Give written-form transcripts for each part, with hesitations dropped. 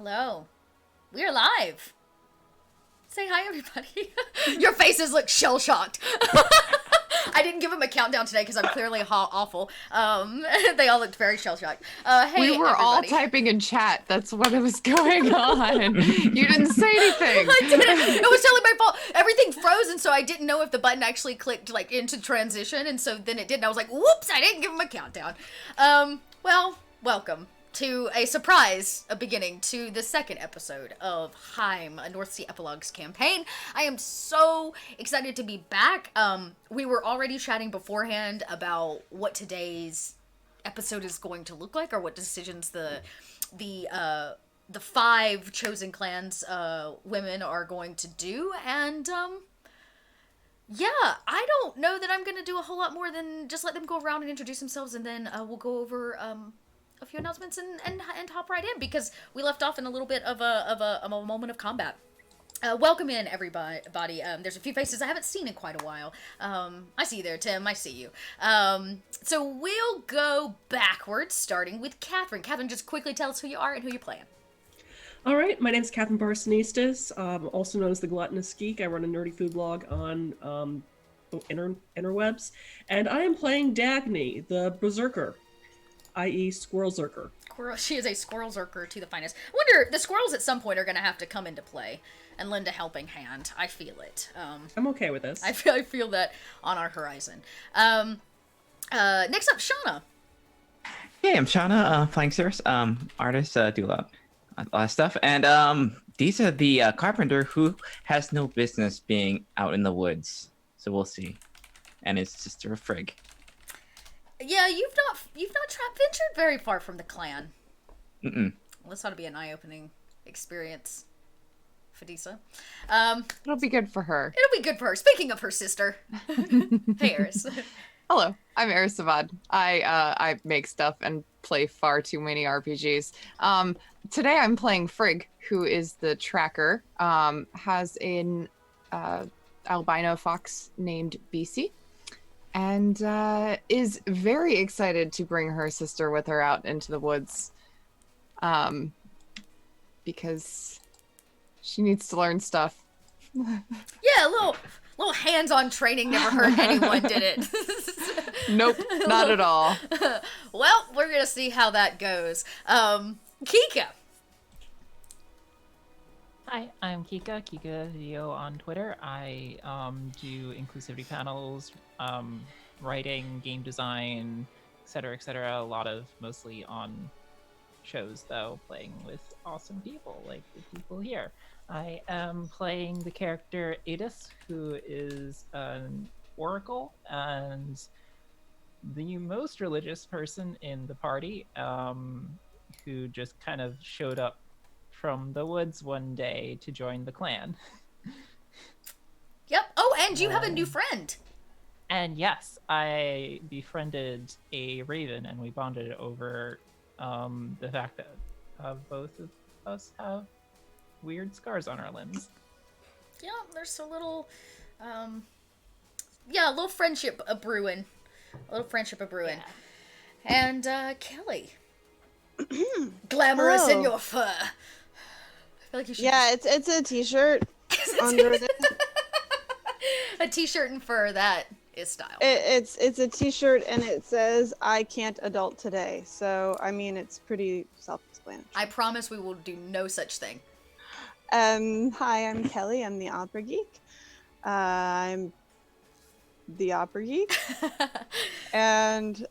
Hello. We're live. Say hi, everybody. Your faces look shell-shocked. I didn't give them a countdown today because I'm clearly awful. They all looked very shell-shocked. Hey, we were everybody. all typing in chat. That's what was going on. You didn't say anything. I didn't. It was totally my fault. Everything froze, and so I didn't know if the button actually clicked like into transition, and so then it did, and I was like, whoops, I didn't give them a countdown. Well, welcome to a surprise, a beginning to the second episode of HEIM, a North Sea Epilogues campaign. I am so excited to be back. We were already chatting beforehand about what today's episode is going to look like, or what decisions the five chosen clans women are going to do, and yeah, I don't know that I'm gonna do a whole lot more than just let them go around and introduce themselves, and then we'll go over a few announcements and hop right in, because we left off in a little bit of a moment of combat. Welcome in, everybody. There's a few faces I haven't seen in quite a while. I see you there, Tim. I see you. So we'll go backwards, starting with Catherine. Catherine, just quickly tell us who you are and who you're playing. All right, my name's Catherine Barsonistas, also known as the Gluttonous Geek. I run a nerdy food blog on the interwebs, and I am playing Dagny, the Berserker, i.e. Squirrel Zerker. She is a Squirrel Zerker to the finest. I wonder, the squirrels at some point are going to have to come into play and lend a helping hand. I feel it. I'm okay with this. I feel that on our horizon. Next up, Shauna. Hey, I'm Shauna, playing Cirrus, artist, do a lot of stuff. And these are the carpenter who has no business being out in the woods. So we'll see. And his sister Frigg. Yeah, you've not ventured very far from the clan. Mm-mm. Well, this ought to be an eye-opening experience, Fadisa. It'll be good for her. It'll be good for her. Speaking of her sister. Hey, Eris. Hello, I'm Eris Savad. I make stuff and play far too many RPGs. Today I'm playing Frigg, who is the tracker. Has an albino fox named BC. And is very excited to bring her sister with her out into the woods. Because she needs to learn stuff. Yeah, a little hands-on training never hurt anyone, did it? Nope, not at all. Well, we're gonna see how that goes. Kika. Hi, I'm Kika Video on Twitter. I do inclusivity panels, writing, game design, etc. A lot of mostly on shows, though, playing with awesome people like the people here. I am playing the character Adis, who is an oracle and the most religious person in the party, who just kind of showed up from the woods one day to join the clan. Yep. Oh, and you have a new friend. And yes, I befriended a raven, and we bonded over the fact that both of us have weird scars on our limbs. Yeah, there's a little, a little friendship a brewing. Yeah. And Kelly, glamorous in your fur. I feel like you should. Yeah, it's a t-shirt under it. A t-shirt and fur, that is style. It's a t-shirt and it says "I can't adult today." So I mean, it's pretty self-explanatory. I promise we will do no such thing. Hi, I'm Kelly. I'm the opera geek. I'm the opera geek, and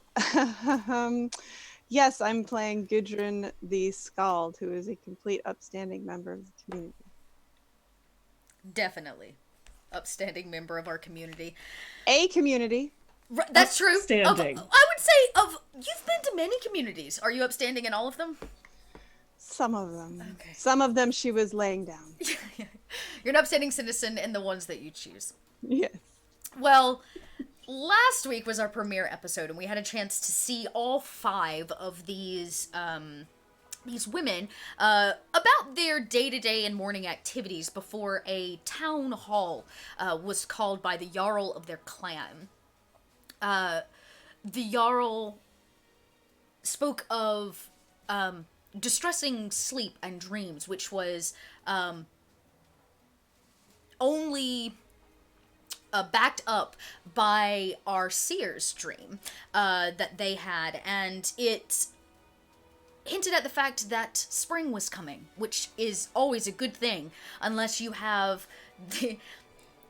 yes, I'm playing Gudrun the Skald, who is a complete upstanding member of the community. Definitely. Upstanding member of our community. A community. That's true. Upstanding. I would say you've been to many communities. Are you upstanding in all of them? Some of them. Okay. Some of them she was laying down. You're an upstanding citizen in the ones that you choose. Yes. Well, last week was our premiere episode, and we had a chance to see all five of these women about their day-to-day and morning activities before a town hall was called by the Jarl of their clan. The Jarl spoke of distressing sleep and dreams, which was only backed up by our seer's dream that they had, and it hinted at the fact that spring was coming, which is always a good thing, unless you have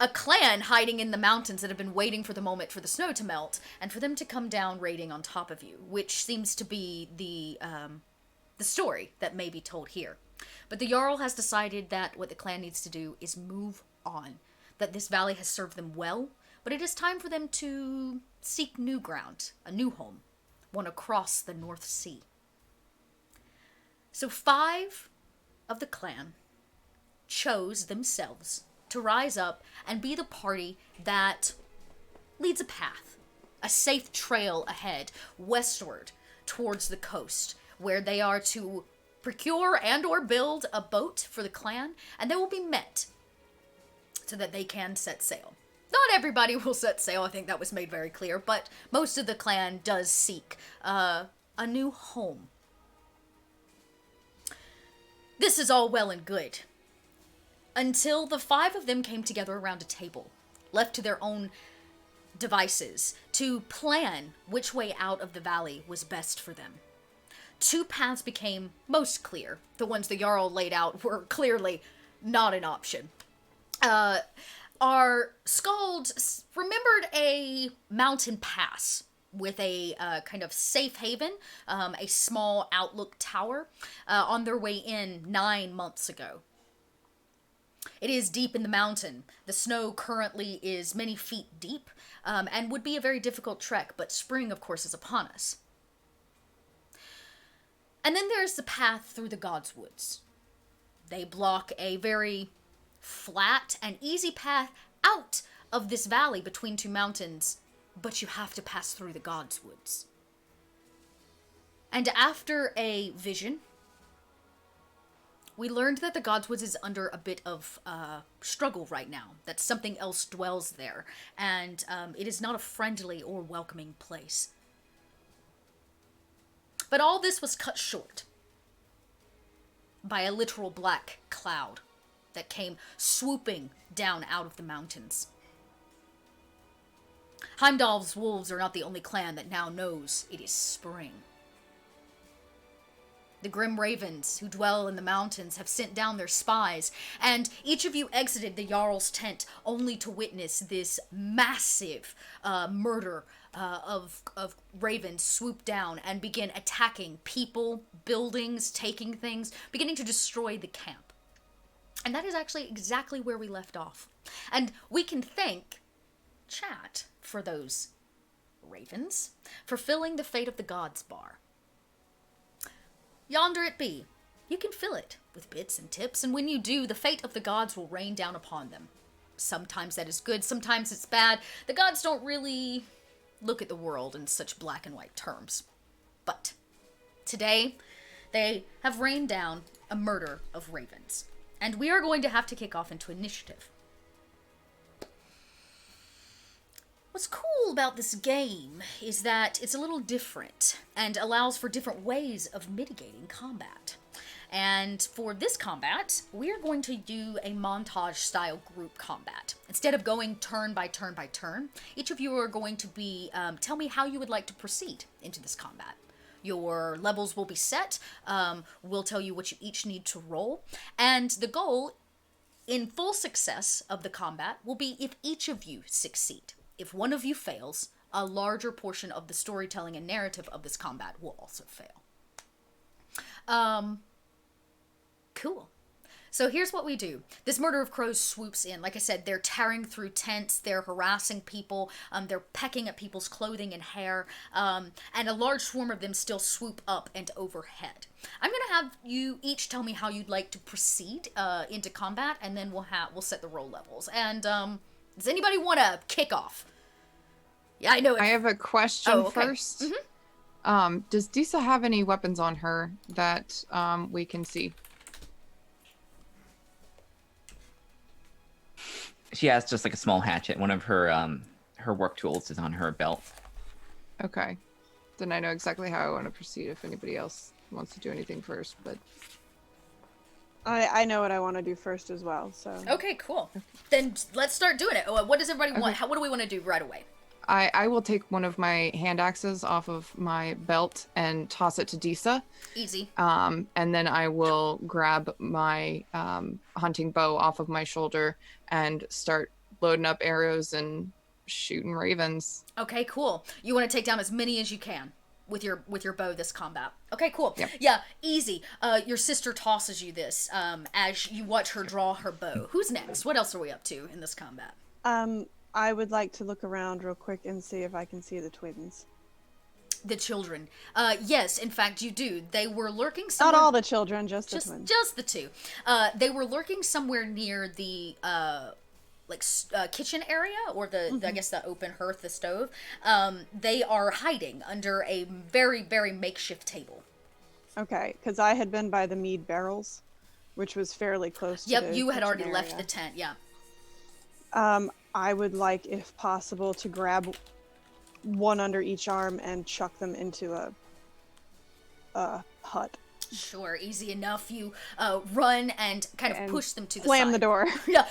a clan hiding in the mountains that have been waiting for the moment for the snow to melt, and for them to come down raiding on top of you, which seems to be the story that may be told here. But the Jarl has decided that what the clan needs to do is move on, that this valley has served them well, but it is time for them to seek new ground, a new home, one across the North Sea. So 5 of the clan chose themselves to rise up and be the party that leads a path, a safe trail ahead, westward towards the coast, where they are to procure and or build a boat for the clan, and they will be met so that they can set sail. Not everybody will set sail, I think that was made very clear, but most of the clan does seek a new home. This is all well and good, until the 5 of them came together around a table, left to their own devices, to plan which way out of the valley was best for them. 2 paths became most clear. The ones the Jarl laid out were clearly not an option. Our Skald remembered a mountain pass with a kind of safe haven, a small outlook tower, on their way in 9 months ago. It is deep in the mountain. The snow currently is many feet deep, and would be a very difficult trek, but spring, of course, is upon us. And then there's the path through the God's Woods. They block a very flat and easy path out of this valley between 2 mountains, but you have to pass through the God's Woods. And after a vision, we learned that the God's Woods is under a bit of struggle right now, that something else dwells there, and it is not a friendly or welcoming place. But all this was cut short by a literal black cloud that came swooping down out of the mountains. Heimdall's wolves are not the only clan that now knows it is spring. The grim ravens who dwell in the mountains have sent down their spies, and each of you exited the Jarl's tent only to witness this massive murder of ravens swoop down and begin attacking people, buildings, taking things, beginning to destroy the camp. And that is actually exactly where we left off. And we can thank chat for those ravens, for filling the fate of the gods bar. Yonder it be. You can fill it with bits and tips, and when you do, the fate of the gods will rain down upon them. Sometimes that is good, sometimes it's bad. The gods don't really look at the world in such black and white terms. But today, they have rained down a murder of ravens, and we are going to have to kick off into initiative. What's cool about this game is that it's a little different and allows for different ways of mitigating combat. And for this combat, we're going to do a montage-style group combat. Instead of going turn by turn by turn, each of you are going to be tell me how you would like to proceed into this combat. Your levels will be set. We'll tell you what you each need to roll. And the goal, in full success of the combat, will be if each of you succeed. If one of you fails, a larger portion of the storytelling and narrative of this combat will also fail. Cool. So here's what we do. This murder of crows swoops in. Like I said, they're tearing through tents, they're harassing people, they're pecking at people's clothing and hair, and a large swarm of them still swoop up and overhead. I'm going to have you each tell me how you'd like to proceed into combat, and then we'll set the roll levels. And does anybody want to kick off? Yeah, I know. I have a question first. Mm-hmm. Does Disa have any weapons on her that we can see? She has just like a small hatchet. One of her work tools is on her belt. Okay. Then I know exactly how I want to proceed if anybody else wants to do anything first, but I know what I want to do first as well. So Okay, cool. Then let's start doing it. What does everybody want? Okay. What do we want to do right away? I will take one of my hand axes off of my belt and toss it to Disa. Easy. And then I will grab my hunting bow off of my shoulder and start loading up arrows and shooting ravens. Okay, cool. You want to take down as many as you can with your bow this combat. Okay, cool. Yep. Yeah, easy. Your sister tosses you this as you watch her draw her bow. Who's next? What else are we up to in this combat? I would like to look around real quick and see if I can see the twins. The children. Yes, in fact, you do. They were lurking somewhere. Not all the children, just the twins. Just the two. They were lurking somewhere near the kitchen area, or the I guess the open hearth, the stove. They are hiding under a very, very makeshift table. Okay, because I had been by the mead barrels, which was fairly close to Yep, the you had kitchen already left area. the tent. Yeah. I would like, if possible, to grab one under each arm and chuck them into a hut. Sure, easy enough. You run and kind of And push them to the Slam side. the door. Yeah,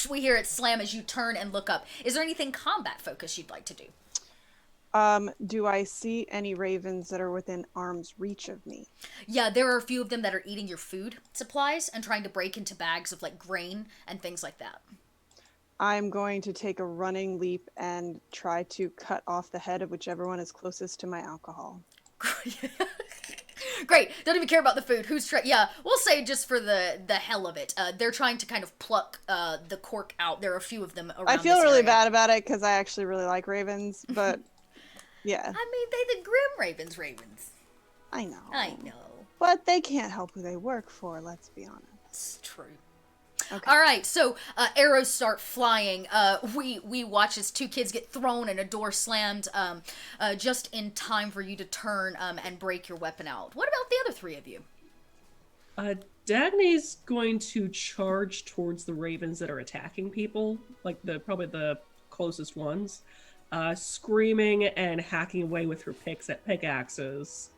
we hear it slam as you turn and look up. Is there anything combat focused you'd like to do? Do I see any ravens that are within arm's reach of me? Yeah, there are a few of them that are eating your food supplies and trying to break into bags of like grain and things like that. I'm going to take a running leap and try to cut off the head of whichever one is closest to my alcohol. Great. Don't even care about the food. Yeah, we'll say just for the hell of it. They're trying to kind of pluck the cork out. There are a few of them around I feel this really area. bad about it because I actually really like ravens, but yeah, I mean, they the grim ravens. I know. I know. But they can't help who they work for, let's be honest. It's true. Okay. All right, so arrows start flying. We watch as two kids get thrown and a door slammed just in time for you to turn and break your weapon out. What about the other three of you? Dagny's going to charge towards the ravens that are attacking people, like probably the closest ones, screaming and hacking away with her pickaxes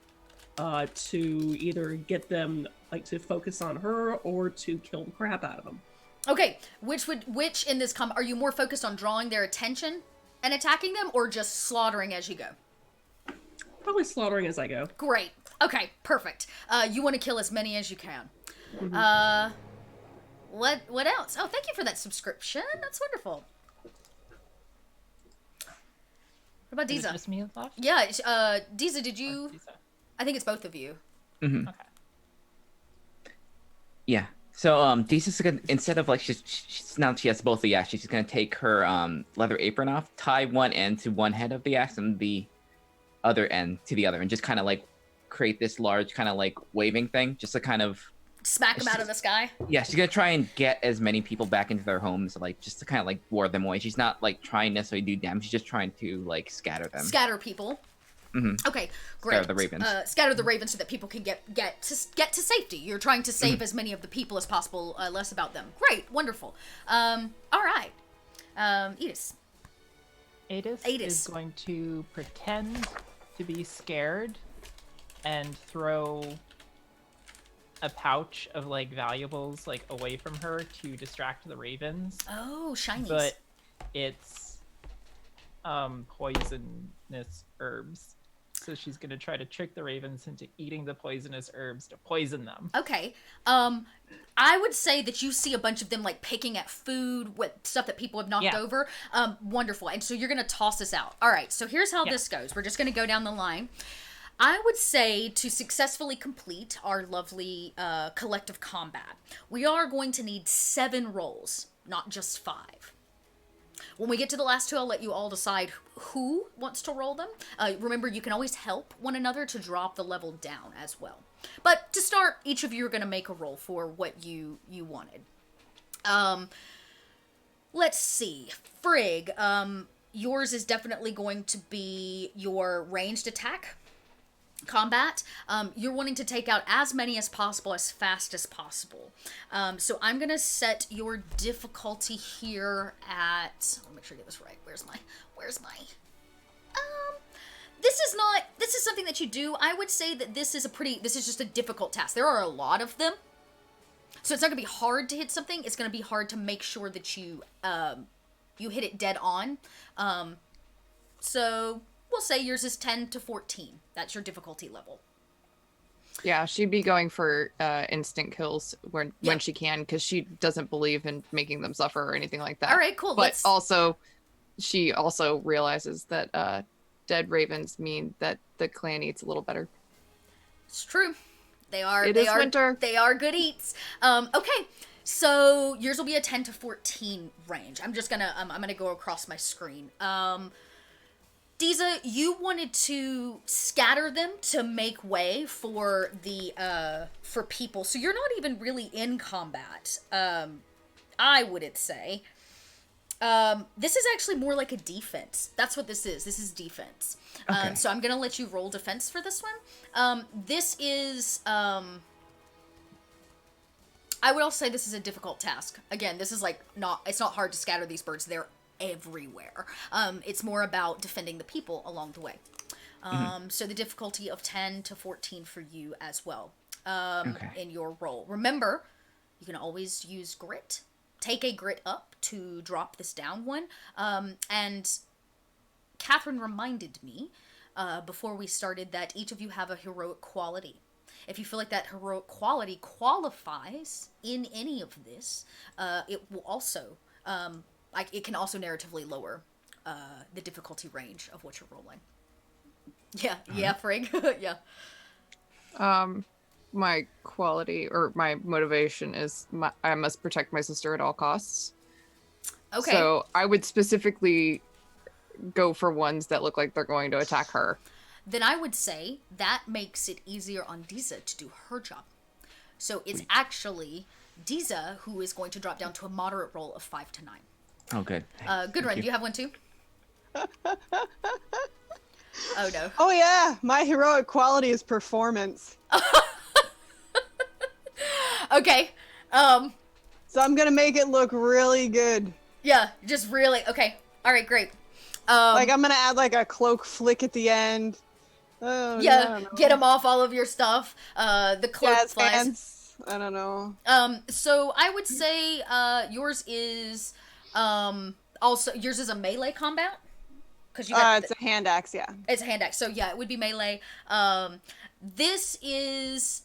to either get them to focus on her or to kill the crap out of them. Okay, which in this are you more focused on drawing their attention and attacking them, or just slaughtering as you go? Probably slaughtering as I go. Great. Okay, perfect. You want to kill as many as you can. Mm-hmm. What else? Oh, thank you for that subscription. That's wonderful. What about Is it Diza? just me left? Yeah, Diza, did you? Oh, Disa. I think it's both of you. Mm-hmm. Okay. Yeah. So Deesa's gonna, instead of she's now she has both the axe, she's gonna take her leather apron off, tie one end to one head of the axe and the other end to the other, and just kind of create this large kind of waving thing, just to kind of Smack them out of the sky. yeah, she's gonna try and get as many people back into their homes, just to kind of ward them away. She's not trying to necessarily do damage, she's just trying to scatter them. Scatter people. Mm-hmm. Okay, great. Scatter the ravens. Scatter the ravens so that people can get to safety. You're trying to save as many of the people as possible, less about them. Great, wonderful. All right. Edis. Adis is going to pretend to be scared and throw a pouch of valuables away from her to distract the ravens. Oh, shinies. But it's poisonous herbs. So she's gonna try to trick the ravens into eating the poisonous herbs to poison them. Okay. I would say that you see a bunch of them picking at food with stuff that people have knocked over. Wonderful. And so you're gonna toss this out. All right. So here's how this goes. We're just gonna go down the line. I would say to successfully complete our lovely collective combat, we are going to need 7 rolls, not just 5. When we get to the last 2, I'll let you all decide who wants to roll them. Remember, you can always help one another to drop the level down as well. But to start, each of you are going to make a roll for what you wanted. Let's see. Frigg, yours is definitely going to be your ranged attack combat. You're wanting to take out as many as possible as fast as possible. So I'm gonna set your difficulty here at, let me make sure I get this right. Where's my this is is something that you do, I would say that this is just a difficult task. There are a lot of them. So it's not going to be hard to hit something. It's going to be hard to make sure that you hit it dead on. So we'll say yours is 10 to 14. That's your difficulty level. Yeah, she'd be going for instant kills when she can, because she doesn't believe in making them suffer or anything like that. All right, cool. But she also realizes that dead ravens mean that the clan eats a little better. It's true. It is winter. They are good eats. Okay, so yours will be a 10 to 14 range. I'm just gonna I'm gonna go across my screen. Diza, you wanted to scatter them to make way for the for people. So you're not even really in combat. I wouldn't say. This is actually more like a defense. That's what this is. This is defense. Okay. So I'm gonna let you roll defense for this one. This is I would also say this is a difficult task. Again, this is it's not hard to scatter these birds. They're everywhere. It's more about defending the people along the way. So the difficulty of 10 to 14 for you as well. In your roll. Remember, you can always use grit. Take a grit up to drop this down one. And Catherine reminded me before we started that each of you have a heroic quality. If you feel like that heroic quality qualifies in any of this, it will also, it can also narratively lower the difficulty range of what you're rolling. Yeah, Frigg, yeah. My quality or my motivation is I must protect my sister at all costs. Okay. So I would specifically go for ones that look like they're going to attack her. Then I would say that makes it easier on Diza to do her job. So it's actually Diza who is going to drop down to a moderate roll of 5 to 9. Oh, good. Goodrun, do you have one too? Oh no. Oh yeah, my heroic quality is performance. Okay. So I'm gonna make it look really good. Yeah, just really okay. All right, great. I'm gonna add a cloak flick at the end. Get them off all of your stuff. The cloak flies. Hands. I don't know. So I would say yours is also yours is a melee combat because you got it's a hand axe, yeah. It's a hand axe, so yeah, it would be melee. This is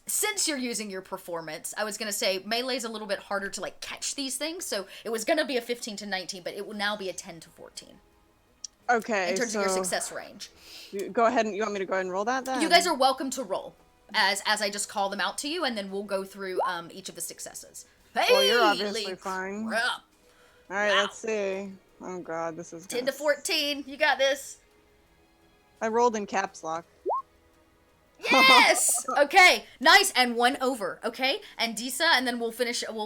since you're using your performance, I was gonna say melee's a little bit harder to catch these things, so it was gonna be a 15 to 19, but it will now be a 10 to 14. Okay. In terms of your success range. Go ahead and you want me to go ahead and roll that then? You guys are welcome to roll as I just call them out to you, and then we'll go through each of the successes. Hey, well, you're obviously fine. Crap. All right, let's see. Oh god, this is 10 to 14. You got this. I rolled in caps lock. Yes! Okay, nice, and 1 over, okay? And Disa, and then we'll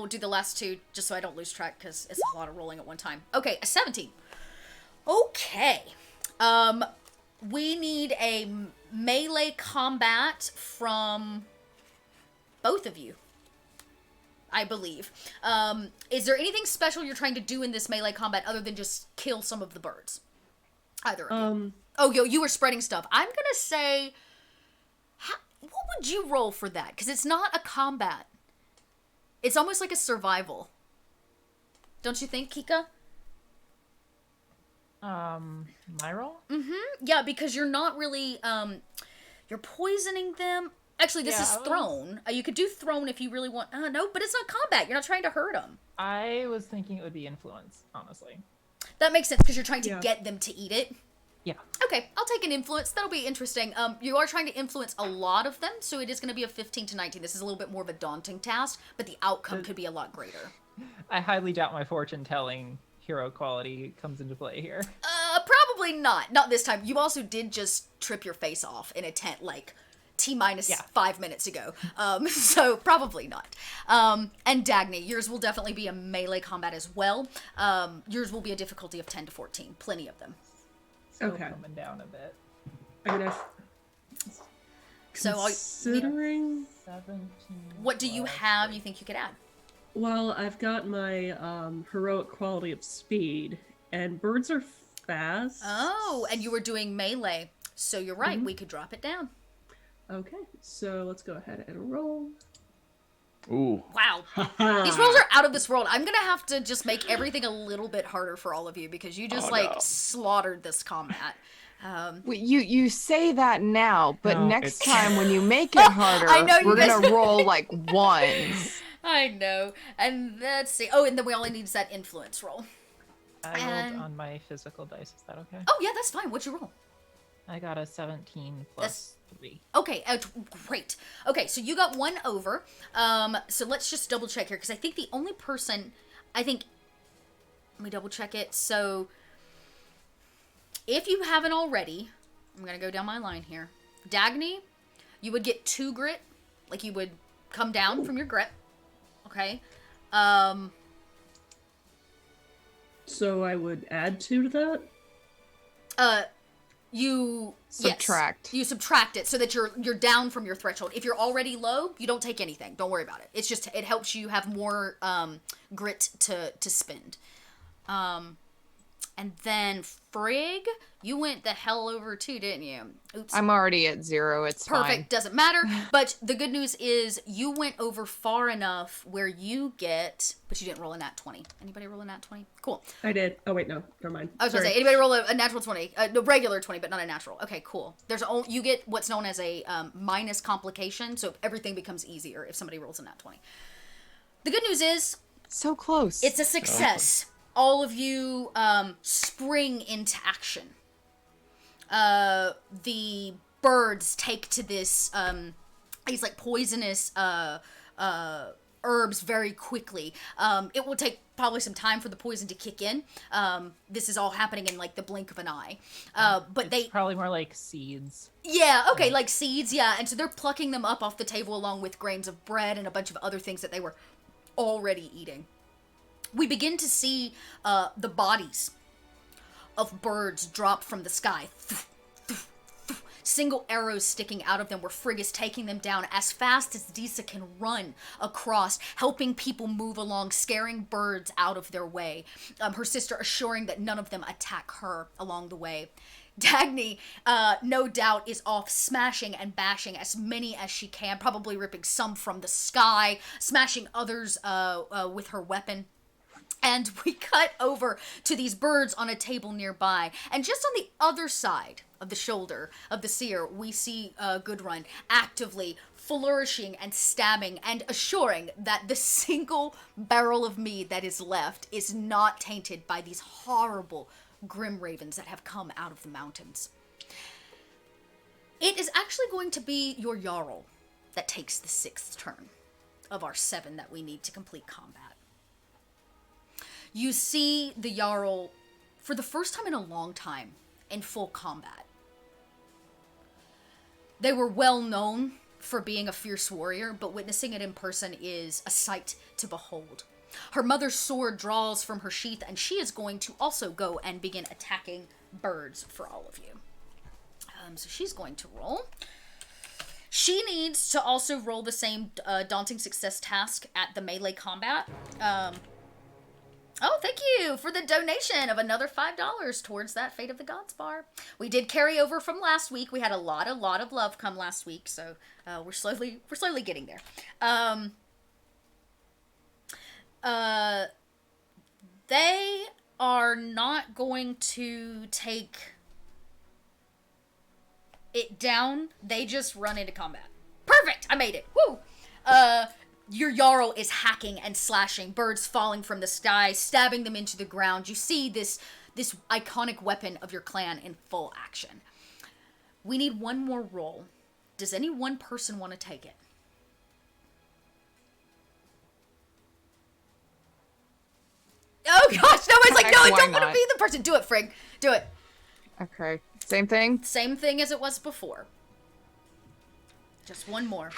do the last two, just so I don't lose track, because it's a lot of rolling at one time. Okay, a 17. Okay. We need a melee combat from both of you, I believe. Is there anything special you're trying to do in this melee combat other than just kill some of the birds? Either of you. Oh, you were spreading stuff. I'm gonna say... what would you roll for that? Because it's not a combat. It's almost like a survival. Don't you think, Kika? My roll? Mm-hmm. Yeah, because you're not really, you're poisoning them. Actually, this is thrown. You could do thrown if you really want. No, but it's not combat. You're not trying to hurt them. I was thinking it would be influence, honestly. That makes sense because you're trying to get them to eat it. Yeah. Okay, I'll take an influence. That'll be interesting. You are trying to influence a lot of them, so it is going to be a 15 to 19. This is a little bit more of a daunting task, but the outcome could be a lot greater. I highly doubt my fortune-telling hero quality comes into play here. Probably not. Not this time. You also did just trip your face off in a tent, T-minus 5 minutes ago. So probably not. And Dagny, yours will definitely be a melee combat as well. Yours will be a difficulty of 10 to 14. Plenty of them. So coming down a bit. I guess. So Considering... 17. What do you have you think you could add? Well, I've got my heroic quality of speed, and birds are fast. Oh, and you were doing melee. So you're right, we could drop it down. Okay, so let's go ahead and roll. Ooh. Wow. These rolls are out of this world. I'm going to have to just make everything a little bit harder for all of you because you just slaughtered this combat. You say that now, but No, next it's- time when you make it harder, I know, you we're guys- gonna roll like ones. I know. And let's see. Oh, and then we only need that influence roll. I rolled And- on my physical dice. Is that okay? Oh, yeah, that's fine. What'd you roll? I got a 17 plus 3. Okay, great. Okay, so you got 1 over. So let's just double check here, because I think the only person, let me double check it. So, if you haven't already, I'm going to go down my line here. Dagny, you would get 2 grit, like you would come down from your grit. Okay. So I would add 2 to that? You Subtract. Yes, you subtract it so that you're down from your threshold. If you're already low, you don't take anything. Don't worry about it. It's just it helps you have more grit to spend. And then Frigg, you went the hell over too, didn't you? Oops. I'm already at 0. It's Perfect. fine. Doesn't matter. But the good news is you went over far enough where you get, but you didn't roll a nat 20. Anybody roll a nat 20? Cool. I did. Oh, wait, no. Never mind. I was going to say, anybody roll a natural 20? No, regular 20, but not a natural. Okay, cool. You get what's known as a minus complication, so everything becomes easier if somebody rolls a nat 20. The good news is, So close. it's a success. All of you spring into action. The birds take to this these like poisonous herbs very quickly. It will take probably some time for the poison to kick in. This is all happening in like the blink of an eye. But It's probably more like seeds. yeah, okay, like seeds, yeah. And so they're plucking them up off the table along with grains of bread and a bunch of other things that they were already eating. We begin to see the bodies of birds drop from the sky. Single arrows sticking out of them where Frigg is taking them down as fast as Disa can run across, helping people move along, scaring birds out of their way. Her sister assuring that none of them attack her along the way. Dagny, no doubt, is off smashing and bashing as many as she can, probably ripping some from the sky, smashing others with her weapon. And we cut over to these birds on a table nearby. And just on the other side of the shoulder of the seer, we see Gudrun actively flourishing and stabbing and assuring that the single barrel of mead that is left is not tainted by these horrible grim ravens that have come out of the mountains. It is actually going to be your Jarl that takes the 6th turn of our 7 that we need to complete combat. You see the Jarl, for the first time in a long time, in full combat. They were well known for being a fierce warrior, but witnessing it in person is a sight to behold. Her mother's sword draws from her sheath, and she is going to also go and begin attacking birds for all of you. So she's going to roll. She needs to also roll the same daunting success task at the melee combat. Oh, thank you for the donation of another $5 towards that Fate of the Gods bar. We did carry over from last week. We had a lot of love come last week, so we're slowly getting there. They are not going to take it down. They just run into combat. Perfect! I made it. Woo! Your Jarl is hacking and slashing, birds falling from the sky, stabbing them into the ground. You see this iconic weapon of your clan in full action. We need one more roll. Does any one person want to take it? Oh gosh, nobody's like, no, I Why don't want to not? be the person. Do it, Frigg. Do it. Okay. Same thing? Same thing as it was before. Just one more.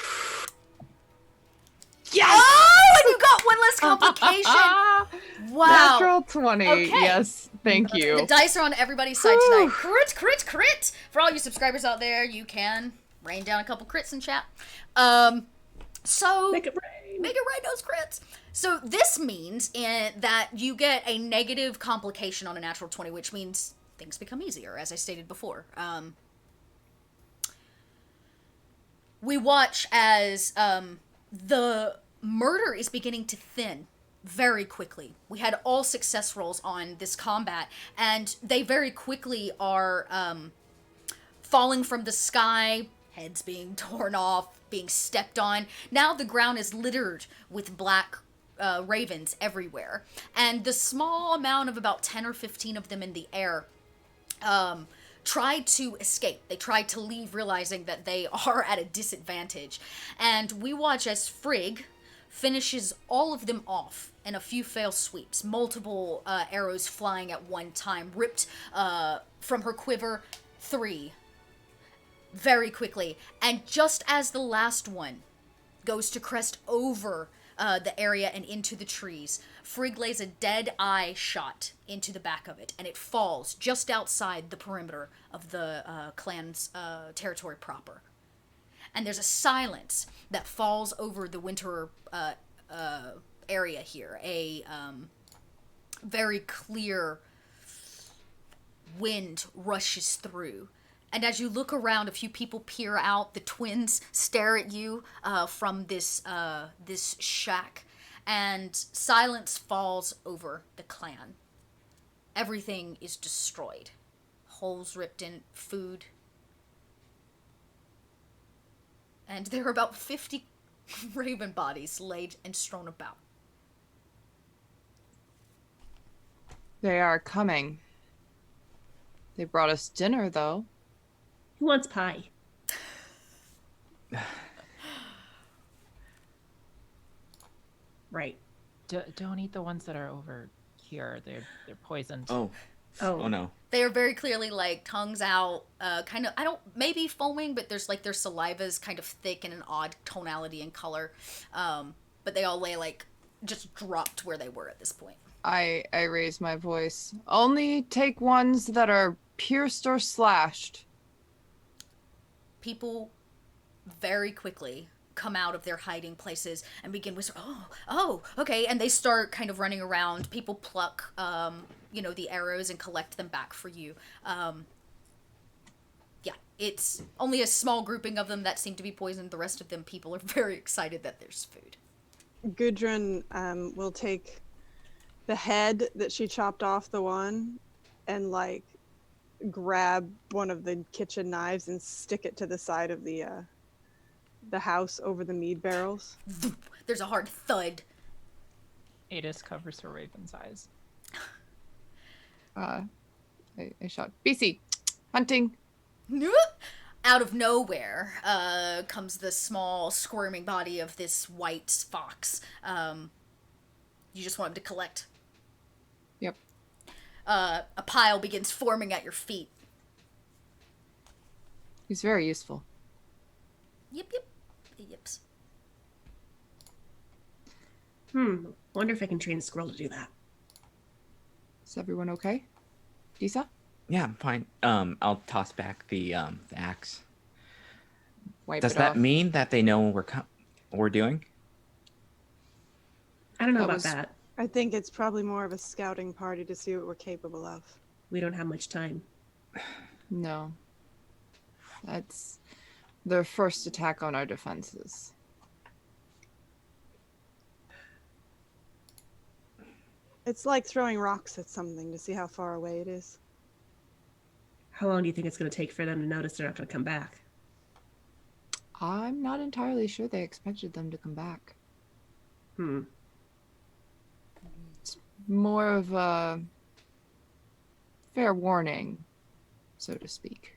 Yes! Oh, and you got one less complication. Wow. Natural 20. Okay. Yes. Thank you. The dice are on everybody's side tonight. Crit, crit, crit. For all you subscribers out there, you can rain down a couple crits in chat. So Make it rain. make it rain those crits. So this means that you get a negative complication on a natural 20, which means things become easier, as I stated before. we watch as the murder is beginning to thin very quickly. We had all success rolls on this combat, and they very quickly are falling from the sky, heads being torn off, being stepped on. Now the ground is littered with black ravens everywhere, and the small amount of about 10 or 15 of them in the air tried to escape. They tried to leave, realizing that they are at a disadvantage. And we watch as Frigg finishes all of them off in a few fail sweeps, multiple arrows flying at one time, ripped from her quiver 3 very quickly. And just as the last one goes to crest over the area and into the trees, Frigg lays a dead eye shot into the back of it, and it falls just outside the perimeter of the clan's territory proper. And there's a silence that falls over the winter area here. A very clear wind rushes through. And as you look around, a few people peer out. The twins stare at you from this shack, and silence falls over the clan. Everything is destroyed. Holes ripped in, food. And there are about 50 raven bodies laid and strewn about. They are coming. They brought us dinner, though. Who wants pie? Right. Don't eat the ones that are over here. They're poisoned. Oh no. They are very clearly like tongues out, kind of, maybe foaming, but their saliva is kind of thick and an odd tonality and color. But they all lay like just dropped where they were at this point. I raise my voice. Only take ones that are pierced or slashed. People very quickly come out of their hiding places and begin whispering, oh, okay. And they start kind of running around. People pluck, the arrows and collect them back for you. Yeah, it's only a small grouping of them that seem to be poisoned. The rest of them, people are very excited that there's food. Gudrun will take the head that she chopped off the one and grab one of the kitchen knives and stick it to the side of the house over the mead barrels. There's a hard thud. Adis covers her raven's eyes. I shout, BC, hunting. Out of nowhere comes the small squirming body of this white fox. You just want him to collect. Yep. A pile begins forming at your feet. He's very useful. Yep. Yips. Wonder if I can train a squirrel to do that. Is everyone okay? Disa? Yeah, I'm fine. I'll toss back the axe. Wipe Does it that off. mean that they know what we're doing? I don't know That about was- that. I think it's probably more of a scouting party to see what we're capable of. We don't have much time. No. That's their first attack on our defenses. It's like throwing rocks at something to see how far away it is. How long do you think it's going to take for them to notice they're not going to come back? I'm not entirely sure they expected them to come back. It's more of a fair warning, so to speak.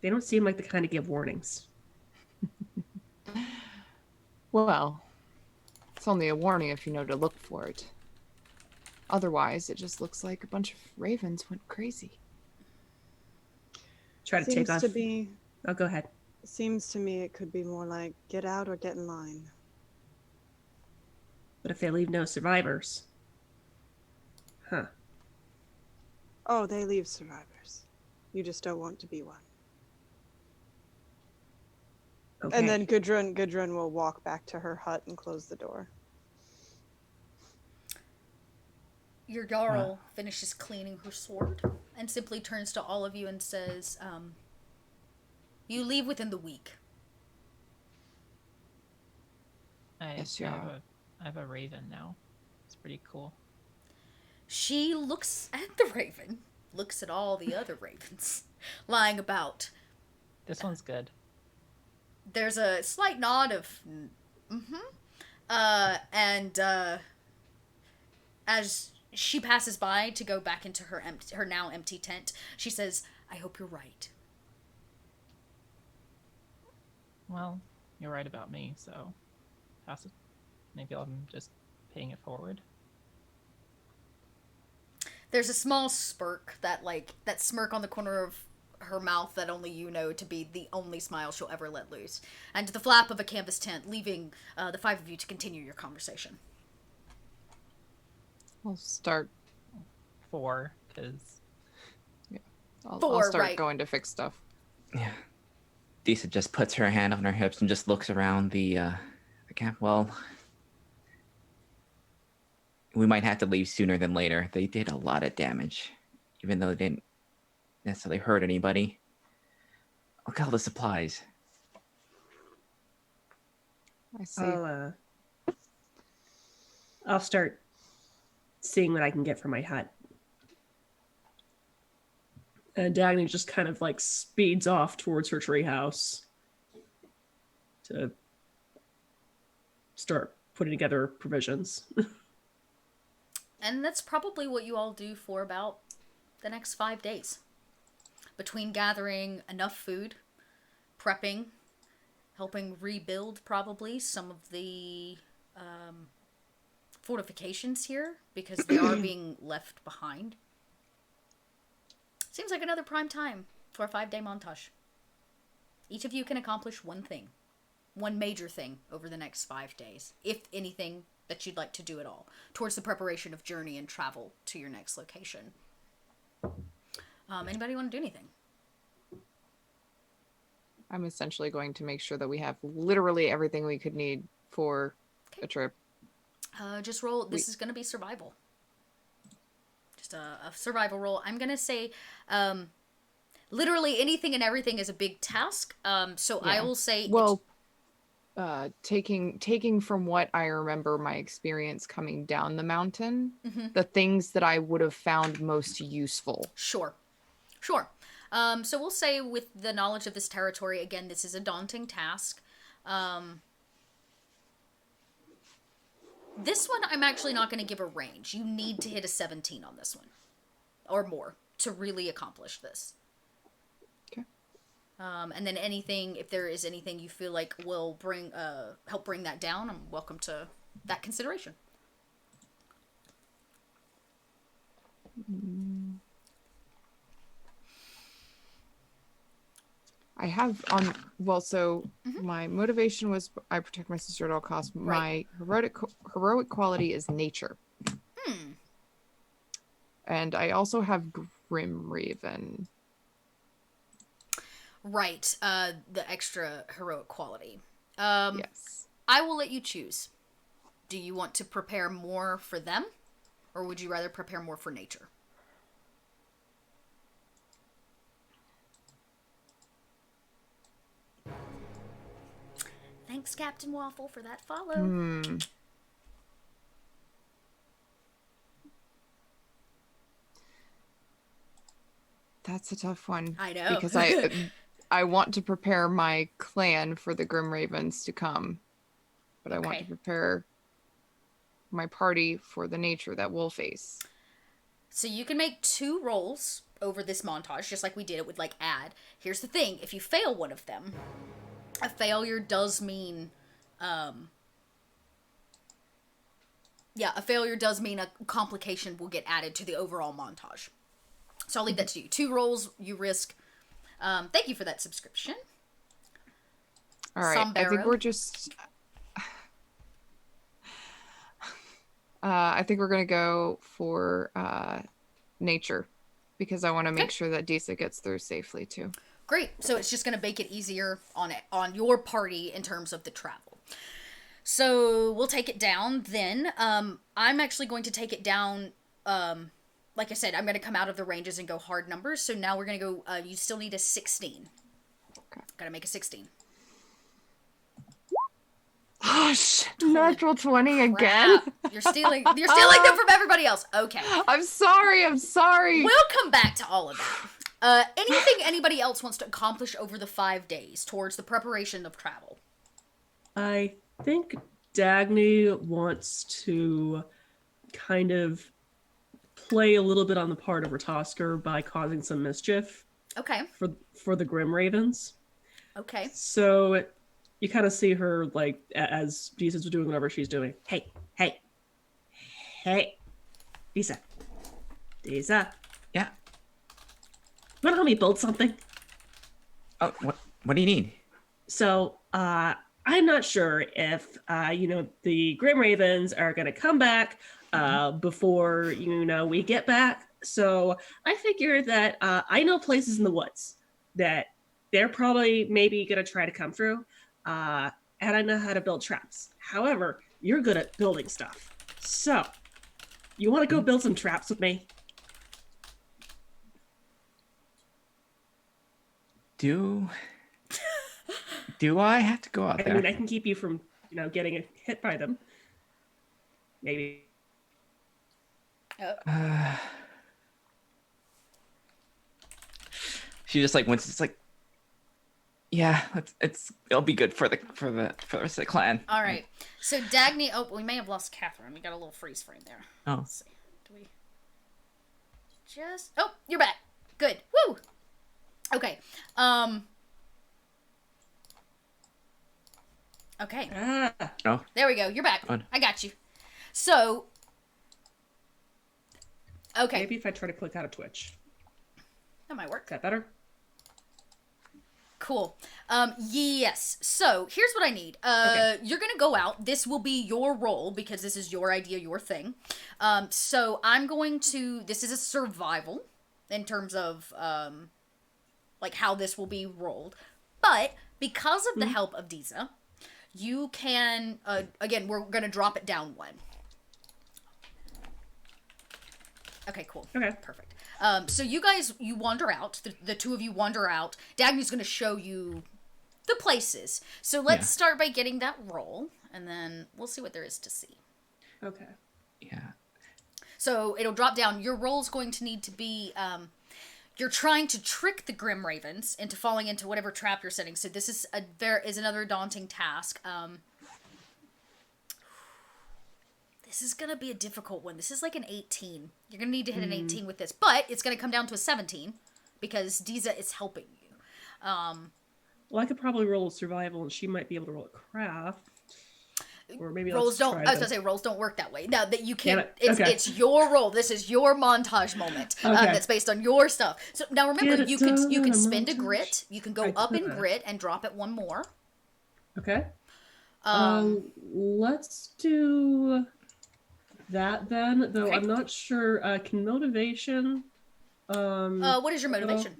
They don't seem like the kind to give warnings. Well, it's only a warning if you know to look for it. Otherwise, it just looks like a bunch of ravens went crazy. Try to take off. Oh, go ahead. Seems to me it could be more like get out or get in line. But if they leave no survivors. Oh, they leave survivors. You just don't want to be one. Okay. And then Gudrun will walk back to her hut and close the door. Your Jarl finishes cleaning her sword and simply turns to all of you and says, you leave within the week. Yes, you are. I have a raven now. It's pretty cool. She looks at the raven, looks at all the other ravens lying about. This one's good. There's a slight nod of, and as she passes by to go back into her now empty tent, she says, "I hope you're right." Well, you're right about me, so pass it. Maybe I'm just paying it forward. There's a small smirk that smirk on the corner of her mouth that only you know to be the only smile she'll ever let loose, and the flap of a canvas tent, leaving the five of you to continue your conversation. I'll start. 4, because I'll start going to fix stuff. Yeah. Disa just puts her hand on her hips and just looks around the camp. Well, we might have to leave sooner than later. They did a lot of damage, even though they didn't necessarily hurt anybody. Look at all the supplies. I see. I'll start seeing what I can get from my hut. And Dagny just kind of like speeds off towards her treehouse to start putting together provisions. And that's probably what you all do for about the next 5 days. Between gathering enough food, prepping, helping rebuild probably some of the fortifications here, because they are being left behind. Seems like another prime time for a 5-day montage. Each of you can accomplish one thing. One major thing over the next 5 days. If anything that you'd like to do at all. Towards the preparation of journey and travel to your next location. Anybody want to do anything? I'm essentially going to make sure that we have literally everything we could need for a trip. Just roll. This is going to be survival. Just a survival roll. I'm going to say literally anything and everything is a big task. So yeah. I will say... Well, taking from what I remember my experience coming down the mountain, the things that I would have found most useful. Sure. So we'll say with the knowledge of this territory, again, this is a daunting task. This one, I'm actually not going to give a range. You need to hit a 17 on this one. Or more to really accomplish this. Okay. And then anything, if there is anything you feel like will help bring that down, I'm welcome to that consideration. I have my motivation was I protect my sister at all costs. Right. My heroic quality is nature. And I also have Grim Raven. Right, the extra heroic quality. Yes. I will let you choose. Do you want to prepare more for them? Or would you rather prepare more for nature? Thanks, Captain Waffle, for that follow. That's a tough one. I know. Because I want to prepare my clan for the Grim Ravens to come. But I want to prepare my party for the nature that we'll face. So you can make 2 rolls over this montage, just like we did it with, add. Here's the thing. If you fail one of them, a failure does mean... a failure does mean a complication will get added to the overall montage. So I'll leave that to you. 2 rolls, you risk. Thank you for that subscription. All right. Sombero. I think we're just... I think we're going to go for nature. Because I want to make sure that Disa gets through safely, too. Great. So it's just going to make it easier on your party in terms of the travel. So we'll take it down then. I'm actually going to take it down... like I said, I'm going to come out of the ranges and go hard numbers. So now we're going to go, you still need a 16. Okay. Got to make a 16. Oh shit! Natural 20 again. Crap. You're stealing them from everybody else. Okay. I'm sorry. We'll come back to all of that. Anything anybody else wants to accomplish over the 5 days towards the preparation of travel? I think Dagny wants to kind of play a little bit on the part of Ratosker by causing some mischief. Okay. For the Grim Ravens. Okay. So you kind of see her, like, as Jesus was doing whatever she's doing. Hey, Lisa. Yeah. Want to help me build something? Oh, what do you need? So, I'm not sure if, the Grim Ravens are going to come back before, we get back. So I figured that I know places in the woods that they're probably maybe going to try to come through. And I know how to build traps. However, you're good at building stuff. So, you want to go build some traps with me? Do I have to go out there? I mean, I can keep you from, getting hit by them. Maybe. She just like once it's like, yeah, it'll be good for the rest of the clan. All right. So Dagny, we may have lost Catherine. We got a little freeze frame there. Oh. Let's see. Do we just? Oh, you're back. Good. Woo. Okay. Okay. Oh. There we go. You're back. Fun. I got you. So. Okay. Maybe if I try to click out of Twitch. That might work. Is that better? Cool. Yes. So here's what I need. Okay. You're gonna go out. This will be your role because this is your idea, your thing. So I'm going to. This is a survival in terms of like how this will be rolled, but because of the help of Diza, you can. Again, we're gonna drop it down one. Okay. Cool. Okay. Perfect. So you guys, you wander out. The two of you wander out. Dagny's going to show you the places. So let's start by getting that roll, and then we'll see what there is to see. Okay. Yeah. So it'll drop down. Your roll's going to need to be, you're trying to trick the Grim Ravens into falling into whatever trap you're setting. So this is there is another daunting task. This is going to be a difficult one. This is like an 18. You're going to need to hit an 18 with this. But it's going to come down to a 17 because Diza is helping you. Well, I could probably roll a survival and she might be able to roll a craft. Or maybe rolls don't. I was going to say rolls don't work that way. No, that you can't. It's your roll. This is your montage moment. That's based on your stuff. So now remember, you can spend a grit. You can go up in grit and drop it one more. Okay. Let's do that then, though. Okay. I'm not sure. Can motivation? What is your motivation?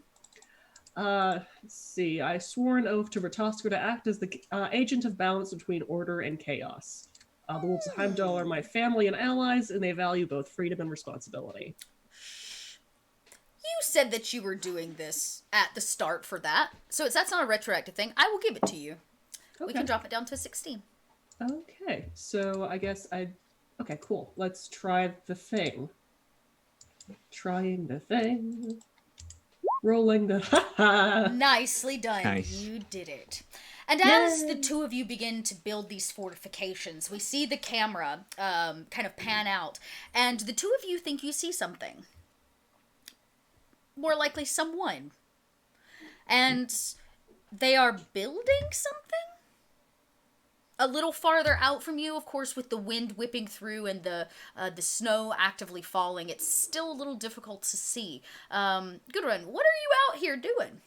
Let's see. I swore an oath to Ratosker to act as the agent of balance between order and chaos. The wolves of Heimdall are my family and allies, and they value both freedom and responsibility. You said that you were doing this at the start for that, so that's not a retroactive thing. I will give it to you. Okay. We can drop it down to a 16. Okay, so I guess okay, cool. Let's try the thing. Trying the thing. Rolling the... Nicely done. Nice. You did it. And as the two of you begin to build these fortifications, we see the camera kind of pan out, and the two of you think you see something. More likely someone. And they are building something? A little farther out from you, of course, with the wind whipping through and the snow actively falling, it's still a little difficult to see. Gudrun, what are you out here doing?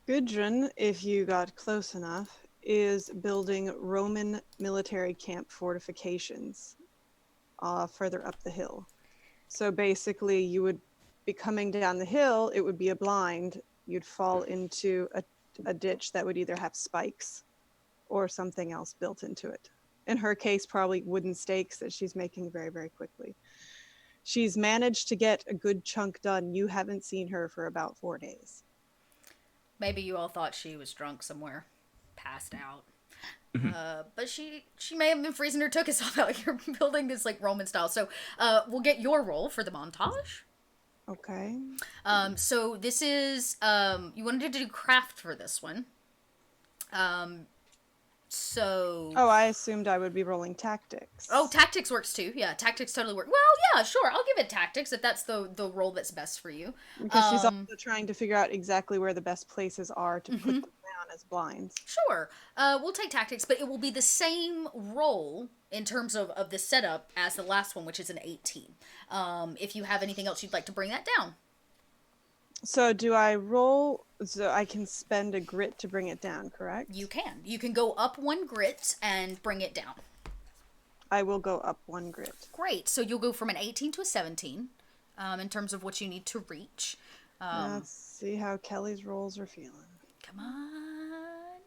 Gudrun, if you got close enough, is building Roman military camp fortifications further up the hill. So basically, you would be coming down the hill, it would be a blind, you'd fall into a ditch that would either have spikes or something else built into it. In her case, probably wooden stakes that she's making very, very quickly. She's managed to get a good chunk done. You haven't seen her for about 4 days. Maybe you all thought she was drunk somewhere, passed out. But she may have been freezing her tuchus off out here building this like Roman style. So we'll get your roll for the montage. Okay. So this is you wanted to do craft for this one. So Oh, I assumed I would be rolling tactics. oh, tactics works too. Yeah, tactics totally work. Well, yeah, sure. I'll give it tactics if that's the role that's best for you. Because she's also trying to figure out exactly where the best places are to put them down as blinds. Sure. We'll take tactics, but it will be the same roll in terms of the setup as the last one, which is an 18. If you have anything else you'd like to bring that down. So do I roll so I can spend a grit to bring it down, correct? You can. You can go up 1 grit and bring it down. I will go up 1 grit. Great. So you'll go from an 18 to a 17 in terms of what you need to reach. Let's see how Kelly's rolls are feeling. Come on.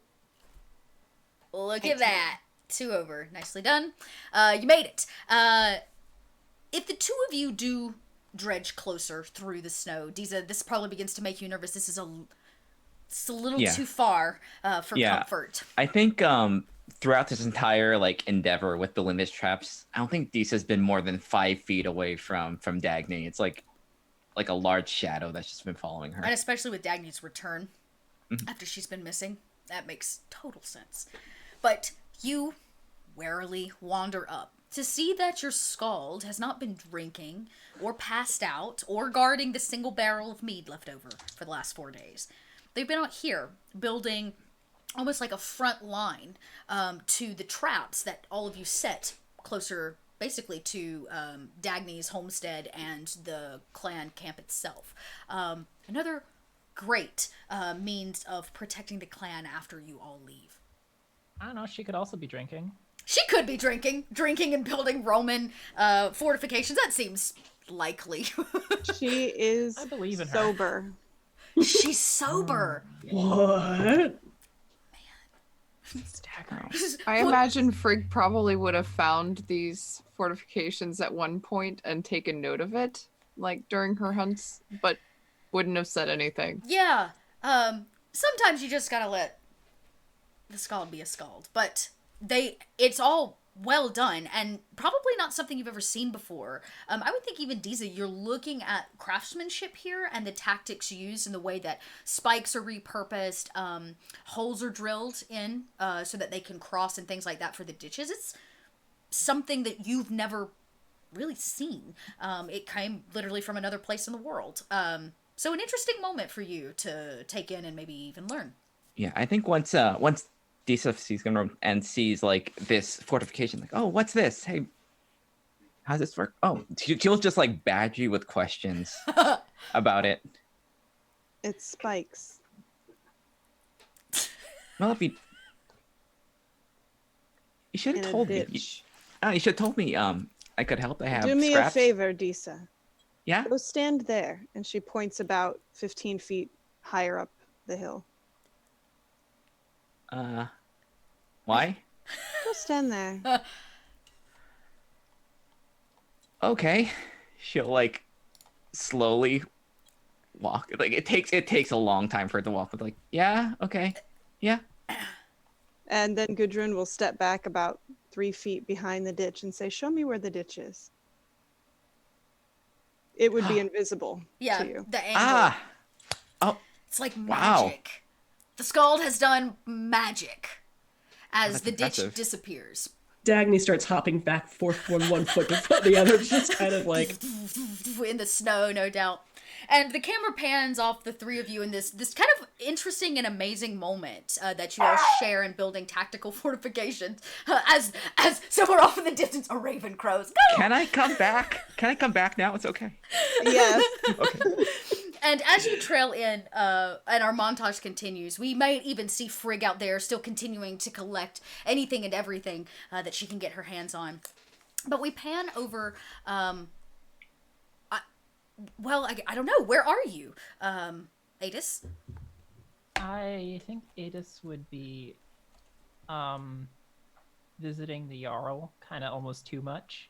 Look at that. 2 over. Nicely done. You made it. If the two of you do dredge closer through the snow, Diza, this probably begins to make you nervous. This is it's a little too far for comfort. I think throughout this entire like endeavor with building these traps, I don't think Disa's been more than 5 feet away from Dagny. It's like a large shadow that's just been following her. And especially with Dagny's return after she's been missing, that makes total sense. But you warily wander up to see that your Scald has not been drinking or passed out or guarding the single barrel of mead left over for the last 4 days. They've been out here building almost like a front line to the traps that all of you set closer basically to Dagny's homestead and the clan camp itself. Another great means of protecting the clan after you all leave. I don't know. She could also be drinking. She could be drinking and building Roman fortifications. That seems likely. She is I believe in her. sober. She's sober. What? Staggering. I imagine Frigg probably would have found these fortifications at one point and taken note of it, like during her hunts, but wouldn't have said anything. Yeah. Sometimes you just gotta let the Scald be a Scald. But it's all well done and probably not something you've ever seen before. I would think even Diza, you're looking at craftsmanship here and the tactics used and the way that spikes are repurposed, holes are drilled in so that they can cross and things like that for the ditches. It's something that you've never really seen. It came literally from another place in the world. So an interesting moment for you to take in and maybe even learn. Yeah, I think once Disa sees him and sees like this fortification, like, oh, what's this? Hey, how's this work? Oh, she'll just like badge you with questions about it. It's spikes. Well, if you should In have a told me. ditch. You should have told me. I could help. I have Do me scraps. a favor, Disa. Yeah. Go stand there. And she points about 15 feet higher up the hill. Why? Go stand there. Okay. She'll like slowly walk. Like it takes a long time for it to walk, but like, yeah, okay. Yeah. And then Gudrun will step back about 3 feet behind the ditch and say, show me where the ditch is. It would be invisible Yeah, to you. the angle. Ah. Oh, It's like Wow. magic. The Scald has done magic as That's the impressive. ditch disappears. Dagny starts hopping back forth from one foot to the other, just kind of like, In the snow, no doubt. And the camera pans off the three of you in this kind of interesting and amazing moment that you all share in building tactical fortifications. As somewhere off in the distance, a raven crows. Go! can I come back? Can I come back now? It's okay. Yes. Okay. And as you trail in, and our montage continues, we might even see Frigg out there still continuing to collect anything and everything that she can get her hands on. But we pan over, I don't know, where are you? Adis? I think Adis would be visiting the Jarl kind of almost too much.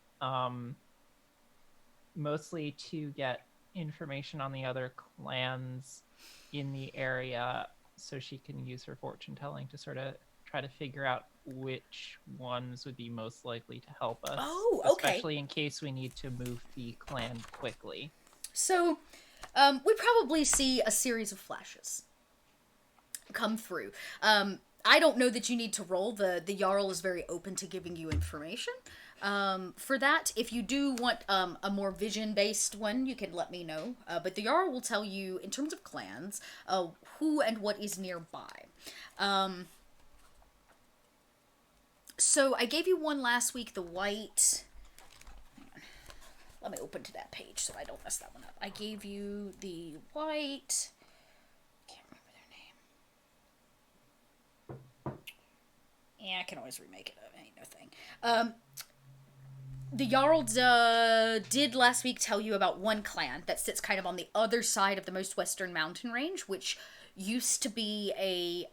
Mostly to get information on the other clans in the area so she can use her fortune telling to sort of try to figure out which ones would be most likely to help us. Oh, okay. Especially in case we need to move the clan quickly. So, we probably see a series of flashes come through. I don't know that you need to roll. The Jarl is very open to giving you information. For that, if you do want a more vision-based one, you can let me know. But the Jarl will tell you, in terms of clans, who and what is nearby. So I gave you one last week, the white... Let me open to that page so I don't mess that one up. I gave you the white... Can't remember their name. Yeah, I can always remake it. Ain't no thing. The Jarl did last week tell you about one clan that sits kind of on the other side of the most western mountain range, which used to be a...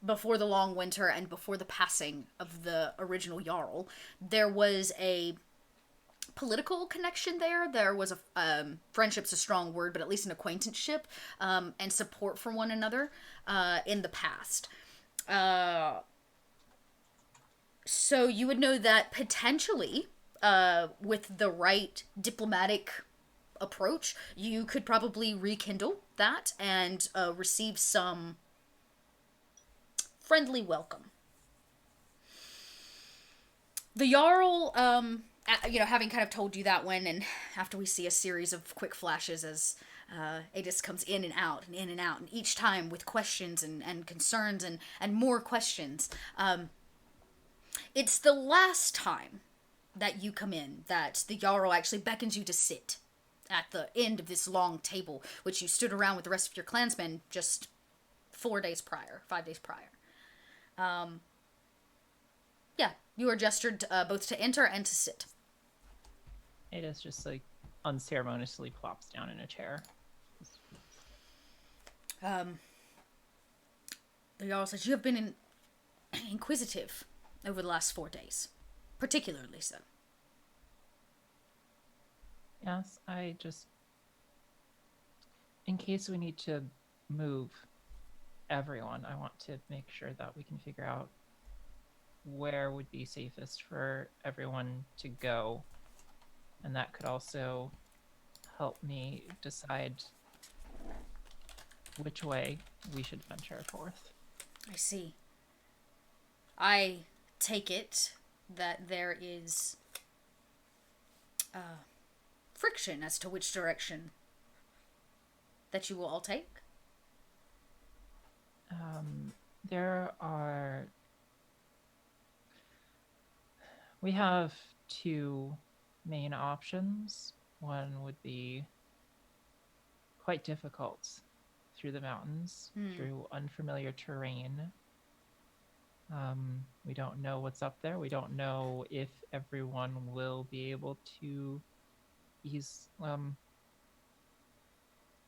before the long winter and before the passing of the original Jarl, there was a political connection there. There was a friendship's a strong word, but at least an acquaintanceship and support for one another in the past. So you would know that potentially, with the right diplomatic approach, you could probably rekindle that and receive some friendly welcome. The Jarl, having kind of told you that one, and after we see a series of quick flashes as Adis comes in and out, and in and out, and each time with questions and concerns and more questions, it's the last time that you come in that the Jarl actually beckons you to sit at the end of this long table, which you stood around with the rest of your clansmen just 5 days prior. Yeah, you are gestured both to enter and to sit. Ada's just like unceremoniously plops down in a chair. The Jarl says, you have been inquisitive over the last 4 days. Particularly so. Yes, in case we need to move everyone, I want to make sure that we can figure out where would be safest for everyone to go. And that could also help me decide which way we should venture forth. I see. I take it that there is friction as to which direction that you will all take. We have 2 main options. One would be quite difficult through the mountains, through unfamiliar terrain. We don't know what's up there. We don't know if everyone will be able to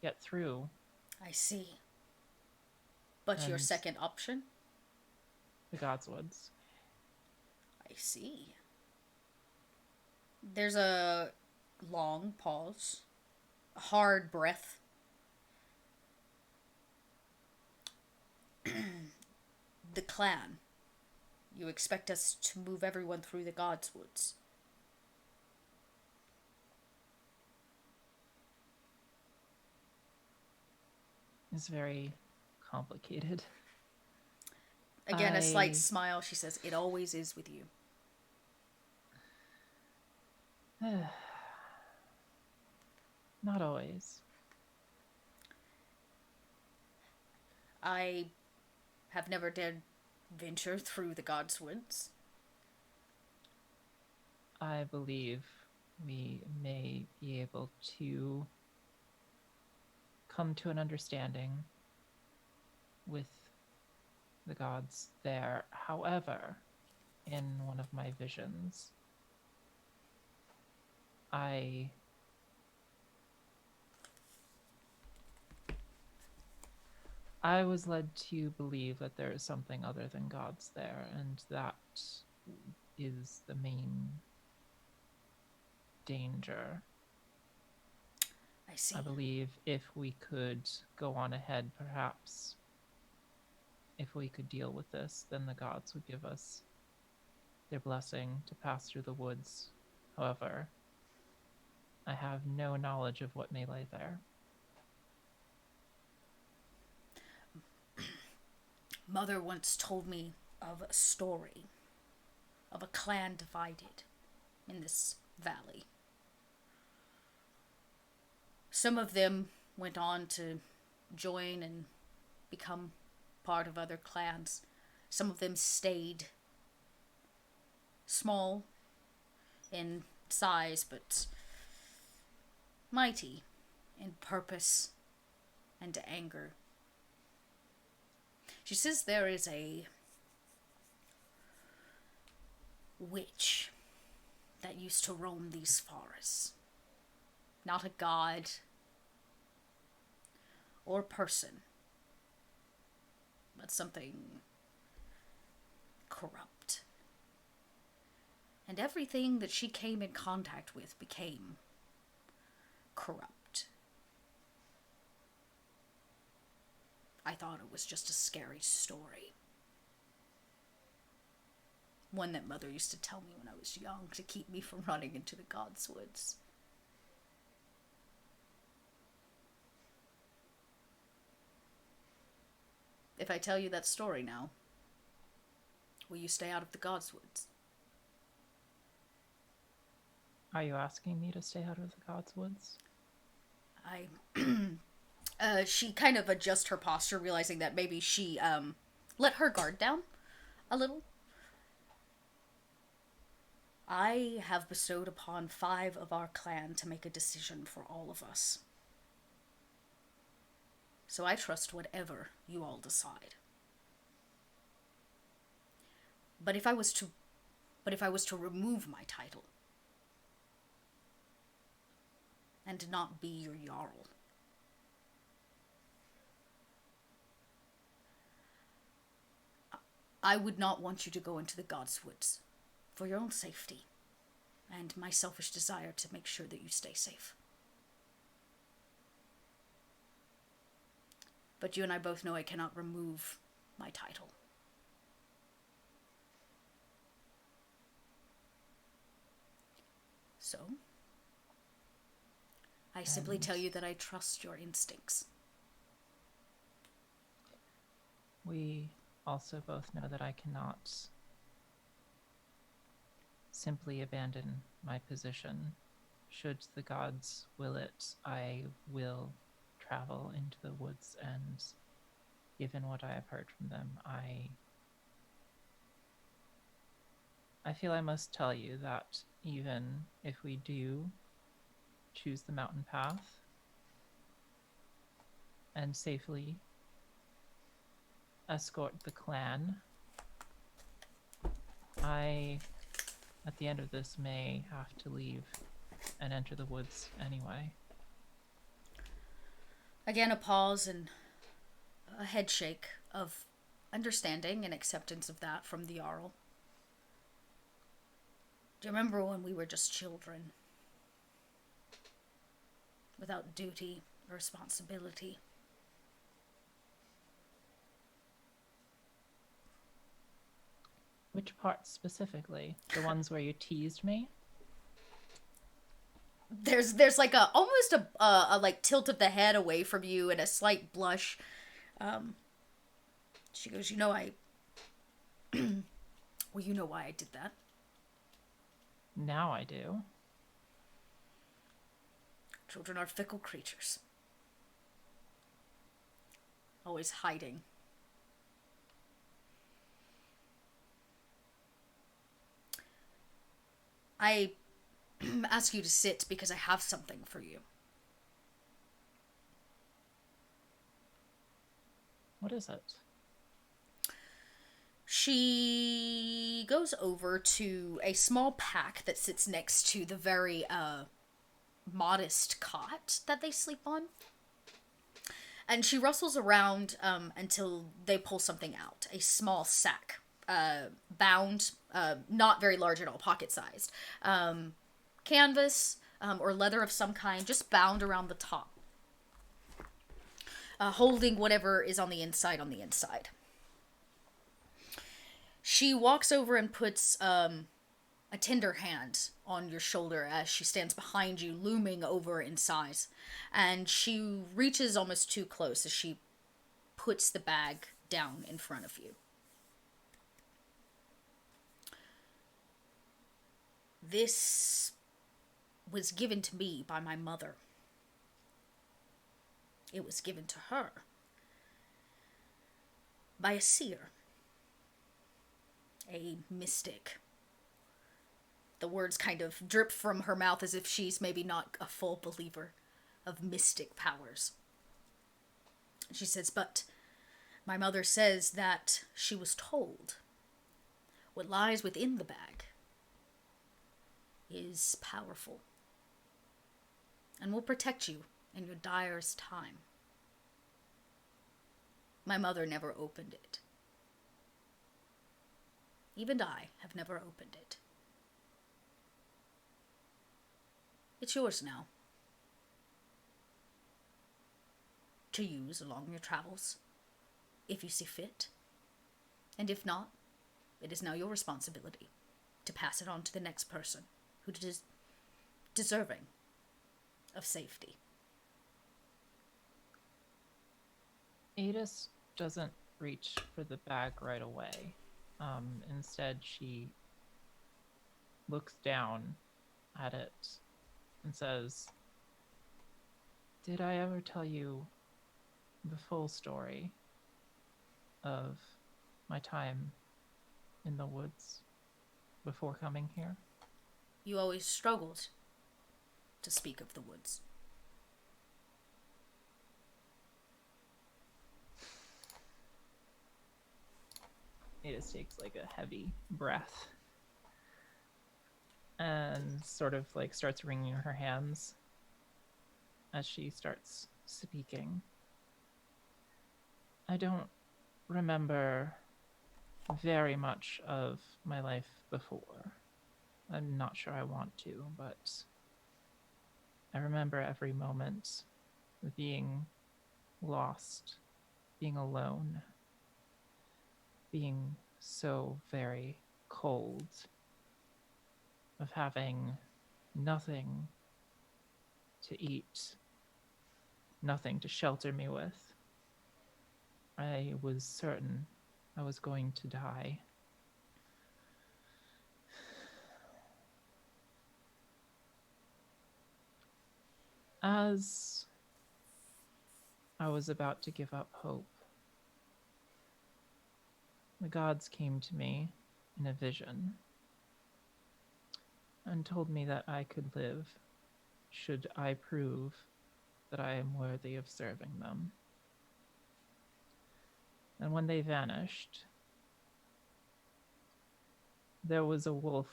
get through. I see. But your second option? The Godswoods. I see. There's a long pause, a hard breath. The clan. You expect us to move everyone through the Godswoods. It's very complicated. Again, a slight smile. She says, it always is with you. Not always. I have never dared venture through the Godswoods. I believe we may be able to come to an understanding with the gods there. However, in one of my visions, I was led to believe that there is something other than gods there, and that is the main danger. I see. I believe if we could go on ahead, perhaps if we could deal with this, then the gods would give us their blessing to pass through the woods. However, I have no knowledge of what may lie there. Mother once told me of a story of a clan divided in this valley. Some of them went on to join and become part of other clans. Some of them stayed small in size, but mighty in purpose and anger. She says there is a witch that used to roam these forests. Not a god or person, but something corrupt. And everything that she came in contact with became corrupt. I thought it was just a scary story. One that Mother used to tell me when I was young to keep me from running into the God's Woods. If I tell you that story now, will you stay out of the God's Woods? Are you asking me to stay out of the gods' woods? She kind of adjusts her posture, realizing that maybe she, let her guard down a little. I have bestowed upon 5 of our clan to make a decision for all of us. So I trust whatever you all decide. But if I was to remove my title and not be your Jarl, I would not want you to go into the God's Woods for your own safety and my selfish desire to make sure that you stay safe. But you and I both know I cannot remove my title. So, I simply tell you that I trust your instincts. We also both know that I cannot simply abandon my position. Should the gods will it, I will travel into the woods, and given what I have heard from them, I feel I must tell you that even if we do choose the mountain path and safely escort the clan, I, at the end of this, may have to leave and enter the woods anyway. Again, a pause and a head shake of understanding and acceptance of that from the Jarl. Do you remember when we were just children? Without duty or responsibility? Which parts specifically? The ones where you teased me? There's like a almost a like tilt of the head away from you and a slight blush. She goes, you know, well, you know why I did that. Now I do. Children are fickle creatures. Always hiding. I ask you to sit because I have something for you. What is it? She goes over to a small pack that sits next to the very modest cot that they sleep on. And she rustles around until they pull something out. A small sack, bound, not very large at all, pocket-sized. Canvas or leather of some kind, just bound around the top. Holding whatever is on the inside. She walks over and puts a tender hand on your shoulder as she stands behind you, looming over in size. And she reaches almost too close as she puts the bag down in front of you. This was given to me by my mother. It was given to her by a seer, a mystic. The words kind of drip from her mouth as if she's maybe not a full believer of mystic powers. She says, but my mother says that she was told what lies within the bag is powerful and will protect you in your direst time. My mother never opened it. Even I have never opened it. It's yours now, to use along your travels, if you see fit. And if not, it is now your responsibility to pass it on to the next person who is deserving of safety. Adis doesn't reach for the bag right away. Instead, she looks down at it and says, did I ever tell you the full story of my time in the woods before coming here? You always struggled to speak of the woods. Adis takes like a heavy breath and sort of like starts wringing her hands as she starts speaking. I don't remember very much of my life before. I'm not sure I want to, but I remember every moment of being lost, being alone, being so very cold, of having nothing to eat, nothing to shelter me with. I was certain I was going to die. As I was about to give up hope, the gods came to me in a vision and told me that I could live should I prove that I am worthy of serving them. And when they vanished, there was a wolf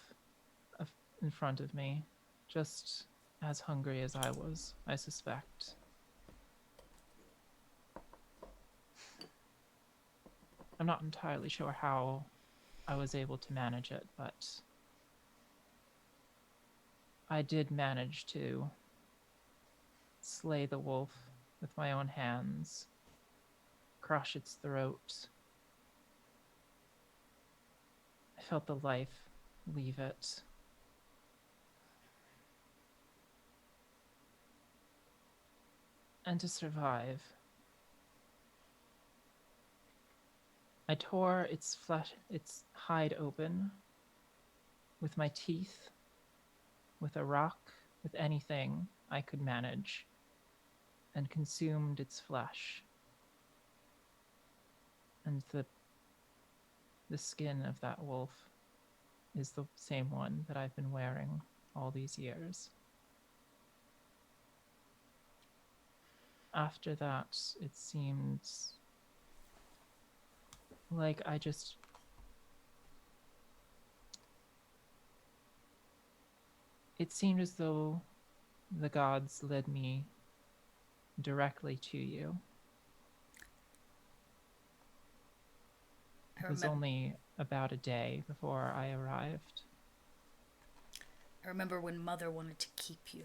in front of me, just as hungry as I was, I suspect. I'm not entirely sure how I was able to manage it, but I did manage to slay the wolf with my own hands, crush its throat. I felt the life leave it. And to survive, I tore its flesh, its hide open with my teeth, with a rock, with anything I could manage, and consumed its flesh. And the skin of that wolf is the same one that I've been wearing all these years. After that, it seemed like it seemed as though the gods led me directly to you. It was only about a day before I arrived. I remember when Mother wanted to keep you.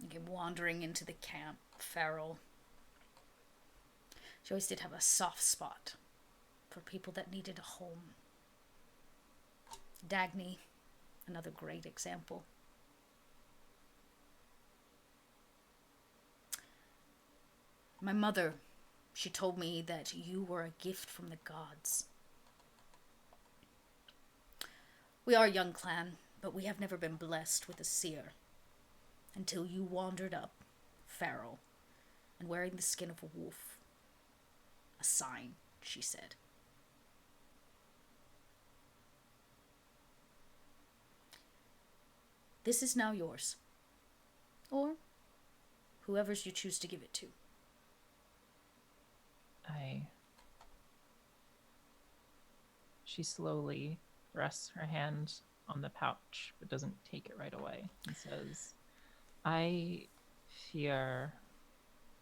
You came wandering into the camp, feral. She always did have a soft spot for people that needed a home. Dagny, another great example. My mother, she told me that you were a gift from the gods. We are a young clan, but we have never been blessed with a seer until you wandered up, feral, and wearing the skin of a wolf. A sign, she said. This is now yours. Or whoever's you choose to give it to. She slowly rests her hand on the pouch, but doesn't take it right away, and says, I fear,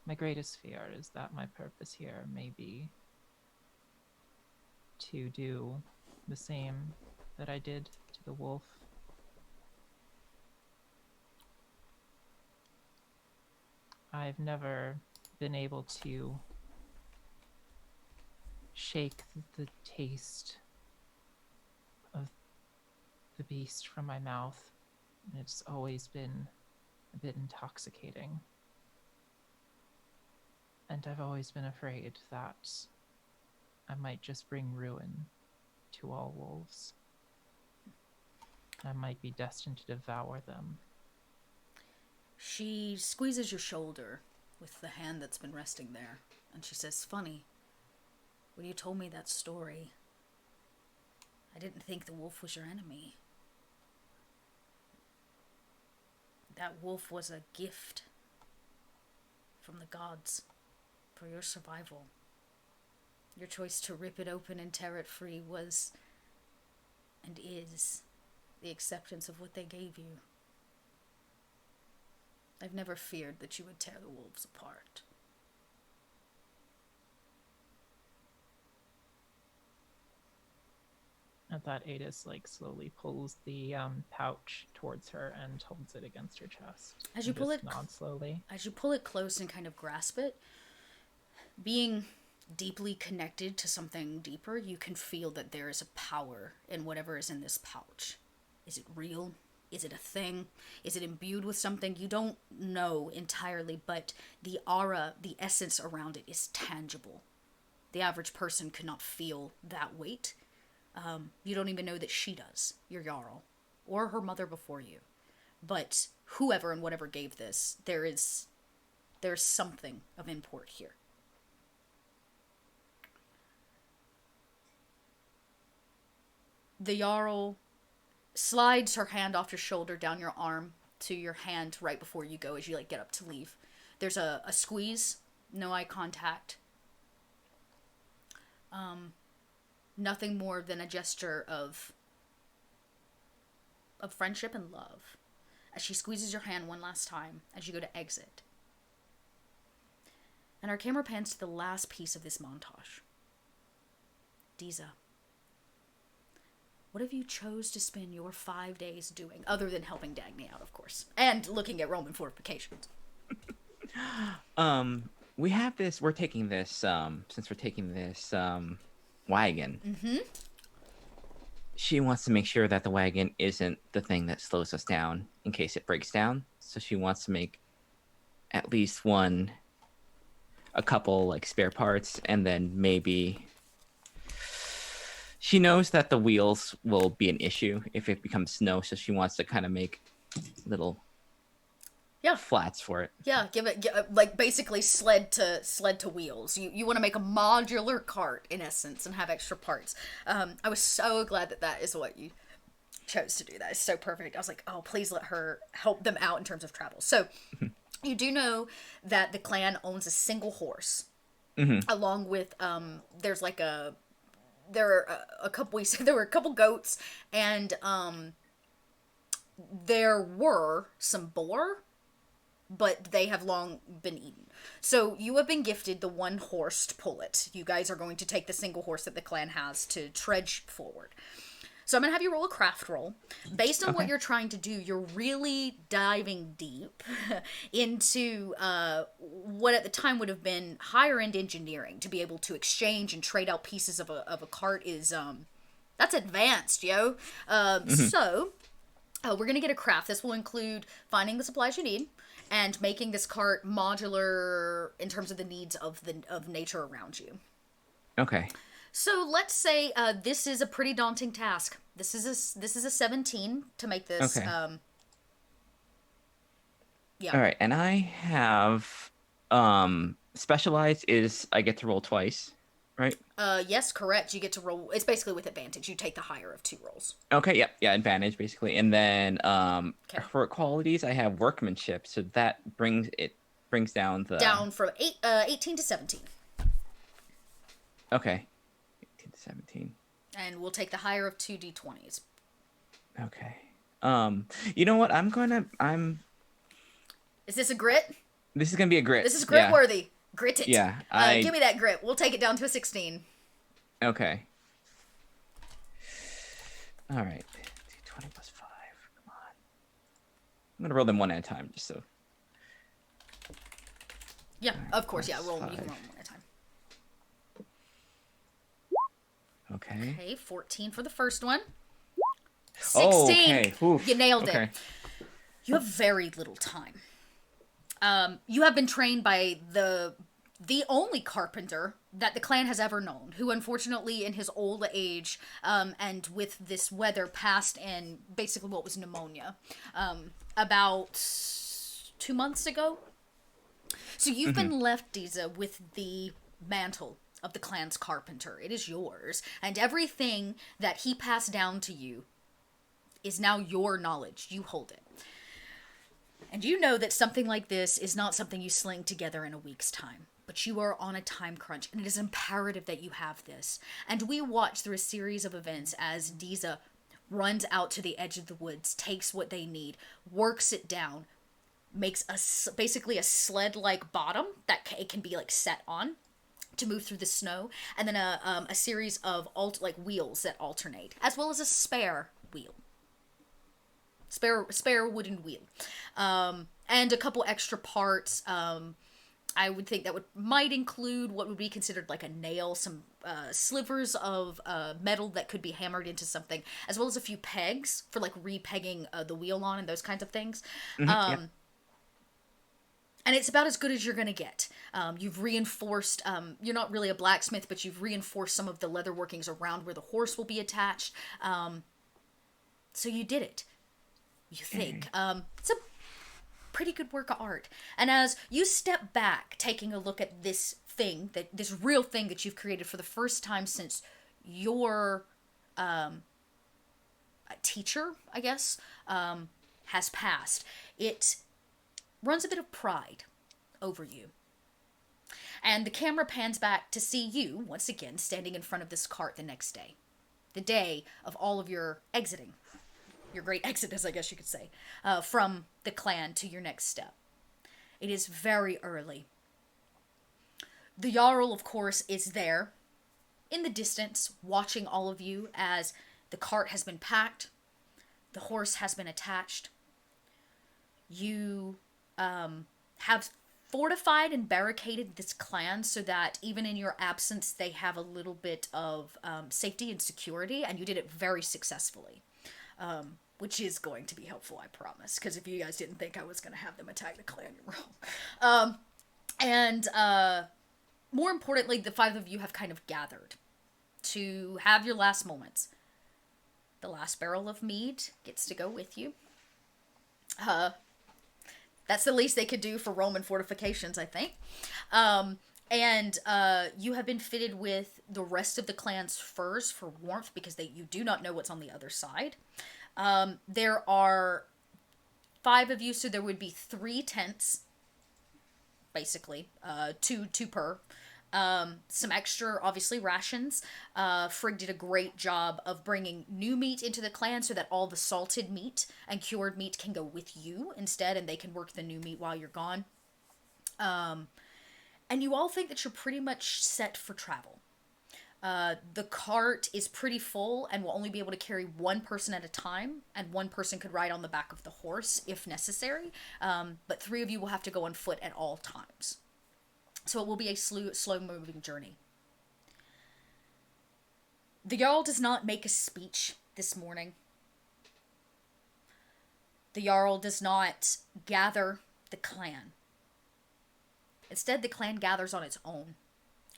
my greatest fear is that my purpose here may be to do the same that I did to the wolf. I've never been able to shake the taste of the beast from my mouth. It's always been a bit intoxicating. And I've always been afraid that I might just bring ruin to all wolves. I might be destined to devour them. She squeezes your shoulder with the hand that's been resting there, and she says, funny, when you told me that story, I didn't think the wolf was your enemy. That wolf was a gift from the gods for your survival. Your choice to rip it open and tear it free was, and is, the acceptance of what they gave you. I've never feared that you would tear the wolves apart. At that, Adis slowly pulls the pouch towards her and holds it against her chest. As you pull it, nods slowly. As you pull it close and kind of grasp it, being deeply connected to something deeper, you can feel that there is a power in whatever is in this pouch. Is it real? Is it a thing? Is it imbued with something? You don't know entirely, but the aura, the essence around it is tangible. The average person could not feel that weight. You don't even know that she does, your Jarl, or her mother before you. But whoever and whatever gave this, there's something of import here. The Jarl slides her hand off your shoulder, down your arm, to your hand right before you go as you get up to leave. There's a squeeze, no eye contact. Nothing more than a gesture of friendship and love as she squeezes your hand one last time as you go to exit. And our camera pans to the last piece of this montage. Diza, what have you chose to spend your 5 days doing, other than helping Dagny out, of course, and looking at Roman fortifications? We have this, we're taking this, since we're taking this, wagon. Mm-hmm. She wants to make sure that the wagon isn't the thing that slows us down in case it breaks down. So she wants to make at least a couple spare parts, and then maybe she knows that the wheels will be an issue if it becomes snow, so she wants to kind of make little flats for it. Yeah, give it basically sled to wheels. You want to make a modular cart in essence and have extra parts. I was so glad that is what you chose to do. That is so perfect. I was like, oh, please let her help them out in terms of travel. So you do know that the clan owns a single horse, along with there were a couple goats, and there were some boar, but they have long been eaten. So you have been gifted the one horse to pull it. You guys are going to take the single horse that the clan has to trudge forward. So I'm going to have you roll a craft roll. Based on what Okay. you're trying to do, you're really diving deep into what at the time would have been higher end engineering to be able to exchange and trade out pieces of a cart is that's advanced, yo. So we're going to get a craft. This will include finding the supplies you need and making this cart modular in terms of the needs of nature around you. Okay. So let's say this is a pretty daunting task. This is a 17 to make this. Okay. Yeah. All right, and I have specialized is I get to roll twice, right? Yes, correct. You get to roll. It's basically with advantage. You take the higher of 2 rolls. Okay, yeah, yeah, advantage basically. And then Okay. for qualities I have workmanship, so that brings down the Down from 18 to 17. Okay. 18 to 17. And we'll take the higher of 2 d20s. Okay. You know what? Is this a grit? This is gonna be a grit. This is grit yeah. worthy. Grit it. Yeah, Give me that grit. We'll take it down to a 16. Okay. All right. 20 plus 5. Come on. I'm gonna roll them one at a time, just so. Yeah, Alright, of course. Yeah, plus roll. You can 5. roll them one at a time. Okay. Okay, 14 for the first one. 16. Oh, okay. Oof. You nailed Okay. it. You have very little time. You have been trained by the only carpenter that the clan has ever known, who unfortunately in his old age and with this weather passed in basically what was pneumonia about 2 months ago. So you've been left, Diza, with the mantle of the clan's carpenter. It is yours, and everything that he passed down to you is now your knowledge. You hold it. And you know that something like this is not something you sling together in a week's time, but you are on a time crunch, and it is imperative that you have this. And we watch through a series of events as Diza runs out to the edge of the woods, takes what they need, works it down, makes basically a sled-like bottom that it can be like set on to move through the snow, and then a series of wheels that alternate, as well as a spare wheel. Spare wooden wheel, and a couple extra parts. I would think that might include what would be considered like a nail, some slivers of metal that could be hammered into something, as well as a few pegs for like re-pegging the wheel on and those kinds of things. Yeah. And it's about as good as you're going to get. You've reinforced, you're not really a blacksmith, but you've reinforced some of the leather workings around where the horse will be attached. So you did it. You think. It's a pretty good work of art. And as you step back, taking a look at this real thing that you've created for the first time since your teacher, I guess, has passed, it runs a bit of pride over you. And the camera pans back to see you, once again, standing in front of this cart the next day. The day of all of your exiting. Your great exodus, I guess you could say, from the clan to your next step. It is very early. The Jarl, of course, is there, in the distance, watching all of you as the cart has been packed, the horse has been attached. You have fortified and barricaded this clan so that even in your absence, they have a little bit of safety and security, and you did it very successfully. Which is going to be helpful, I promise. Because if you guys didn't think I was going to have them attack the clan, you're wrong. And more importantly, the 5 of you have kind of gathered to have your last moments. The last barrel of mead gets to go with you. That's the least they could do for Roman fortifications, I think. And you have been fitted with the rest of the clan's furs for warmth because you do not know what's on the other side. There are 5 of you, so there would be 3 tents, basically, two per. Some extra, obviously, rations. Frigg did a great job of bringing new meat into the clan so that all the salted meat and cured meat can go with you instead, and they can work the new meat while you're gone. And you all think that you're pretty much set for travel. The cart is pretty full and will only be able to carry one person at a time, and one person could ride on the back of the horse if necessary. But 3 of you will have to go on foot at all times. So it will be a slow-moving journey. The Jarl does not make a speech this morning. The Jarl does not gather the clan. Instead, the clan gathers on its own.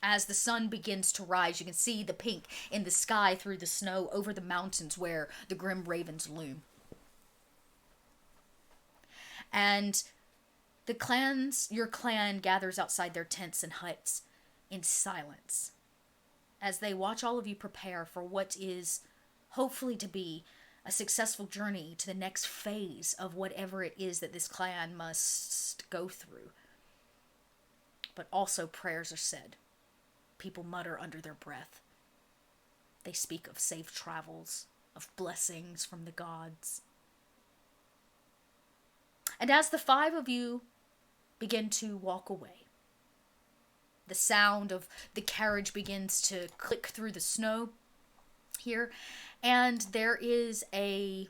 As the sun begins to rise, you can see the pink in the sky through the snow over the mountains where the grim ravens loom. And your clan gathers outside their tents and huts in silence as they watch all of you prepare for what is hopefully to be a successful journey to the next phase of whatever it is that this clan must go through. But also prayers are said. People mutter under their breath. They speak of safe travels, of blessings from the gods. And as the 5 of you begin to walk away, the sound of the carriage begins to click through the snow here, and there is a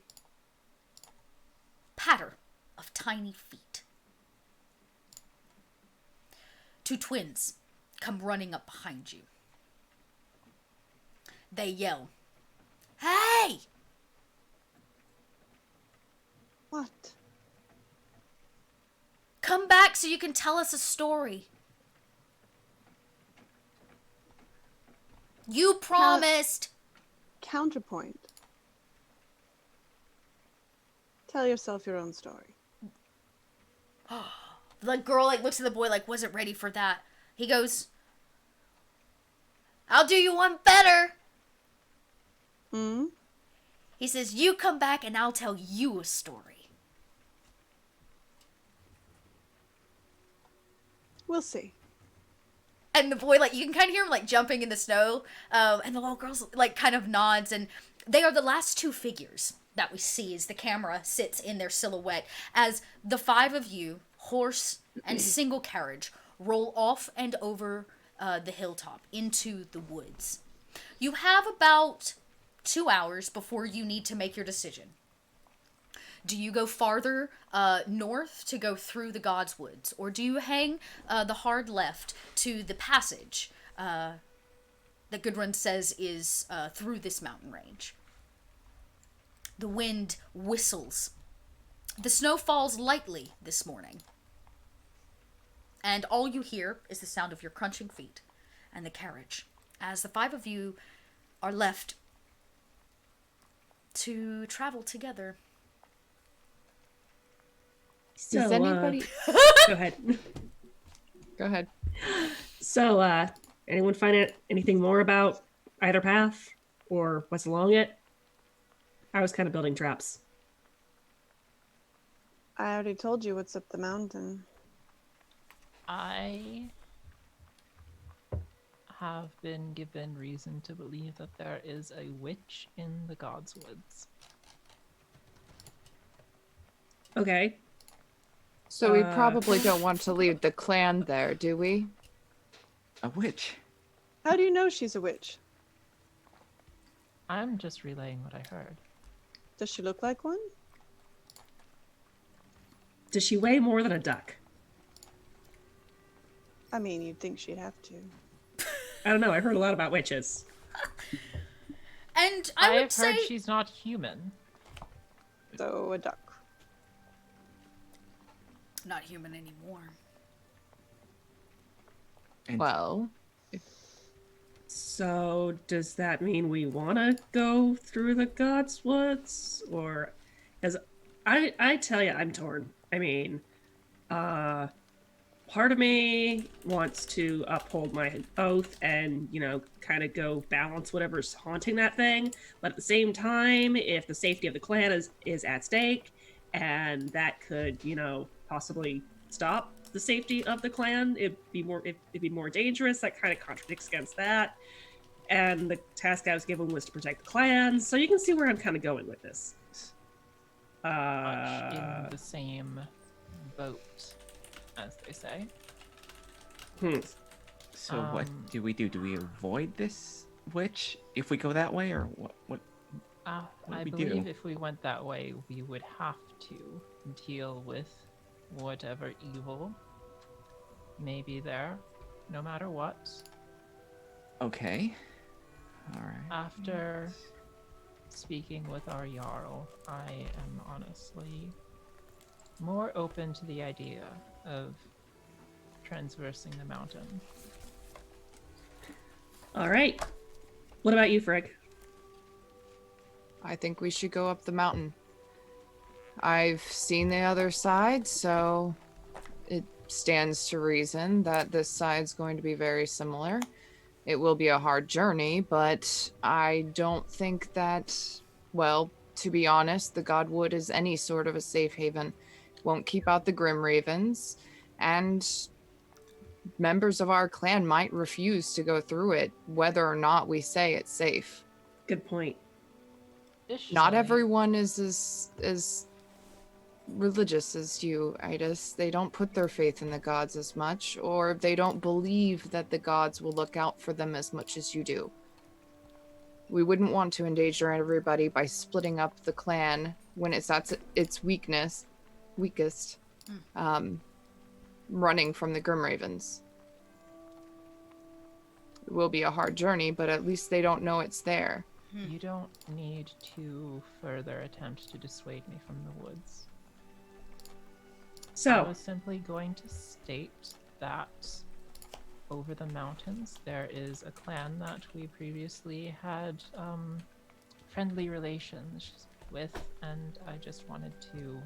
patter of tiny feet. 2 twins come running up behind you. They yell, "Hey!" What? "Come back so you can tell us a story. You promised." Counterpoint. Tell yourself your own story. The girl looks at the boy wasn't ready for that. He goes, "I'll do you one better." Hmm? He says, "You come back and I'll tell you a story." We'll see. And the boy, you can kind of hear him, jumping in the snow. And the little girl's, kind of nods. And they are the last 2 figures that we see as the camera sits in their silhouette. As the 5 of you, horse and single carriage, roll off and over the hilltop into the woods. You have about 2 hours before you need to make your decision. Do you go farther north to go through the God's Woods? Or do you hang the hard left to the passage that Gudrun says is through this mountain range? The wind whistles. The snow falls lightly this morning. And all you hear is the sound of your crunching feet and the carriage as the 5 of you are left to travel together. So, Does anybody? go ahead. Go ahead. So, anyone find out anything more about either path or what's along it? I was kind of building traps. I already told you what's up the mountain. I have been given reason to believe that there is a witch in the God's Woods. Okay. So we probably don't want to leave the clan there, do we? A witch. How do you know she's a witch? I'm just relaying what I heard. Does she look like one? Does she weigh more than a duck? I mean, you'd think she'd have to. I don't know. I heard a lot about witches. And I would have say heard she's not human. So, a duck. not human anymore. And Well, So does that mean we want to go through the God's Woods, or? As I tell you, I'm torn. I mean, part of me wants to uphold my oath and, kind of go balance whatever's haunting that thing. But at the same time, if the safety of the clan is at stake, and that could, possibly stop the safety of the clan, it'd be more dangerous. That kind of contradicts against that. And the task I was given was to protect the clan. So you can see where I'm kind of going with this. Much in the same boat, as they say. Hmm. so what do we do? Do we avoid this which? If we go that way, or what I we believe do? if we went that way, we would have to deal with whatever evil may be there, no matter what. Okay. All right. After speaking with our Jarl, I am honestly more open to the idea of transversing the mountain. All right. What about you, Frigg? I think we should go up the mountain. I've seen the other side, so it stands to reason that this side's going to be very similar. It will be a hard journey, but I don't think that, well, to be honest, the Godwood is any sort of a safe haven. Won't keep out the Grim Ravens, and members of our clan might refuse to go through it, whether or not we say it's safe. Good point. Not Additionally, everyone is as religious as you, Idis. They don't put their faith in the gods as much, or they don't believe that the gods will look out for them as much as you do. We wouldn't want to endanger everybody by splitting up the clan when it's at its weakest, running from the Grim Ravens. It will be a hard journey, but at least they don't know it's there. you don't need to further attempt to dissuade me from the woods. I So, was simply going to state that over the mountains there is a clan that we previously had friendly relations with, and I just wanted to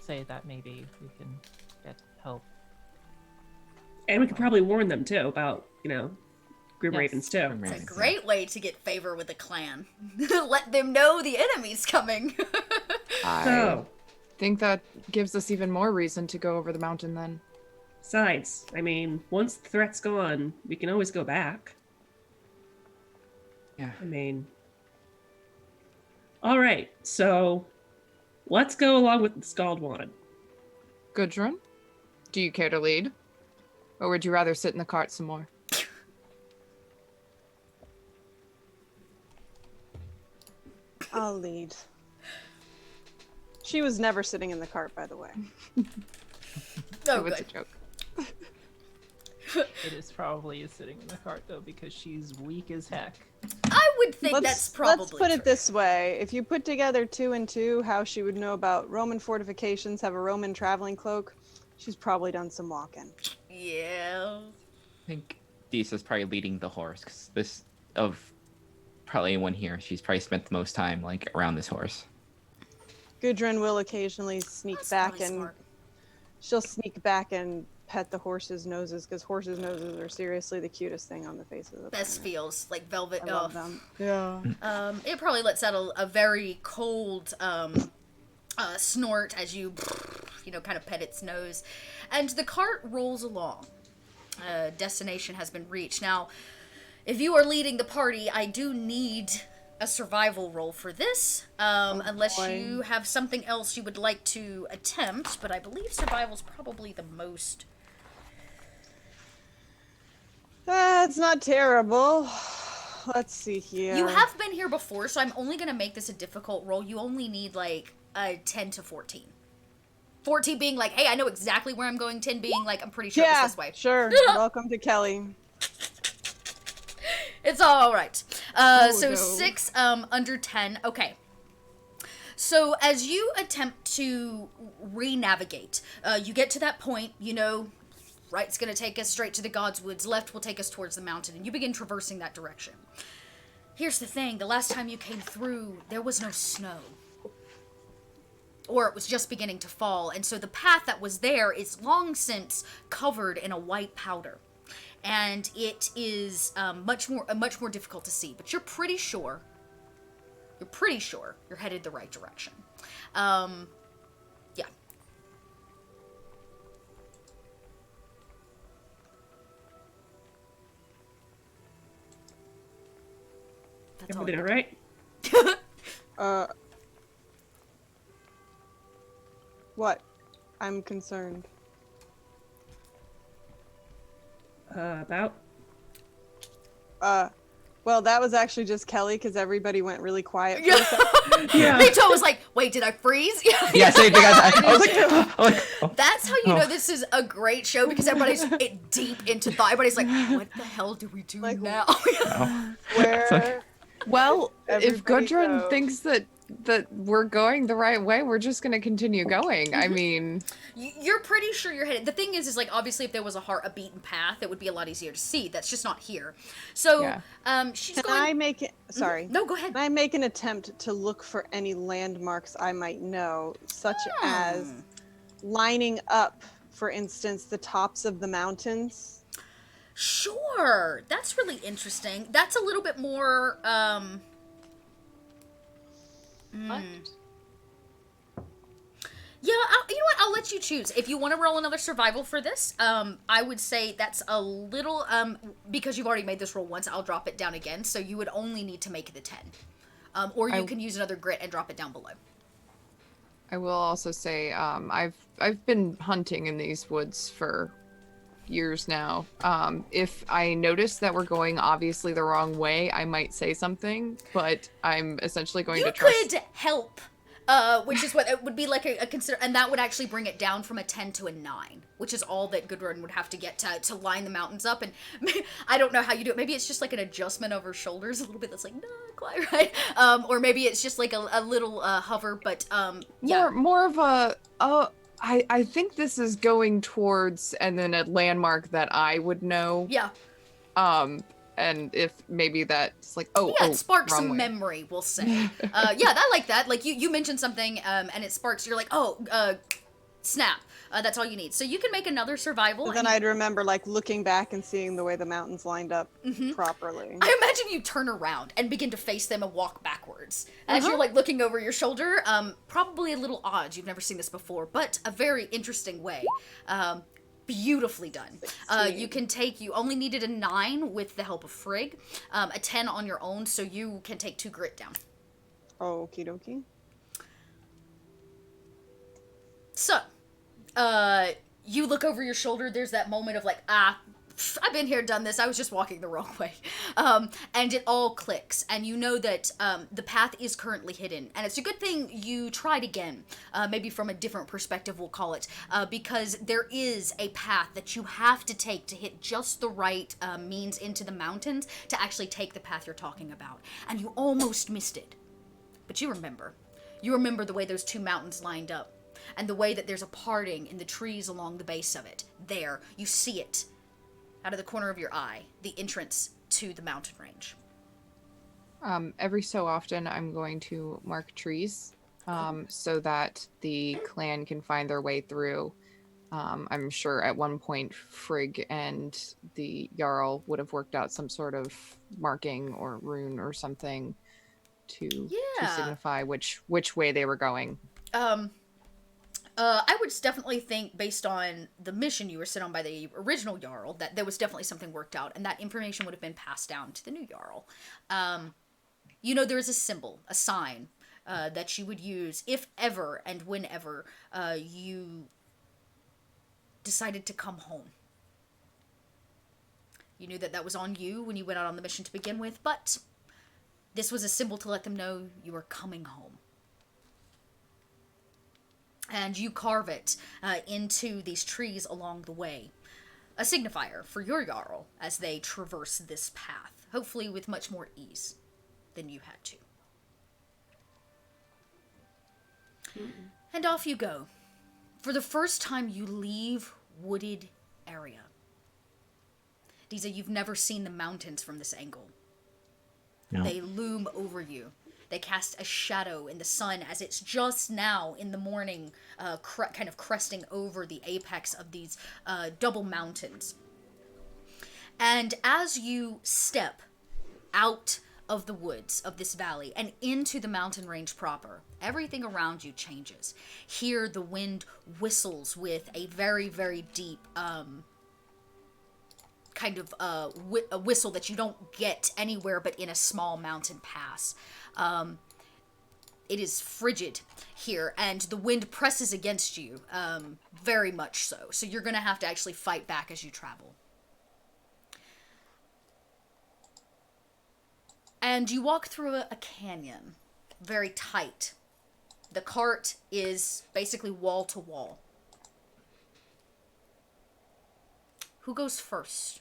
say that maybe we can get help. and we could probably warn them too about, Grim Yes. Ravens too. Grim It's a Ravens, great way to get favor with the clan. Let them know the enemy's coming. I So, think that gives us even more reason to go over the mountain then. besides, once the threat's gone, we can always go back. Yeah. All right. So, let's go along with the Scald Wand. Gudrun, do you care to lead? Or would you rather sit in the cart some more? I'll lead. She was never sitting in the cart, by the way. Oh, It was a good. joke. It is probably sitting in the cart though because she's weak as heck. I would think that's probably Let's put true. it this way. If you put together 2 and 2, how she would know about Roman fortifications, have a Roman traveling cloak, she's probably done some walking. Yeah. I think Disa's probably leading the horse, because this, of probably anyone here, she's probably spent the most time, around this horse. Gudrun will occasionally sneak That's back probably and smart. she'll sneak back and pet the horses' noses, because horses' noses are seriously the cutest thing on the face of the Best planet. feels like velvet. I love them. Yeah. It probably lets out a very cold snort as you, kind of pet its nose, and the cart rolls along. Destination has been reached. Now, if you are leading the party, I do need a survival roll for this, unless boy. you have something else you would like to attempt, but I believe survival's probably the most. That's not terrible. Let's see here. You have been here before, so I'm only going to make this a difficult roll. You only need, a 10 to 14. 14 being hey, I know exactly where I'm going. 10 being I'm pretty sure Yeah, it's this way. sure. Welcome to Kelly. It's all right. So no. 6 under 10. Okay. So as you attempt to re-navigate, you get to that point, right's going to take us straight to the God's Woods, left will take us towards the mountain, and you begin traversing that direction. Here's the thing, the last time you came through, there was no snow. Or it was just beginning to fall, and so the path that was there is long since covered in a white powder. And it is much more difficult to see, but you're pretty sure you're headed the right direction. Yeah. That's all. Everything all right? What? I'm concerned. About? Well, that was actually just Kelly because everybody went really quiet. For a Yeah. second. Yeah. Rachel was like, "Wait, did I freeze?" Yeah, same thing. I was like, I'm like, oh. That's how you know Oh. this is a great show because everybody's deep into thought. Everybody's like, "What the hell do we do Like, now?" Oh. Where Well, if Everybody Gudrun go. thinks that we're going the right way, we're just gonna continue going. I mean, You're pretty sure you're headed. The thing is like obviously if there was a beaten path, it would be a lot easier to see. That's just not here. So, Yeah. she's can going. I make it? Sorry. No, go ahead. Can I make an attempt to look for any landmarks I might know, such as lining up, for instance, the tops of the mountains? Sure, that's really interesting. That's a little bit more. What? Yeah, you know what? I'll let you choose. If you want to roll another survival for this, I would say that's a little, because you've already made this roll once, I'll drop it down again, so you would only need to make the 10. Or you can use another grit and drop it down below. I will also say, I've been hunting in these woods for years now. If I notice that we're going obviously the wrong way, I might say something, but I'm essentially going to trust. You could help, which is what it would be like a consider, and that would actually bring it down from a 10 to a 9, which is all that Gudrun would have to get to line the mountains up. And I don't know how you do it. Maybe it's just like an adjustment of her shoulders a little bit. That's like not quite right. Or maybe it's just like a little hover. But yeah, More of a I think this is going towards and then a landmark that I would know. yeah. And if maybe that's like It sparks wrong some way. memory, we'll say. Yeah, I like that. Like you mentioned something, and it sparks. You're like, snap. That's all you need. So you can make another survival. But then and I'd remember like looking back and seeing the way the mountains lined up properly. I imagine you turn around and begin to face them and walk backwards as you're like looking over your shoulder. Probably a little odd. You've never seen this before, but a very interesting way. Beautifully done. You only needed a 9 with the help of Frigg, a 10 on your own, so you can take 2 grit down. Okie dokie. So, you look over your shoulder, there's that moment of like, I've been here, done this, I was just walking the wrong way. And it all clicks, and you know that the path is currently hidden. And it's a good thing you tried again, maybe from a different perspective, we'll call it, because there is a path that you have to take to hit just the right means into the mountains to actually take the path you're talking about. And you almost missed it. But you remember. You remember the way those 2 mountains lined up, and the way that there's a parting in the trees along the base of it. There, you see it. Out of the corner of your eye, the entrance to the mountain range. Every so often, I'm going to mark trees so that the clan can find their way through. I'm sure at one point Frigg and the Jarl would have worked out some sort of marking or rune or something to signify which way they were going. I would definitely think, based on the mission you were sent on by the original Jarl, that there was definitely something worked out, and that information would have been passed down to the new Jarl. There is a symbol, a sign, that you would use if ever and whenever you decided to come home. You knew that was on you when you went out on the mission to begin with, but this was a symbol to let them know you were coming home. And you carve it into these trees along the way. A signifier for your Jarl as they traverse this path, hopefully with much more ease than you had to. And off you go. For the first time, you leave wooded area. Disa, you've never seen the mountains from this angle. No. They loom over you. They cast a shadow in the sun as it's just now in the morning, kind of cresting over the apex of these double mountains. And as you step out of the woods of this valley and into the mountain range proper, everything around you changes. Here, the wind whistles with a very, very deep kind of a whistle that you don't get anywhere but in a small mountain pass. It is frigid here, and the wind presses against you, very much so. So you're going to have to actually fight back as you travel. And you walk through a canyon, very tight. The cart is basically wall to wall. Who goes first?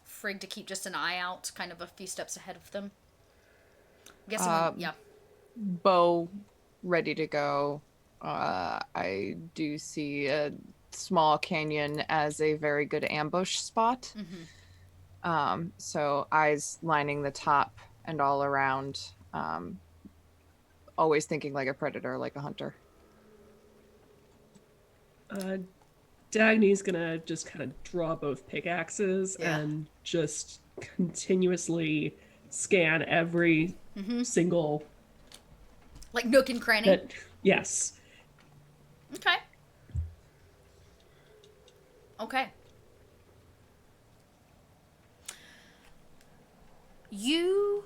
Frigg to keep just an eye out, kind of a few steps ahead of them. I'm guessing, yeah. Bow ready to go. I do see a small canyon as a very good ambush spot. So eyes lining the top and all around. Always thinking like a predator, like a hunter. Dagny's gonna just kind of draw both pickaxes and just continuously scan every single like nook and cranny. Yes. Okay. You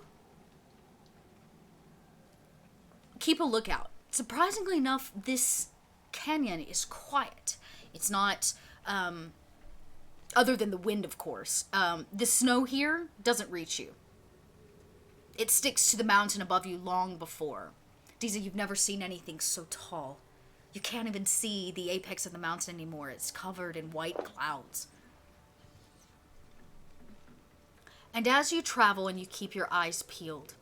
keep a lookout. Surprisingly enough, this canyon is quiet. It's not, other than the wind, of course. The snow here doesn't reach you. It sticks to the mountain above you long before. Deeza, you've never seen anything so tall. You can't even see the apex of the mountain anymore. It's covered in white clouds. And as you travel and you keep your eyes peeled,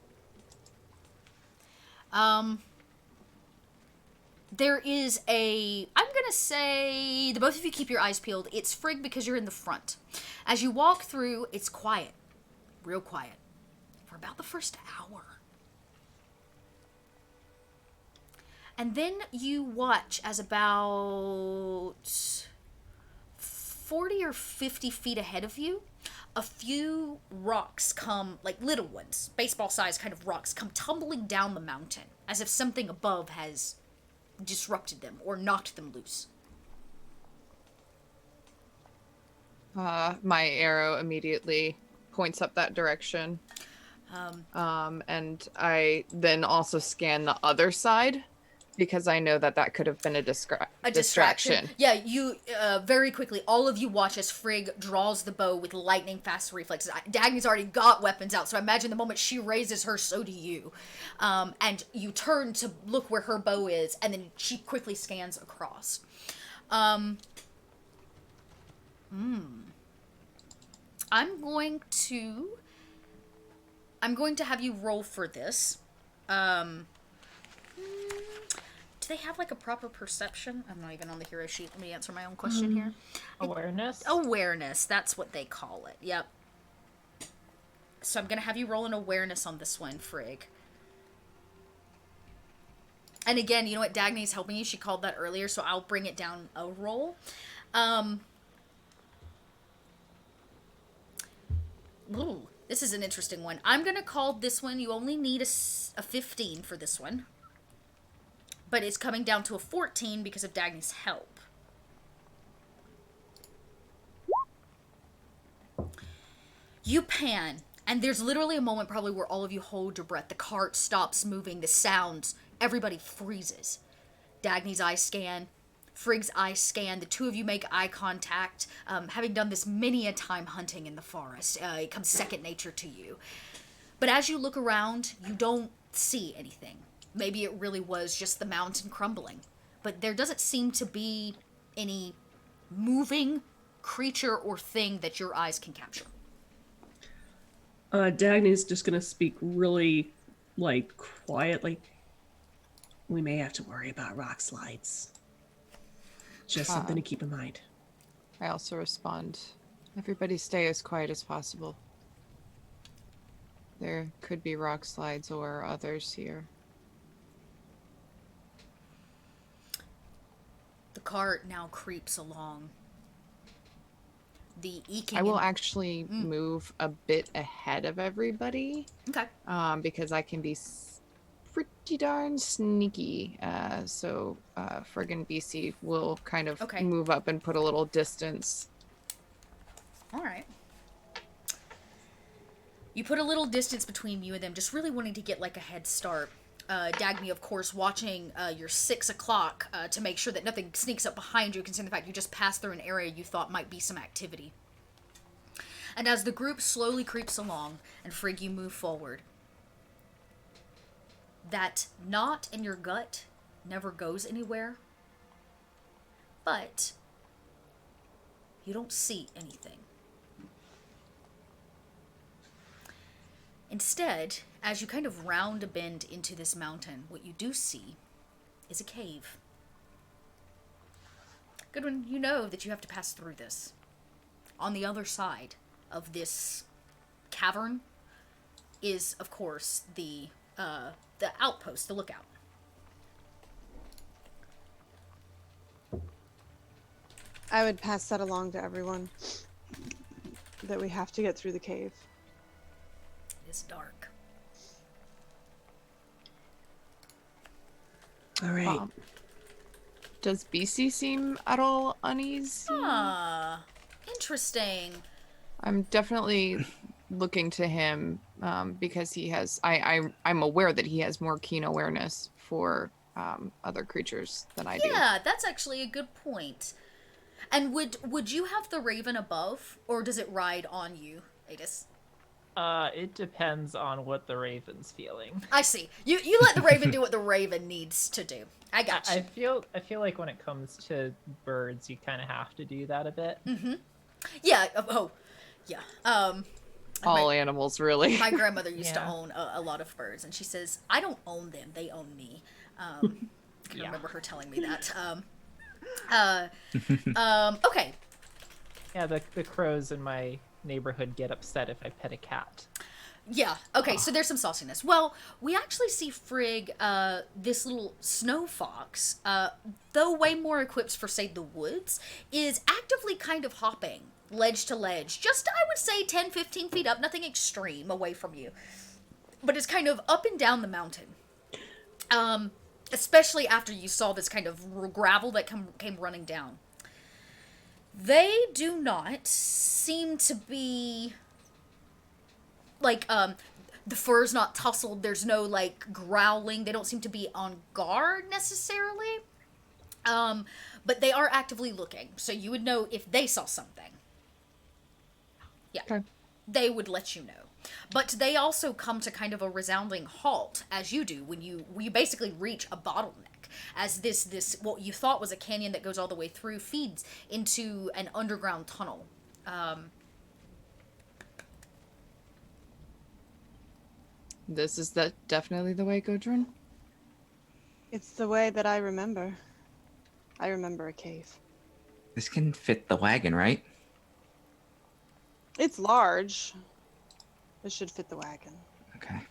there is I'm gonna say, the both of you keep your eyes peeled. It's Frigg because you're in the front. As you walk through, it's quiet. Real quiet. For about the first hour. And then you watch as about 40 or 50 feet ahead of you, a few rocks come, like little ones, baseball-sized kind of rocks, come tumbling down the mountain, as if something above has disrupted them or knocked them loose. My arrow immediately points up that direction. And I then also scan the other side because I know that could have been a distraction. Yeah, you very quickly, all of you watch as Frigg draws the bow with lightning fast reflexes. Dagny's already got weapons out, so I imagine the moment she raises hers, so do you. And you turn to look where her bow is, and then she quickly scans across. I'm going to have you roll for this. Do they have like a proper perception? I'm not even on the hero sheet. Let me answer my own question here. Awareness? Awareness, that's what they call it. Yep. So I'm going to have you roll an awareness on this one, Frigg. And again, you know what? Dagny's helping you. She called that earlier, so I'll bring it down a roll. Ooh, this is an interesting one. I'm going to call this one, you only need a 15 for this one. But it's coming down to a 14 because of Dagny's help. You pan, and there's literally a moment probably where all of you hold your breath. The cart stops moving, the sounds, everybody freezes. Dagny's eyes scan, Frigg's eyes scan, the two of you make eye contact. Having done this many a time hunting in the forest, it comes second nature to you. But as you look around, you don't see anything. Maybe it really was just the mountain crumbling. But there doesn't seem to be any moving creature or thing that your eyes can capture. Dagny's just gonna speak really, quietly. We may have to worry about rock slides. Just something to keep in mind. I also respond, everybody stay as quiet as possible. There could be rock slides or others here. The cart now creeps along. The eking. I will actually move a bit ahead of everybody. Okay. Because I can be pretty darn sneaky. So friggin' BC will kind of move up and put a little distance. All right. You put a little distance between you and them, just really wanting to get like a head start. Dagny, of course, watching your 6 o'clock to make sure that nothing sneaks up behind you, considering the fact you just passed through an area you thought might be some activity. And as the group slowly creeps along, and Frigg, you move forward, that knot in your gut never goes anywhere, but you don't see anything. Instead, as you kind of round a bend into this mountain, what you do see is a cave. Goodwin, you know that you have to pass through this. On the other side of this cavern is, of course, the outpost, the lookout. I would pass that along to everyone, that we have to get through the cave. It is dark. All right. Does BC seem at all uneasy? Ah, interesting. I'm definitely looking to him because he has. I'm aware that he has more keen awareness for other creatures than I do. Yeah, that's actually a good point. And would you have the raven above, or does it ride on you, Adis? It depends on what the raven's feeling. I see. You let the raven do what the raven needs to do. I got you. I feel like when it comes to birds, you kind of have to do that a bit. Mm-hmm. Yeah. Yeah. All animals, really. My grandmother used to Yeah. own a lot of birds, and she says, "I don't own them; they own me." I can remember her telling me that. Okay. Yeah, the crows in my neighborhood get upset if I pet a cat. Yeah, okay, so there's some sauciness. Well, we actually see Frigg, this little snow fox, though way more equipped for, say, the woods, is actively kind of hopping ledge to ledge. Just, I would say, 10, 15 feet up, nothing extreme away from you. But it's kind of up and down the mountain. Especially after you saw this kind of gravel that came running down. They do not seem to be... like, the fur's not tousled, there's no, like, growling, they don't seem to be on guard, necessarily. But they are actively looking, so you would know if they saw something. Yeah. Okay. They would let you know. But they also come to kind of a resounding halt, as you do, when you basically reach a bottleneck, as this what you thought was a canyon that goes all the way through feeds into an underground tunnel. This is definitely the way, Gudrun? It's the way that I remember. I remember a cave. This can fit the wagon, right? It's large. It should fit the wagon. Okay. I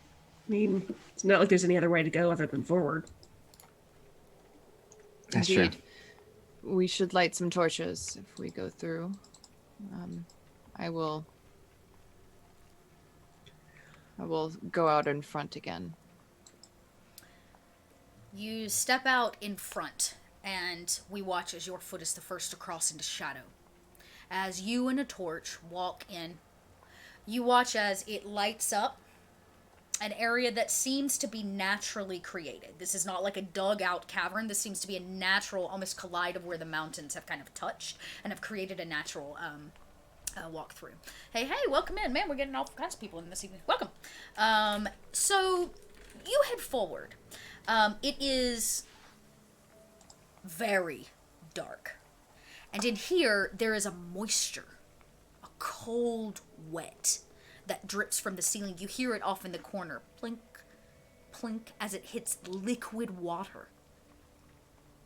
mean, it's not like there's any other way to go other than forward. That's Indeed. true. We should light some torches if we go through. I will go out in front again. You step out in front, and we watch as your foot is the first to cross into shadow. As you and a torch walk in, you watch as it lights up an area that seems to be naturally created. This is not like a dug-out cavern. This seems to be a natural, almost collide of where the mountains have kind of touched and have created a natural walk through. Hey, welcome in. Man, we're getting all kinds of people in this evening. Welcome. So you head forward. It is very dark. And in here, there is a moisture, a cold wet that drips from the ceiling. You hear it off in the corner, plink, plink, as it hits liquid water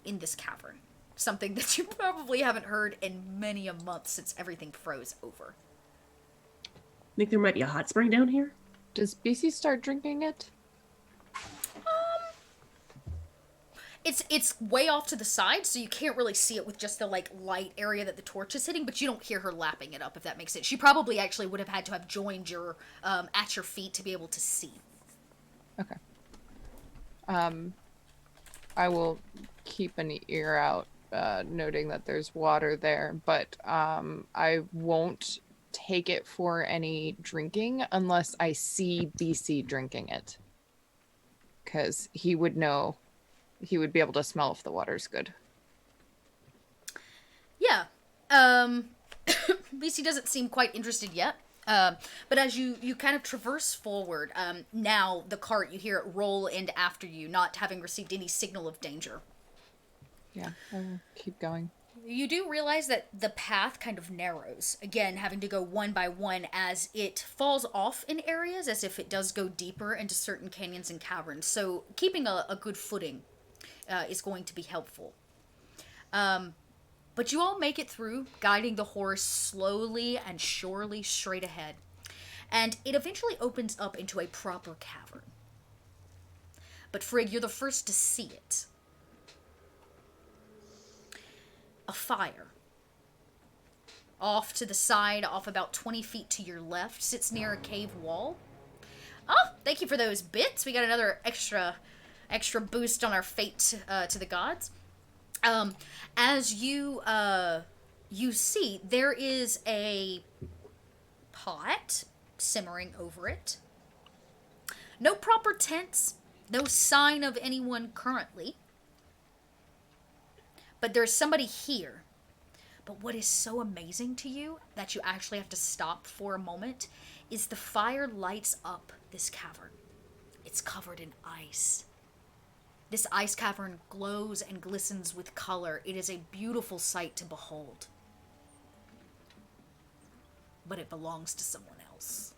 in this cavern. Something that you probably haven't heard in many a month since everything froze over. Think there might be a hot spring down here? Does BC start drinking it? It's way off to the side, so you can't really see it with just the light area that the torch is hitting, but you don't hear her lapping it up, if that makes sense. She probably actually would have had to have joined your at your feet to be able to see. Okay. I will keep an ear out, noting that there's water there, but I won't take it for any drinking unless I see BC drinking it. Because he would know. He would be able to smell if the water's good. Yeah. least he doesn't seem quite interested yet. But as you kind of traverse forward, now the cart, you hear it roll in after you, not having received any signal of danger. Yeah, I will keep going. You do realize that the path kind of narrows, again, having to go one by one as it falls off in areas, as if it does go deeper into certain canyons and caverns. So keeping a good footing is going to be helpful. But you all make it through, guiding the horse slowly and surely straight ahead. And it eventually opens up into a proper cavern. But Frigg, you're the first to see it. A fire. Off to the side, off about 20 feet to your left, sits near a cave wall. Oh, thank you for those bits. We got another extra boost on our fate to the gods. As you see, there is a pot simmering over it. No proper tents, no sign of anyone currently. But there's somebody here. But what is so amazing to you that you actually have to stop for a moment is the fire lights up this cavern. It's covered in ice. This ice cavern glows and glistens with color. It is a beautiful sight to behold. But it belongs to someone else.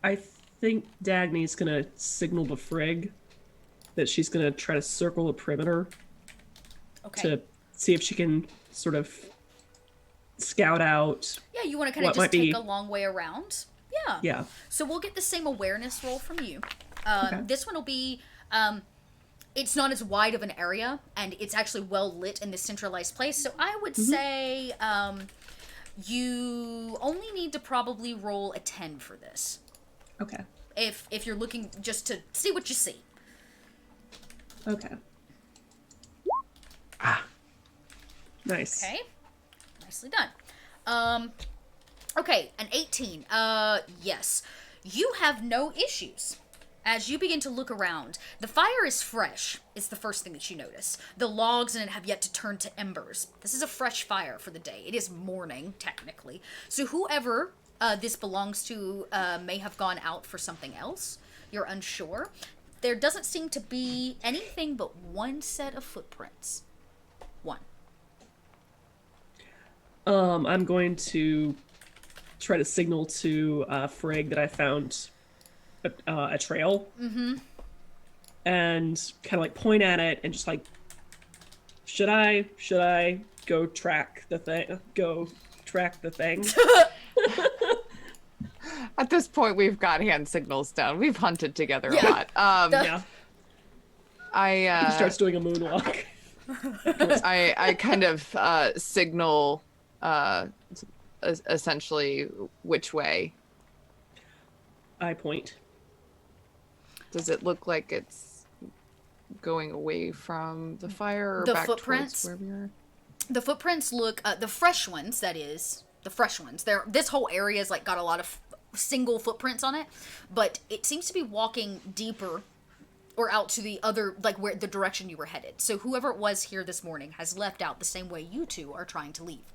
I think Dagny's gonna signal to Frigg that she's gonna try to circle the perimeter to see if she can sort of scout out. Yeah, you want to kind of just take a long way around. Yeah. Yeah. So we'll get the same awareness roll from you. Okay. This one will be, it's not as wide of an area, and it's actually well lit in this centralized place. So I would say you only need to probably roll a 10 for this. Okay. If you're looking just to see what you see. Okay. Nice. Okay. Nicely done. Okay, an 18. Yes. You have no issues. As you begin to look around, the fire is fresh, is the first thing that you notice. The logs in it have yet to turn to embers. This is a fresh fire for the day. It is morning, technically. So whoever this belongs to may have gone out for something else. You're unsure. There doesn't seem to be anything but one set of footprints. One. I'm going to try to signal to Frigg that I found a trail. Mm-hmm. And kind of like point at it and just like, should I go track the thing? Go track the thing? At this point, we've got hand signals down. We've hunted together a lot. Yeah. He starts doing a moonwalk. I kind of signal essentially which way. I point. Does it look like it's going away from the fire or The back footprints? towards where we are? The footprints look, the fresh ones, that is, the fresh ones. This whole area's like got a lot of single footprints on it, but it seems to be walking deeper or out to the other, like where the direction you were headed. So whoever it was here this morning has left out the same way you two are trying to leave.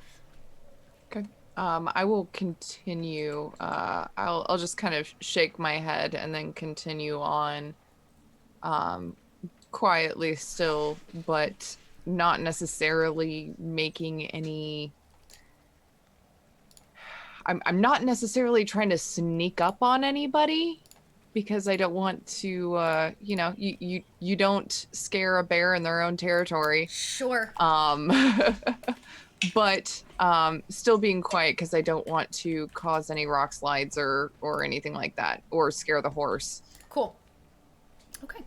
Okay. I will continue. I'll just kind of shake my head and then continue on, quietly still, but not necessarily making any. I'm not necessarily trying to sneak up on anybody, because I don't want to. You don't scare a bear in their own territory. Sure. But still being quiet, because I don't want to cause any rock slides or anything like that, or scare the horse. Cool. Okay.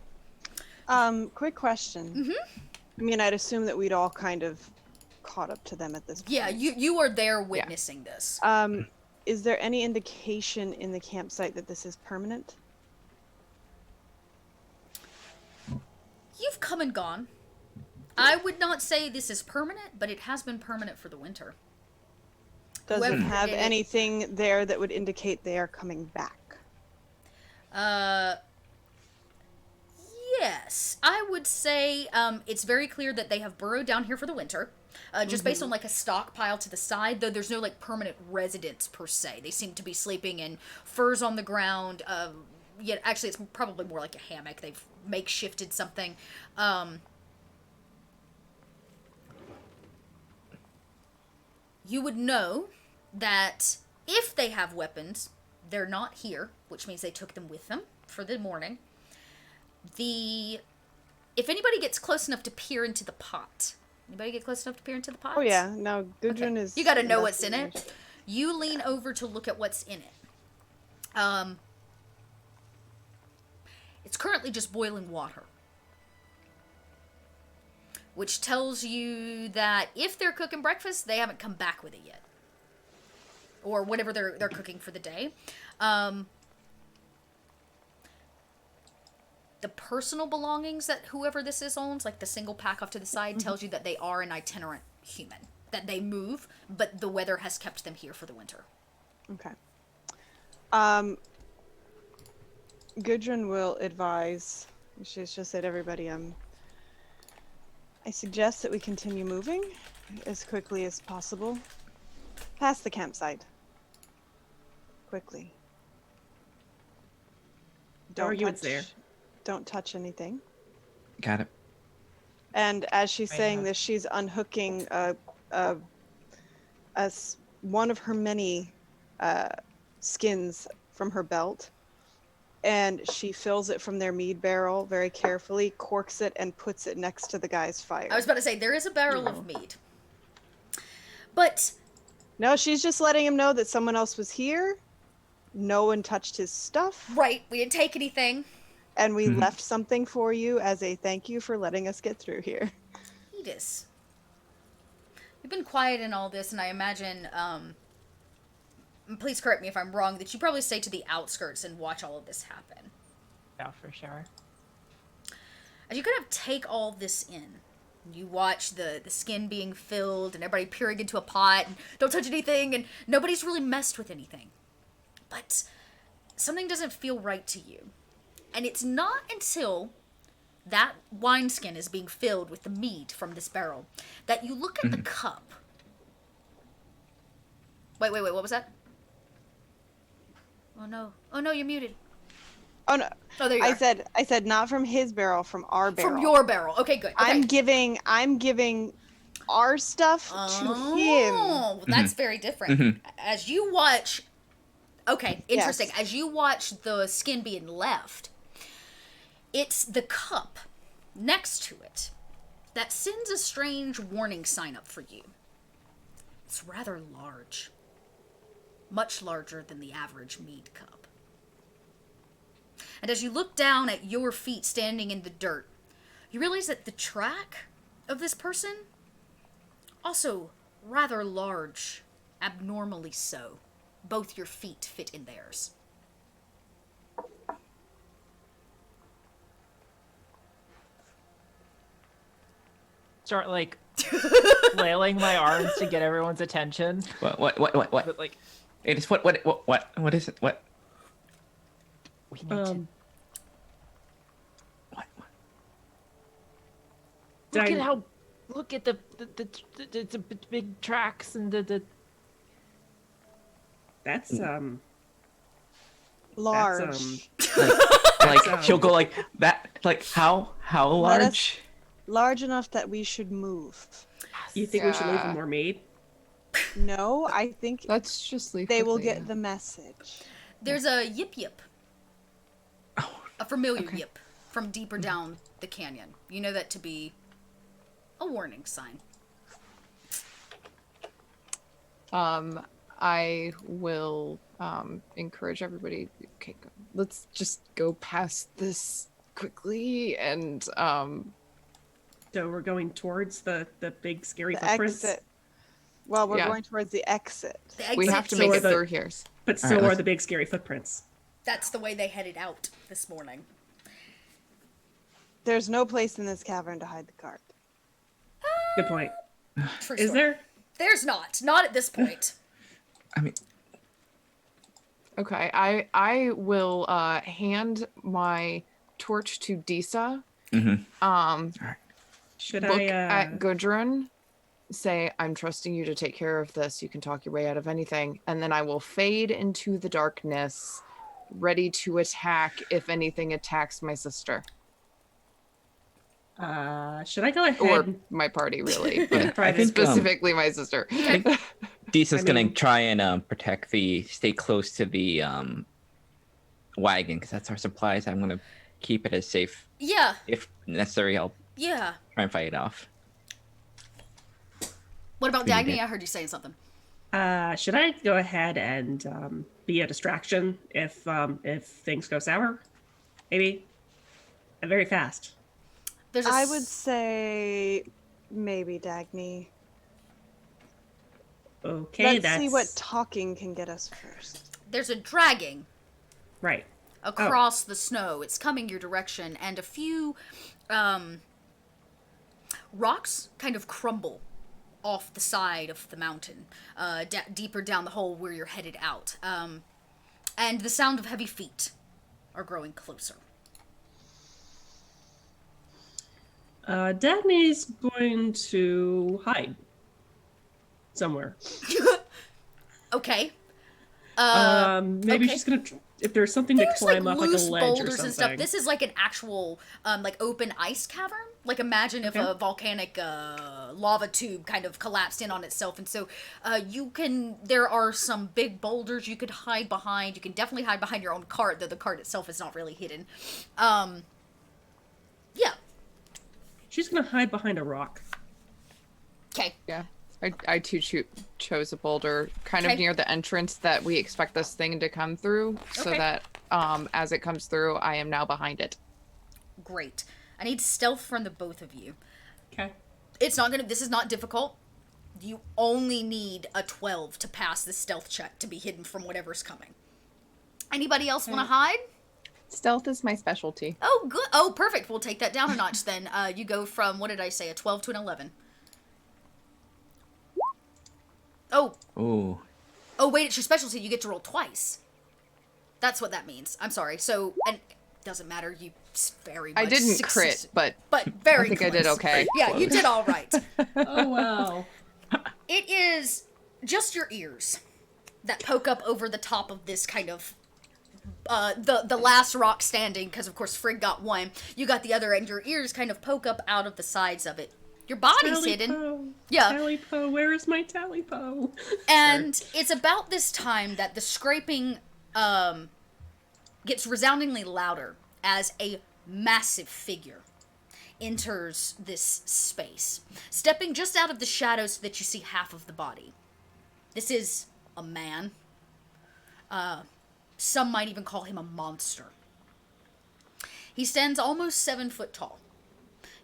Quick question. Mm-hmm. I mean, I'd assume that we'd all kind of caught up to them at this point. Yeah, you are there witnessing this. Is there any indication in the campsite that this is permanent? You've come and gone. I would not say this is permanent, but it has been permanent for the winter. Does it have anything there that would indicate they are coming back? Yes, I would say it's very clear that they have burrowed down here for the winter. Just based on like a stockpile to the side, though there's no like permanent residence per se. They seem to be sleeping in furs on the ground. Yeah, actually, it's probably more like a hammock. They've makeshifted something. You would know that if they have weapons, they're not here, which means they took them with them for the morning. If anybody gets close enough to peer into the pot. Anybody get close enough to peer into the pot? Oh yeah, no, Gudrun is. You got to know what's in investigating. it. You lean over to look at what's in it. It's currently just boiling water, which tells you that if they're cooking breakfast, they haven't come back with it yet, or whatever they're cooking for the day. The personal belongings that whoever this is owns, like the single pack off to the side, tells you that they are an itinerant human. That they move, but the weather has kept them here for the winter. Okay. Gudrun will advise. She's just said, everybody, I suggest that we continue moving as quickly as possible past the campsite. Quickly. Argument's there. Don't touch anything. Got it. And as she's Right saying now. this, she's unhooking one of her many skins from her belt, and she fills it from their mead barrel very carefully, corks it, and puts it next to the guy's fire. I was about to say, there is a barrel of mead. But No, she's just letting him know that someone else was here. No one touched his stuff. right, we didn't take anything. And we left something for you as a thank you for letting us get through here. Edis. You've been quiet in all this, and I imagine, please correct me if I'm wrong, that you probably stay to the outskirts and watch all of this happen. Yeah, for sure. As you kind of take all this in, you watch the skin being filled and everybody peering into a pot and don't touch anything, and nobody's really messed with anything. But something doesn't feel right to you. And it's not until that wineskin is being filled with the mead from this barrel that you look at the cup. Wait, what was that? Oh no, you're muted. Oh no. Oh, there you are. I said not from his barrel, from our barrel. From your barrel. Okay, good. Okay. I'm giving our stuff to him. Oh, well, that's very different. As you watch, okay, interesting. Yes. As you watch the skin being left, it's the cup next to it that sends a strange warning sign up for you. It's rather large. Much larger than the average mead cup. And as you look down at your feet standing in the dirt, you realize that the track of this person, also rather large, abnormally so. Both your feet fit in theirs. Start like flailing my arms to get everyone's attention. What? But like, It is what is it? What? we need to What? look Did at I- how look at the big tracks and the That's Large. Like she'll go like that. Like how Let us- large? Large enough that we should move. You think we should leave Yeah. them more mead? No, I think Let's just leave. they will quickly. get the message. There's a yip yip. Oh, A familiar okay. yip from deeper down the canyon. You know that to be a warning sign. I will encourage everybody. Okay, let's just go past this quickly and So we're going towards the big scary The footprints. exit. Well, we're Yeah. going towards the exit. The we exit, have to So make are it the- through here. But so Alright, are let's- the big scary footprints. That's the way they headed out this morning. There's no place in this cavern to hide the cart. Good point. True Is story. there? There's not. Not at this point. I mean, Okay, I will hand my torch to Disa. Um, Should look I? at Gudrun, say, I'm trusting you to take care of this. You can talk your way out of anything. And then I will fade into the darkness, ready to attack if anything attacks my sister. Should I go ahead Or and my party, really, but try I to think specifically my sister. I think Disa's I gonna mean- try and protect stay close to the wagon because that's our supplies. I'm gonna keep it as safe. Yeah. If necessary, I'll Yeah. try and fight it off. What about We need Dagny? it. I heard you saying something. Should I go ahead and be a distraction if things go sour? Maybe. I'm very fast. There's a I would say maybe Dagny. Okay, Let's see what that's talking can get us first. there's a dragging right. across the snow. It's coming your direction, and a few rocks kind of crumble off the side of the mountain, deeper down the hole where you're headed out. And the sound of heavy feet are growing closer. Dagny's going to hide somewhere. Okay. Maybe okay. she's gonna. If there's something to There's climb like up, like a loose ledge or boulders something. and stuff. This is like an actual like open ice cavern. Like imagine if Okay. a volcanic lava tube kind of collapsed in on itself, and so there are some big boulders you could hide behind. You can definitely hide behind your own cart, though the cart itself is not really hidden. Yeah. She's gonna hide behind a rock. Okay. Yeah. I too chose a boulder kind Okay. of near the entrance that we expect this thing to come through, so Okay. that as it comes through, I am now behind it. Great. I need stealth from the both of you. Okay. This is not difficult. You only need a 12 to pass the stealth check to be hidden from whatever's coming. Anybody else want to hide? Stealth is my specialty. Oh, good. Oh, perfect. We'll take that down a notch then. You go from, what did I say, a 12 to an 11. Oh, Ooh. oh, wait, it's your specialty. You get to roll twice. That's what that means. I'm sorry. So, and doesn't matter. You very much I didn't succeeded. crit, but very I think close. I did okay. Yeah, you did all right. Oh wow. It is just your ears that poke up over the top of this kind of the last rock standing, because of course Frigg got one. You got the other, and your ears kind of poke up out of the sides of it. Your body's hidden. Tally-po. Yeah. Tally-po, where is my tally-po? And it's about this time that the scraping gets resoundingly louder as a massive figure enters this space, stepping just out of the shadows so that you see half of the body. This is a man. Some might even call him a monster. He stands almost 7 foot tall.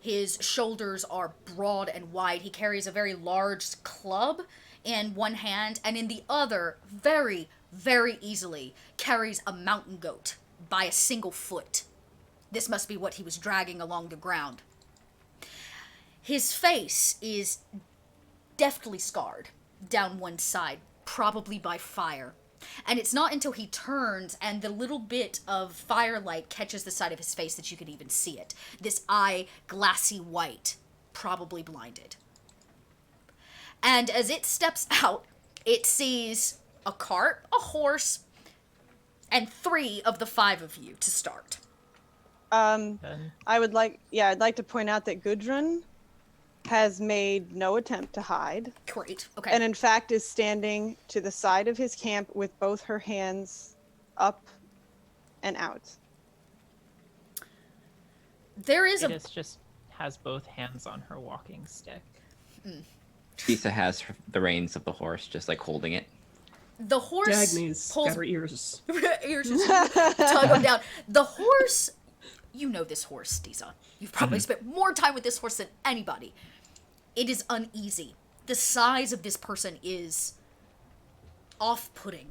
His shoulders are broad and wide. He carries a very large club in one hand, and in the other, very, very easily, carries a mountain goat by a single foot. This must be what he was dragging along the ground. His face is deftly scarred down one side, probably by fire. And it's not until he turns and the little bit of firelight catches the side of his face that you can even see it. This eye, glassy white, probably blinded. And as it steps out, it sees a cart, a horse, and 3 of the 5 of you to start. Then I'd like to point out that Gudrun has made no attempt to hide, Great. Okay. and in fact is standing to the side of his camp with both her hands up and out. There is it a is just has both hands on her walking stick. Disa has the reins of the horse, just like holding it. the horse Dagny's pulls got her ears. ears just tug him down. The horse, you know this horse, Disa. You've probably spent more time with this horse than anybody. It is uneasy. The size of this person is off-putting.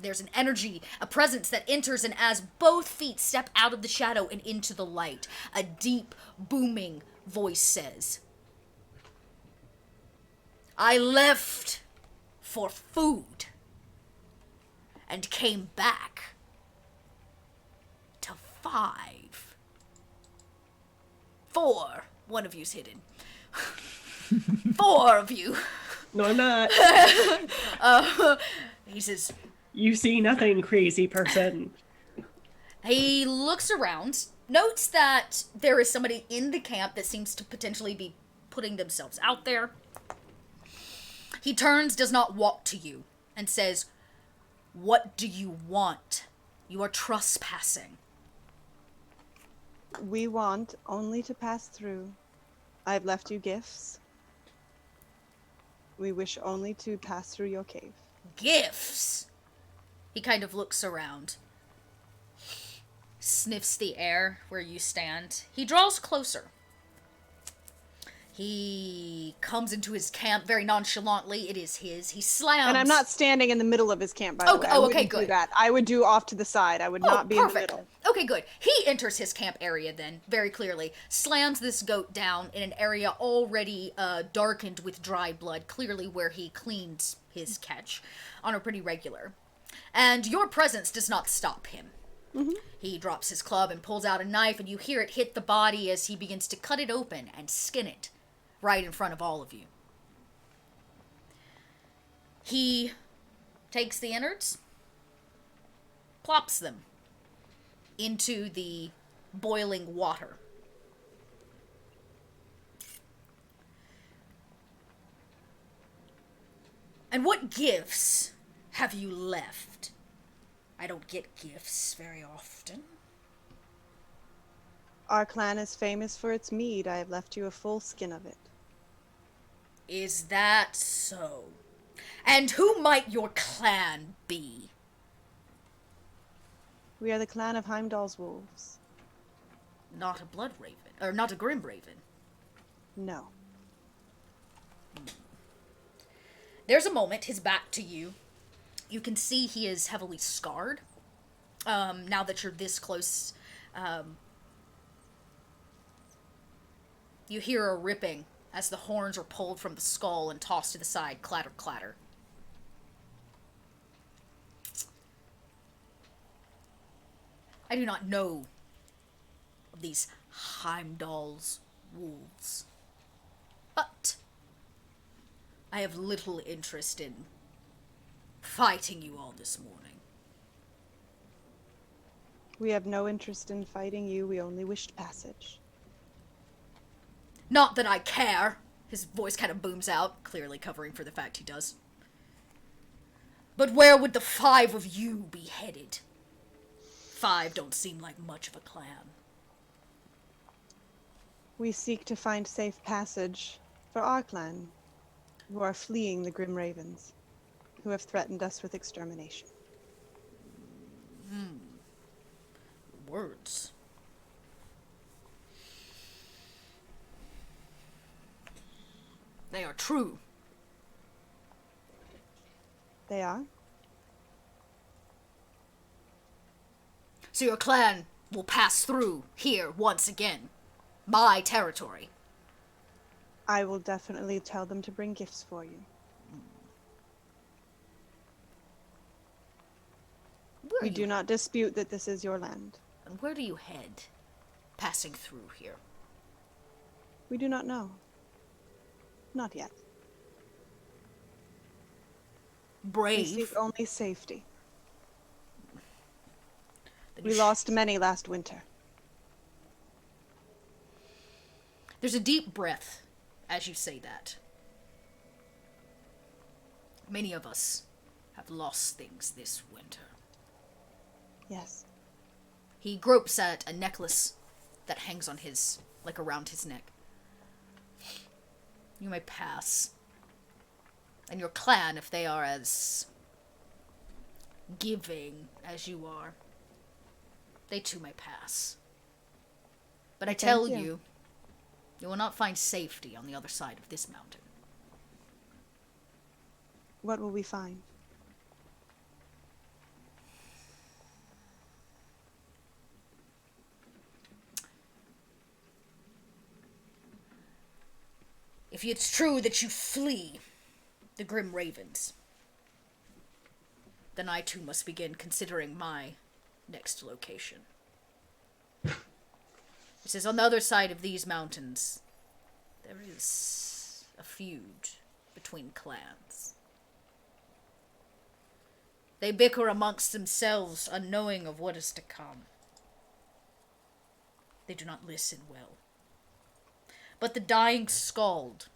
There's an energy, a presence that enters, and as both feet step out of the shadow and into the light, a deep, booming voice says, "I left for food, and came back to 5. 4. One of you's hidden. 4 of you. No, I'm not. He says, You see nothing, crazy person. he looks around, notes that there is somebody in the camp that seems to potentially be putting themselves out there. He turns, does not walk to you, and says, "What do you want? You are trespassing." We want only to pass through. I've left you gifts. We wish only to pass through your cave. Gifts? He kind of looks around, sniffs the air where you stand. He draws closer. He comes into his camp very nonchalantly. It is his. He slams. And I'm not standing in the middle of his camp, by the way. I okay, wouldn't good. do that. I would do off to the side. I would not be in the middle. Okay, good. He enters his camp area then, very clearly, slams this goat down in an area already darkened with dry blood, clearly where he cleans his catch on a pretty regular. And your presence does not stop him. Mm-hmm. He drops his club and pulls out a knife, and you hear it hit the body as he begins to cut it open and skin it right in front of all of you. He takes the innards, plops them into the boiling water. And what gifts have you left? I don't get gifts very often. Our clan is famous for its mead. I have left you a full skin of it. Is that so? And who might your clan be? We are the clan of Heimdall's wolves. Not a blood raven, or not a grim raven. No. There's a moment, his back to you. You can see he is heavily scarred. Now that you're this close, you hear a ripping as the horns are pulled from the skull and tossed to the side, clatter, clatter. I do not know of these Heimdall's wolves, but I have little interest in fighting you all this morning. We have no interest in fighting you. We only wished passage. Not that I care. His voice kind of booms out, clearly covering for the fact he does. But where would the 5 of you be headed? 5 don't seem like much of a clan. We seek to find safe passage for our clan, who are fleeing the Grim Ravens, who have threatened us with extermination. Words. They are true. They are? So your clan will pass through here once again. My territory. I will definitely tell them to bring gifts for you. We do not dispute that this is your land. And where do you head, passing through here? We do not know. Not yet. We Brave. seek only safety. Then We lost many last winter. There's a deep breath as you say that. Many of us have lost things this winter. Yes. He gropes at a necklace that hangs on his, like around his neck. You may pass. And your clan, if they are as giving as you are, they too may pass. But I tell you, you will not find safety on the other side of this mountain. What will we find? If it's true that you flee the Grim Ravens, then I too must begin considering my next location. He says, on the other side of these mountains, there is a feud between clans. They bicker amongst themselves, unknowing of what is to come. They do not listen well. But the dying skald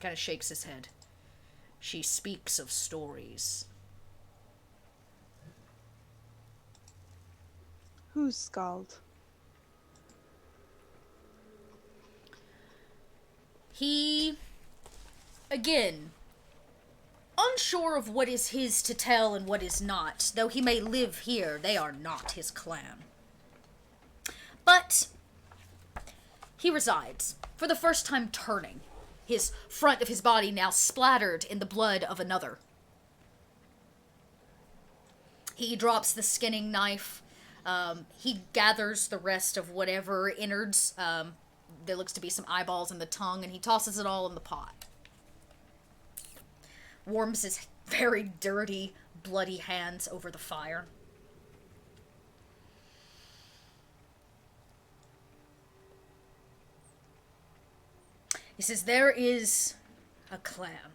kind of shakes his head. She speaks of stories. Who's Scald? He, again, unsure of what is his to tell and what is not. Though he may live here, they are not his clan. But he resides, for the first time turning, his front of his body now splattered in the blood of another. He drops the skinning knife. He gathers the rest of whatever innards. There looks to be some eyeballs in the tongue, and he tosses it all in the pot. Warms his very dirty, bloody hands over the fire. He says, there is a clan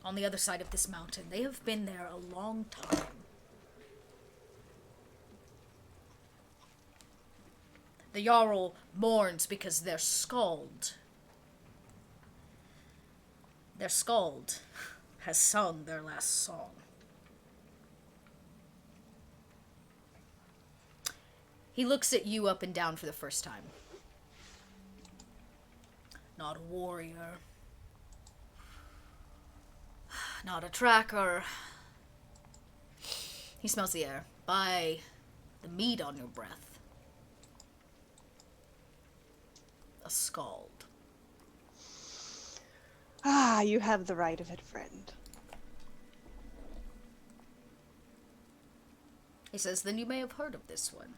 on the other side of this mountain. They have been there a long time. The Jarl mourns because their skald has sung their last song. He looks at you up and down for the first time. Not a warrior. Not a tracker. He smells the air. By the meat on your breath. A skald. Ah, you have the right of it, friend. He says, then you may have heard of this one.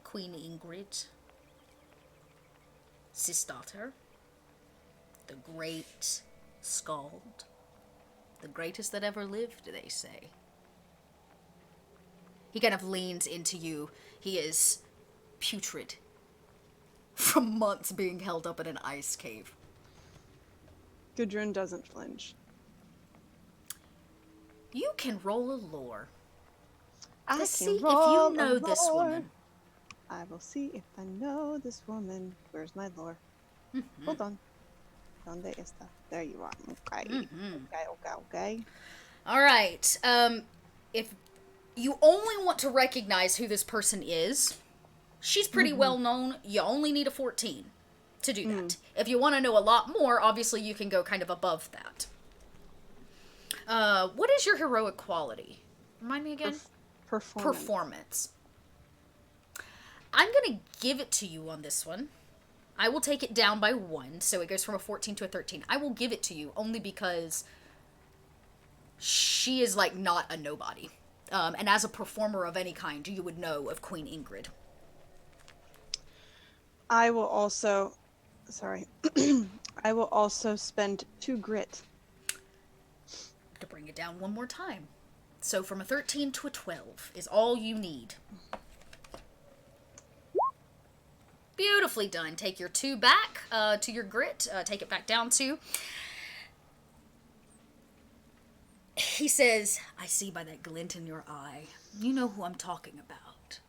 Queen Ingrid. Sister. The great skald. The greatest that ever lived, they say. He kind of leans into you. He is putrid from months being held up in an ice cave. Gudrun doesn't flinch. You can roll a lore I to can see if roll you know a this lore. woman. I will see if I know this woman. Where's my lore? Hold on. ¿Dónde está? There you are. Okay. Okay. All right. If you only want to recognize who this person is, she's pretty well known. You only need a 14 to do that. If you want to know a lot more, obviously you can go kind of above that. What is your heroic quality? Remind me again. Performance. I'm going to give it to you on this one. I will take it down by 1, so it goes from a 14 to a 13. I will give it to you only because she is, like, not a nobody. And as a performer of any kind, you would know of Queen Ingrid. I will also... Sorry. I will also spend 2 grit. To bring it down one more time. So from a 13 to a 12 is all you need. Beautifully done. Take your 2 back to your grit. Take it back down to. He says, I see by that glint in your eye. You know who I'm talking about.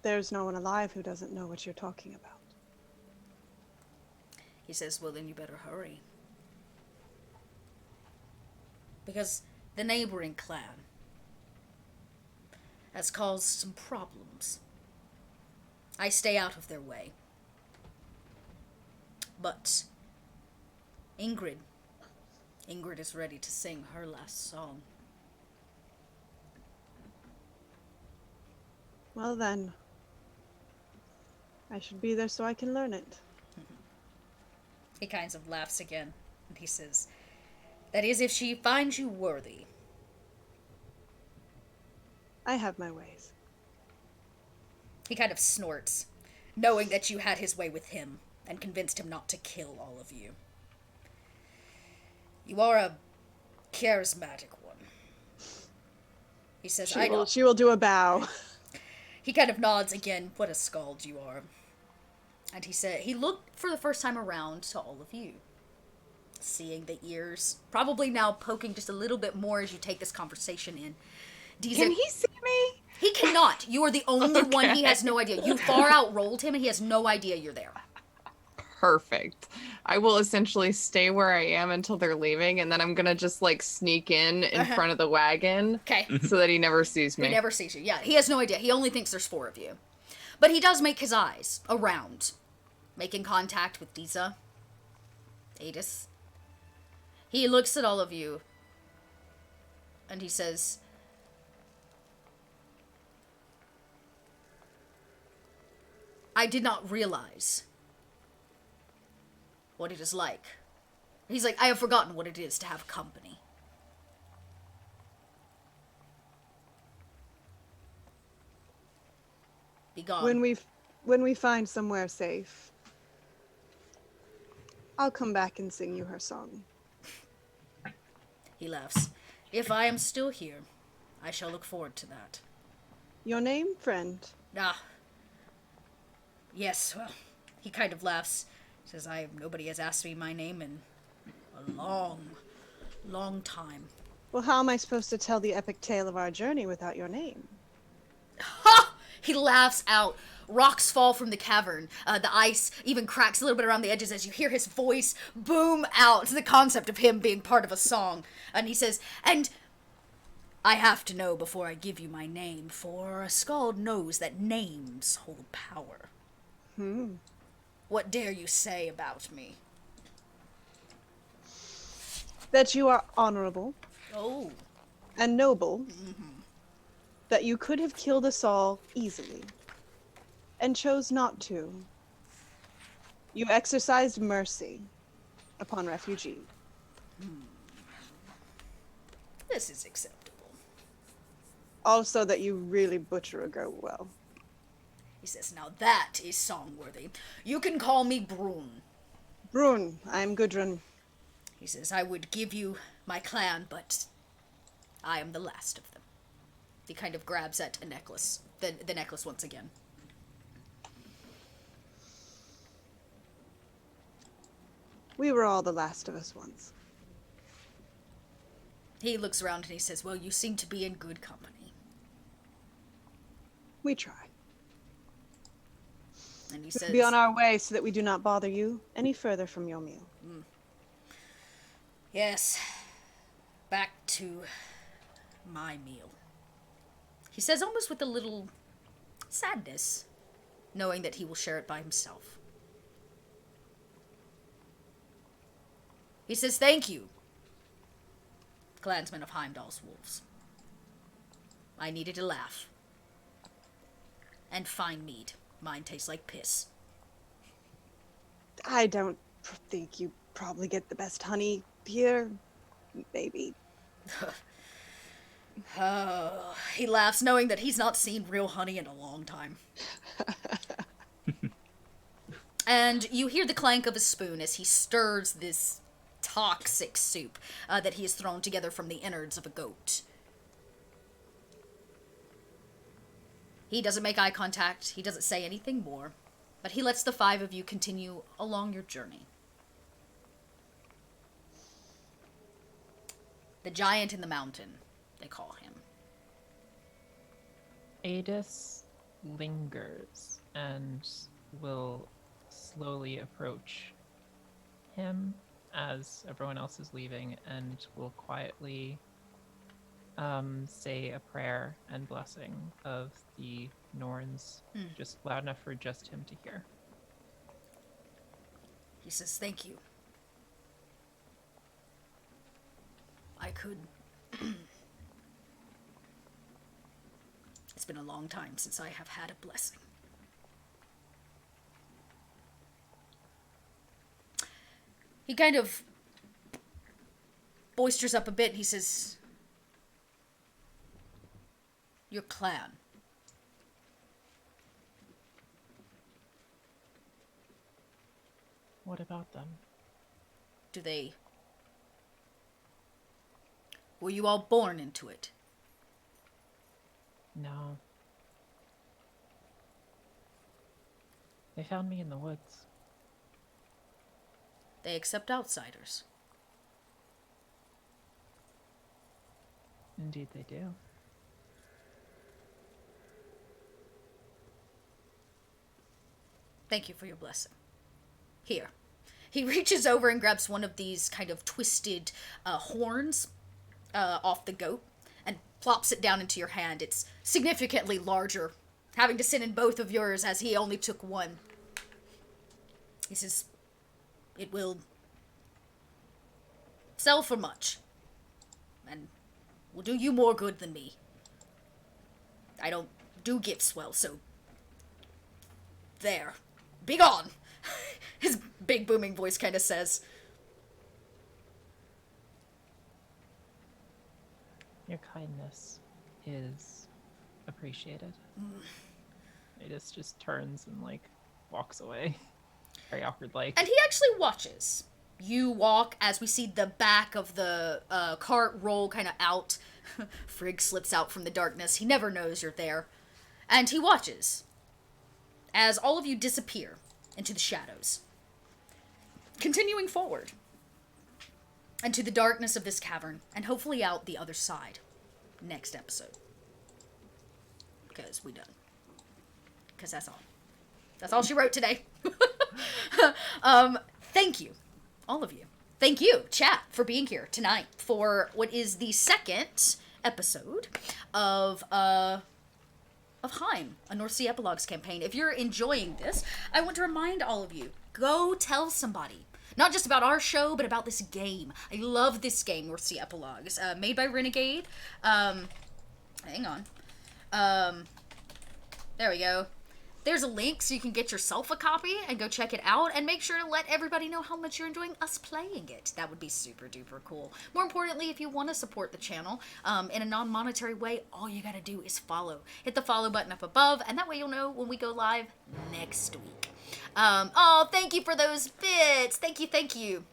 There's no one alive who doesn't know what you're talking about. He says, well, then you better hurry. Because the neighboring clan has caused some problems. I stay out of their way. But Ingrid is ready to sing her last song. Well then, I should be there so I can learn it. He kind of laughs again, and he says, that is if she finds you worthy. I have my ways. He kind of snorts, knowing that you had his way with him and convinced him not to kill all of you. You are a charismatic one. He says, She will do a bow. He kind of nods again. What a scald you are. And he looked for the first time around to all of you. Seeing the ears, probably now poking just a little bit more as you take this conversation in. Can he see me? He cannot. You are the only one. He has no idea. You far outrolled him and he has no idea you're there. Perfect. I will essentially stay where I am until they're leaving, and then I'm gonna just like sneak in front of the wagon. Okay. So that he never sees me. He never sees you. Yeah, he has no idea. He only thinks there's 4 of you. But he does make his eyes around, making contact with Diza, Adis. He looks at all of you, and he says, I did not realize what it is like. He's like, I have forgotten what it is to have company. Be gone. When we find somewhere safe, I'll come back and sing you her song. He laughs. If I am still here, I shall look forward to that. Your name, friend? Ah. Yes, well, he kind of laughs. Says, nobody has asked me my name in a long, long time. Well, how am I supposed to tell the epic tale of our journey without your name? Ha! He laughs out. Rocks fall from the cavern. The ice even cracks a little bit around the edges as you hear his voice boom out to the concept of him being part of a song. And he says, and I have to know before I give you my name, for a skald knows that names hold power. What dare you say about me? That you are honorable. Oh. And noble. That you could have killed us all easily. And chose not to. You exercised mercy upon refugees. This is acceptable. Also that you really butcher a girl well. He says, now that is song-worthy. You can call me Brun. Brun, I'm Gudrun. He says, I would give you my clan, but I am the last of them. He kind of grabs at a necklace, the necklace once again. We were all the last of us once. He looks around and he says, well, you seem to be in good company. We try. And he says, be on our way so that we do not bother you any further from your meal. Yes. Back to my meal. He says almost with a little sadness, knowing that he will share it by himself. He says, thank you, clansmen of Heimdall's wolves. I needed a laugh. And fine mead. Mine tastes like piss. I don't think you probably get the best honey here. Maybe. He laughs, knowing that he's not seen real honey in a long time. And you hear the clank of a spoon as he stirs this toxic soup that he has thrown together from the innards of a goat. He doesn't make eye contact, he doesn't say anything more, but he lets the 5 of you continue along your journey. The giant in the mountain, they call him. Adis lingers and will slowly approach him as everyone else is leaving and will quietly say a prayer and blessing of the Norns, just loud enough for just him to hear. He says, thank you. I could... It's been a long time since I have had a blessing. He kind of boisters up a bit and he says, your clan. What about them? Do they... Were you all born into it? No. They found me in the woods. They accept outsiders. Indeed they do. Thank you for your blessing. Here. He reaches over and grabs one of these kind of twisted horns off the goat and plops it down into your hand. It's significantly larger, having to send in both of yours as he only took one. He says, it will sell for much, and will do you more good than me. I don't do gifts well, so there. Be gone! His big booming voice kind of says. Your kindness is appreciated. Adis just turns and, like, walks away. Very awkward, like. And he actually watches. You walk as we see the back of the cart roll kind of out. Frigg slips out from the darkness. He never knows you're there. And he watches as all of you disappear into the shadows. Continuing forward into the darkness of this cavern, and hopefully out the other side next episode. Because we done. Because that's all. That's all she wrote today. Thank you, all of you. Thank you, chat, for being here tonight for what is the second episode of HEIM, a North Sea Epilogues campaign. If you're enjoying this, I want to remind all of you, go tell somebody. Not just about our show, but about this game. I love this game, North Sea Epilogues. Made by Renegade. Hang on. There we go. There's a link so you can get yourself a copy and go check it out, and make sure to let everybody know how much you're enjoying us playing it. That would be super duper cool. More importantly, if you want to support the channel in a non-monetary way, all you gotta do is follow. Hit the follow button up above, and that way you'll know when we go live next week. Oh, thank you for those bits. Thank you, thank you.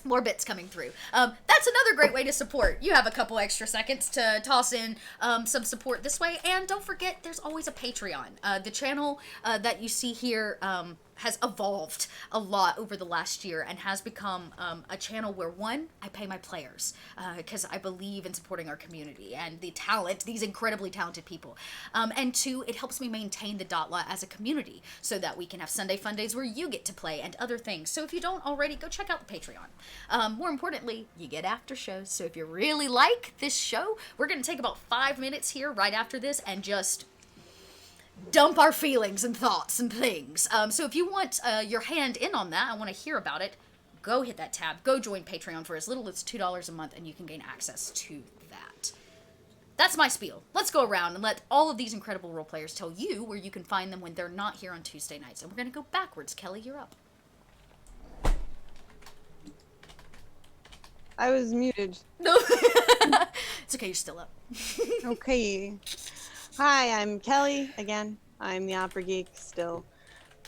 More bits coming through. That's another great way to support. You have a couple extra seconds to toss in some support this way. And don't forget, there's always a Patreon. The channel that you see here has evolved a lot over the last year and has become a channel where, one, I pay my players because I believe in supporting our community and the talent, these incredibly talented people. And two, it helps me maintain the Dotla as a community so that we can have Sunday fun days where you get to play and other things. So if you don't already, go check out the Patreon. More importantly, you get after shows. So if you really like this show, we're going to take about 5 minutes here right after this and just dump our feelings and thoughts and things. So if you want your hand in on that, I want to hear about it, go hit that tab. Go join Patreon for as little as $2 a month, and you can gain access to that. That's my spiel. Let's go around and let all of these incredible role players tell you where you can find them when they're not here on Tuesday nights. And we're going to go backwards. Kelly, you're up. I was muted. No. It's okay, you're still up. Okay. Hi, I'm Kelly again. I'm the Opera Geek still.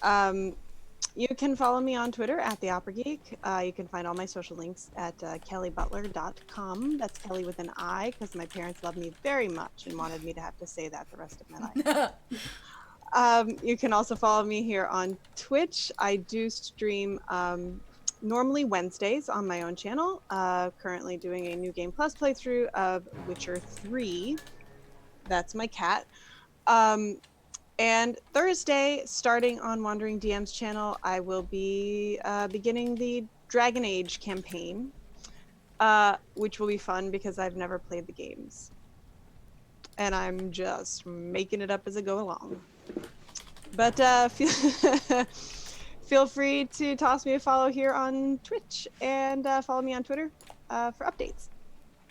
You can follow me on Twitter at the Opera Geek. You can find all my social links at kellybutler.com. That's Kelly with an I because my parents love me very much and wanted me to have to say that the rest of my life. You can also follow me here on Twitch. I do stream normally Wednesdays on my own channel. Currently doing a New Game Plus playthrough of Witcher 3. That's my cat. And Thursday, starting on Wandering DM's channel, I will be beginning the Dragon Age campaign, which will be fun because I've never played the games. And I'm just making it up as I go along. But feel free to toss me a follow here on Twitch and follow me on Twitter for updates.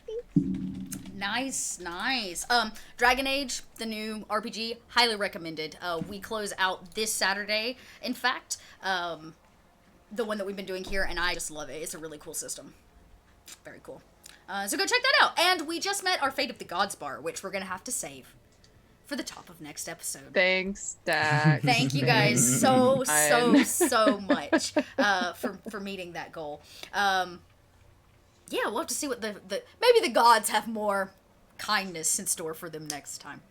Thanks. Nice. Dragon Age, the new RPG, highly recommended. We close out this Saturday, in fact, the one that we've been doing here, and I just love it. It's a really cool system. Very cool. So go check that out. And we just met our Fate of the Gods bar, which we're going to have to save for the top of next episode. Thanks, Dax. Thank you guys so Fine. much for meeting that goal. Yeah, we'll have to see what the maybe the gods have more kindness in store for them next time.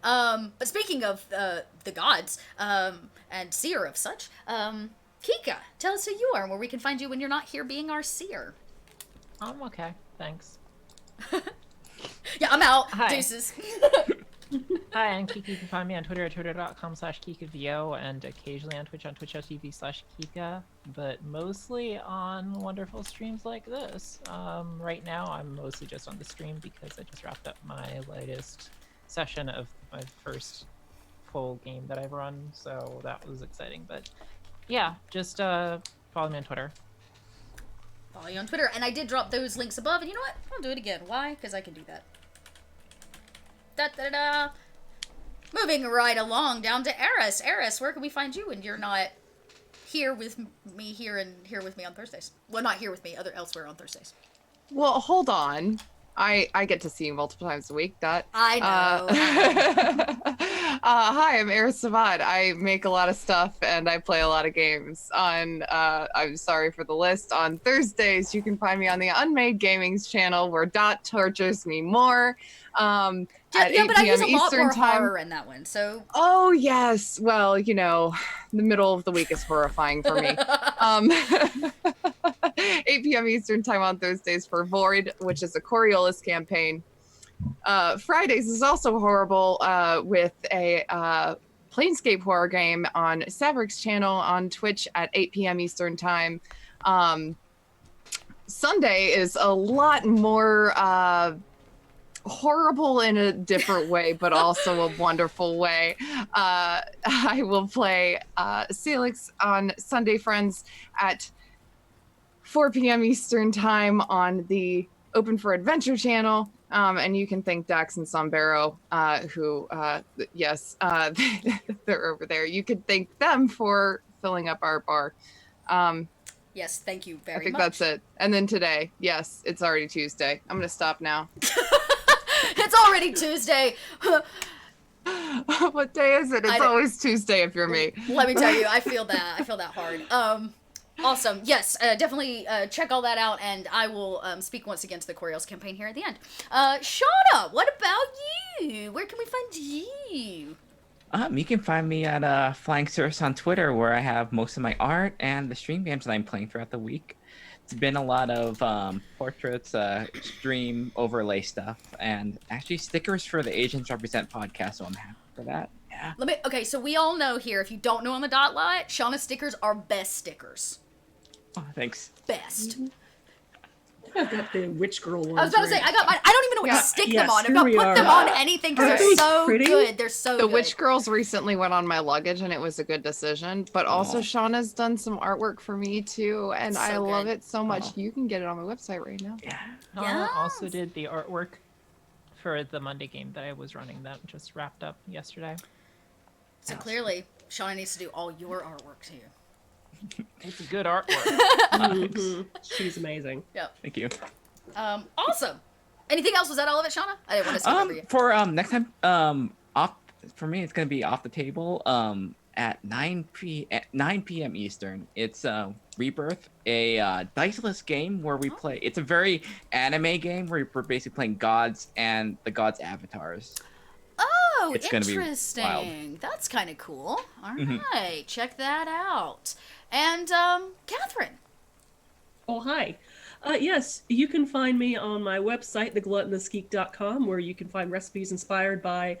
But speaking of the gods and seer of such, Kika, tell us who you are and where we can find you when you're not here being our seer. Okay, thanks. Yeah, I'm out. Hi. Deuces. Hi, I'm Kika. You can find me on Twitter at twitter.com/KikaVO and occasionally on twitch.tv/Kika, but mostly on wonderful streams like this. Right now, I'm mostly just on the stream because I just wrapped up my latest session of my first full game that I've run, so that was exciting. But yeah, just follow me on Twitter. Follow you on Twitter, and I did drop those links above, and you know what? I'll do it again. Why? Because I can do that. Da-da-da-da. Moving right along down to Eris. Eris, where can we find you when you're not here with me here with me on Thursdays? Well, not here with me, elsewhere on Thursdays. Well, hold on. I get to see you multiple times a week. I know. Hi, I'm Eris Savad. I make a lot of stuff and I play a lot of games. I'm sorry for the list. On Thursdays, you can find me on the Unmade Gaming's channel where Dot tortures me more. At 8 but I use p.m. a lot Eastern more time. horror in that one, so. Oh yes. Well, you know, the middle of the week is horrifying for me. 8 p.m. Eastern time on Thursdays for Void, which is a Coriolis campaign. Fridays is also horrible with a Planescape horror game on Sabric's channel on Twitch at 8 p.m. Eastern time. Sunday is a lot more horrible in a different way, but also a wonderful way. I will play Celix on Sunday Friends at 4 p.m. Eastern time on the Open for Adventure channel. And you can thank Dax and Sombero, who, yes, they're over there. You could thank them for filling up our bar. Yes, thank you very much. I think that's it. And then today, yes, it's already Tuesday. I'm going to stop now. It's already Tuesday. What day is it? It's always Tuesday if you're me. Let me tell you, I feel that hard. Awesome. Yes, definitely check all that out, and I will speak once again to the Coriolis campaign here at the end. Shauna, what about you? Where can we find you? You can find me at Flying Cirrus on Twitter, where I have most of my art and the stream games that I'm playing throughout the week. It's been a lot of portraits, stream overlay stuff, and actually stickers for the Asians Represent podcast, so I'm happy for that. Yeah. Okay, so we all know here, if you don't know on the dot lot, Shauna's stickers are best stickers. Oh, thanks. Best. I've got the witch girl ones. I was about to say, I got mine. I don't even know what to stick them on. I've not put them on anything because Aren't they're they so pretty? good. They're so The good. Witch Girls recently went on my luggage, and it was a good decision. But also, Shauna's done some artwork for me too, and So I love good. it so much. You can get it on my website right now. Yeah. I also did the artwork for the Monday game that I was running that just wrapped up yesterday. So clearly, Shauna needs to do all your artwork too. It's good artwork. Mhm. She's amazing. Yep. Thank you. Awesome. Anything else? Was that all of it, Shauna? I didn't want to skip over you. For next time, off for me, it's gonna be off the table. At 9 p.m. Eastern. It's Rebirth, a diceless game where we play. It's a very anime game where we're basically playing gods and the gods' avatars. Oh, It's gonna be interesting. wild. That's kind of cool. All Mhm. right, check that out. And Catherine. Oh, hi. Yes, you can find me on my website, thegluttonousgeek.com, where you can find recipes inspired by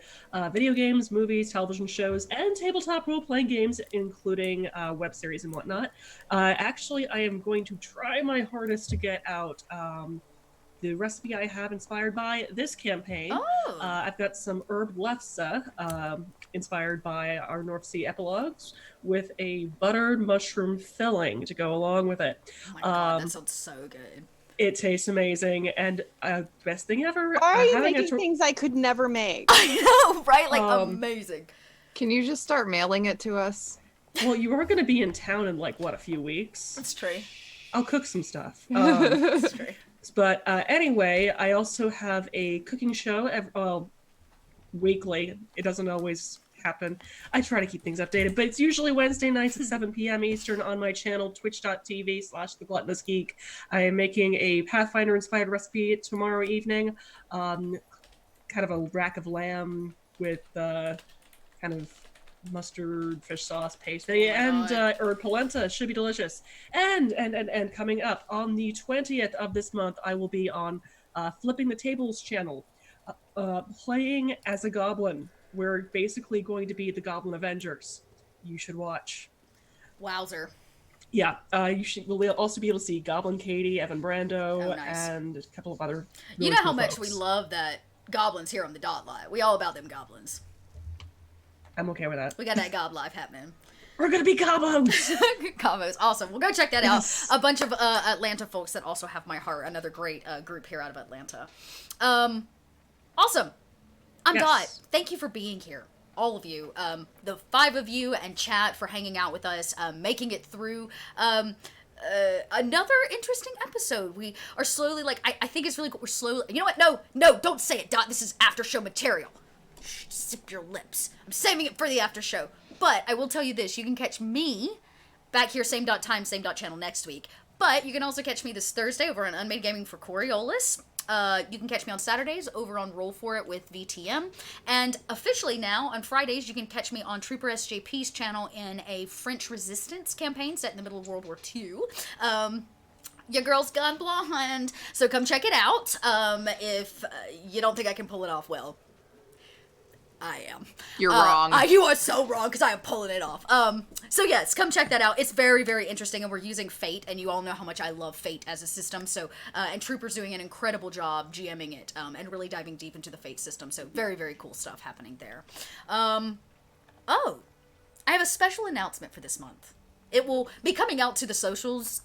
video games, movies, television shows, and tabletop role-playing games, including web series and whatnot. Actually, I am going to try my hardest to get out the recipe I have inspired by this campaign. Oh. I've got some herb lefse, inspired by our North Sea Epilogues, with a buttered mushroom filling to go along with it. Oh my god, that sounds so good. It tastes amazing, and best thing ever. Why are you having a making things I could never make? I know, right? Like, Um, amazing. Can you just start mailing it to us? Well, you are going to be in town in like, what, a few weeks? That's true. I'll cook some stuff. That's true. But anyway, I also have a cooking show weekly. It doesn't always happen. I try to keep things updated, but it's usually Wednesday nights at 7 p.m. Eastern on my channel, twitch.tv/thegluttonousgeek. I am making a Pathfinder-inspired recipe tomorrow evening. Kind of a rack of lamb with kind of mustard fish sauce paste and herb polenta. Should be delicious. And coming up on the 20th of this month, I will be on Flipping the Tables channel, playing as a goblin. We're basically going to be the Goblin Avengers. You should watch. Wowzer. Yeah, you should. We'll also be able to see Goblin Katie, Evan Brando, nice. and a couple of other. Really You know how cool much folks. we love that goblins here on the Dot Lot. We all about them goblins. I'm okay with that. We got that gob life happening. We're gonna be combos. Combos, awesome. We'll go check that out. Yes. A bunch of Atlanta folks that also have my heart. Another great group here out of Atlanta. Awesome. I'm Yes. Dot. Thank you for being here, all of you. The 5 of you and chat for hanging out with us, making it through. Another interesting episode. We are slowly, like, I think it's really cool. We're slowly, you know what? No, don't say it, Dot. This is after show material. Shh, sip your lips. I'm saving it for the after show. But I will tell you this, you can catch me back here, same dot time, same dot channel next week. But you can also catch me this Thursday over on Unmade Gaming for Coriolis. You can catch me on Saturdays over on Roll For It with VTM. And officially now, on Fridays, you can catch me on Trooper SJP's channel in a French resistance campaign set in the middle of World War II. Your girl's gone blonde, so come check it out. If you don't think I can pull it off well, I am. You're wrong. You are so wrong, because I am pulling it off. So yes, come check that out. It's very, very interesting, and we're using Fate, and you all know how much I love Fate as a system. So, and Trooper's doing an incredible job GMing it, and really diving deep into the Fate system. So very, very cool stuff happening there. Oh, I have a special announcement for this month. It will be coming out to the socials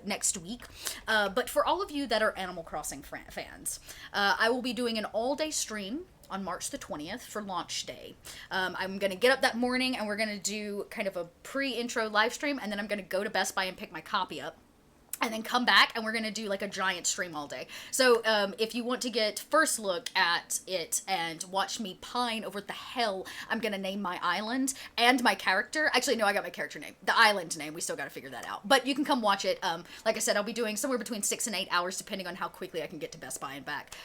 next week. But for all of you that are Animal Crossing fans, I will be doing an all-day stream on March the 20th for launch day. I'm going to get up that morning and we're going to do kind of a pre-intro live stream, and then I'm going to go to Best Buy and pick my copy up. And then come back, and we're going to do like a giant stream all day. So if you want to get first look at it and watch me pine over the hell I'm going to name my island and my character. Actually, no, I got my character name. The island name, we still got to figure that out. But you can come watch it. Like I said, I'll be doing somewhere between 6 and 8 hours, depending on how quickly I can get to Best Buy and back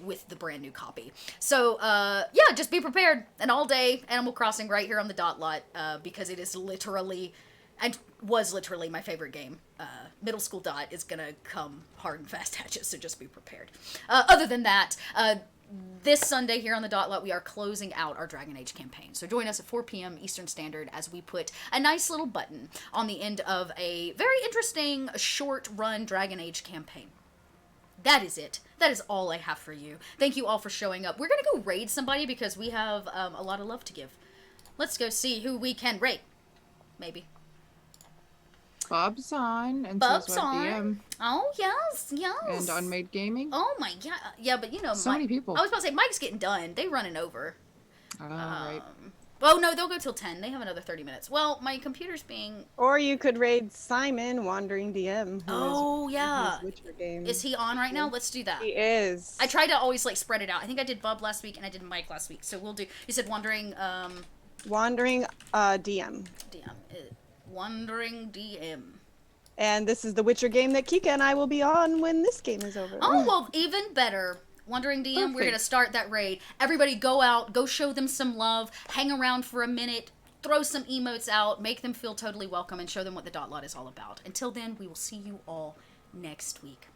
with the brand new copy. So yeah, just be prepared. An all day Animal Crossing right here on the Dot Lot, because it is literally... and was literally my favorite game. Middle School Dot is gonna come hard and fast at you, so just be prepared. Other than that, this Sunday here on the Dot Lot, we are closing out our Dragon Age campaign. So join us at 4 p.m. Eastern Standard as we put a nice little button on the end of a very interesting short-run Dragon Age campaign. That is it. That is all I have for you. Thank you all for showing up. We're gonna go raid somebody because we have a lot of love to give. Let's go see who we can raid. Maybe. Bob's on and Bub's says what on. DM Oh, yes. and Unmade Gaming. Oh my god. Yeah, but you know, So many people. I was about to say, Mike's getting done. They running over. All right. Oh no, they'll go till 10. They have another 30 minutes. Well, my computer's being... Or you could raid Simon, Wandering DM. Oh, yeah. Witcher game. Is he on right now? Let's do that. He is. I tried to always, like, spread it out. I think I did Bub last week and I did Mike last week. So we'll do... You said Wandering, Wandering DM. DM. Wandering DM. And this is the Witcher game that Kika and I will be on when this game is over. Oh, well, even better. Wandering DM, we're going to start that raid. Everybody go out, go show them some love, hang around for a minute, throw some emotes out, make them feel totally welcome, and show them what the Dot Lot is all about. Until then, we will see you all next week.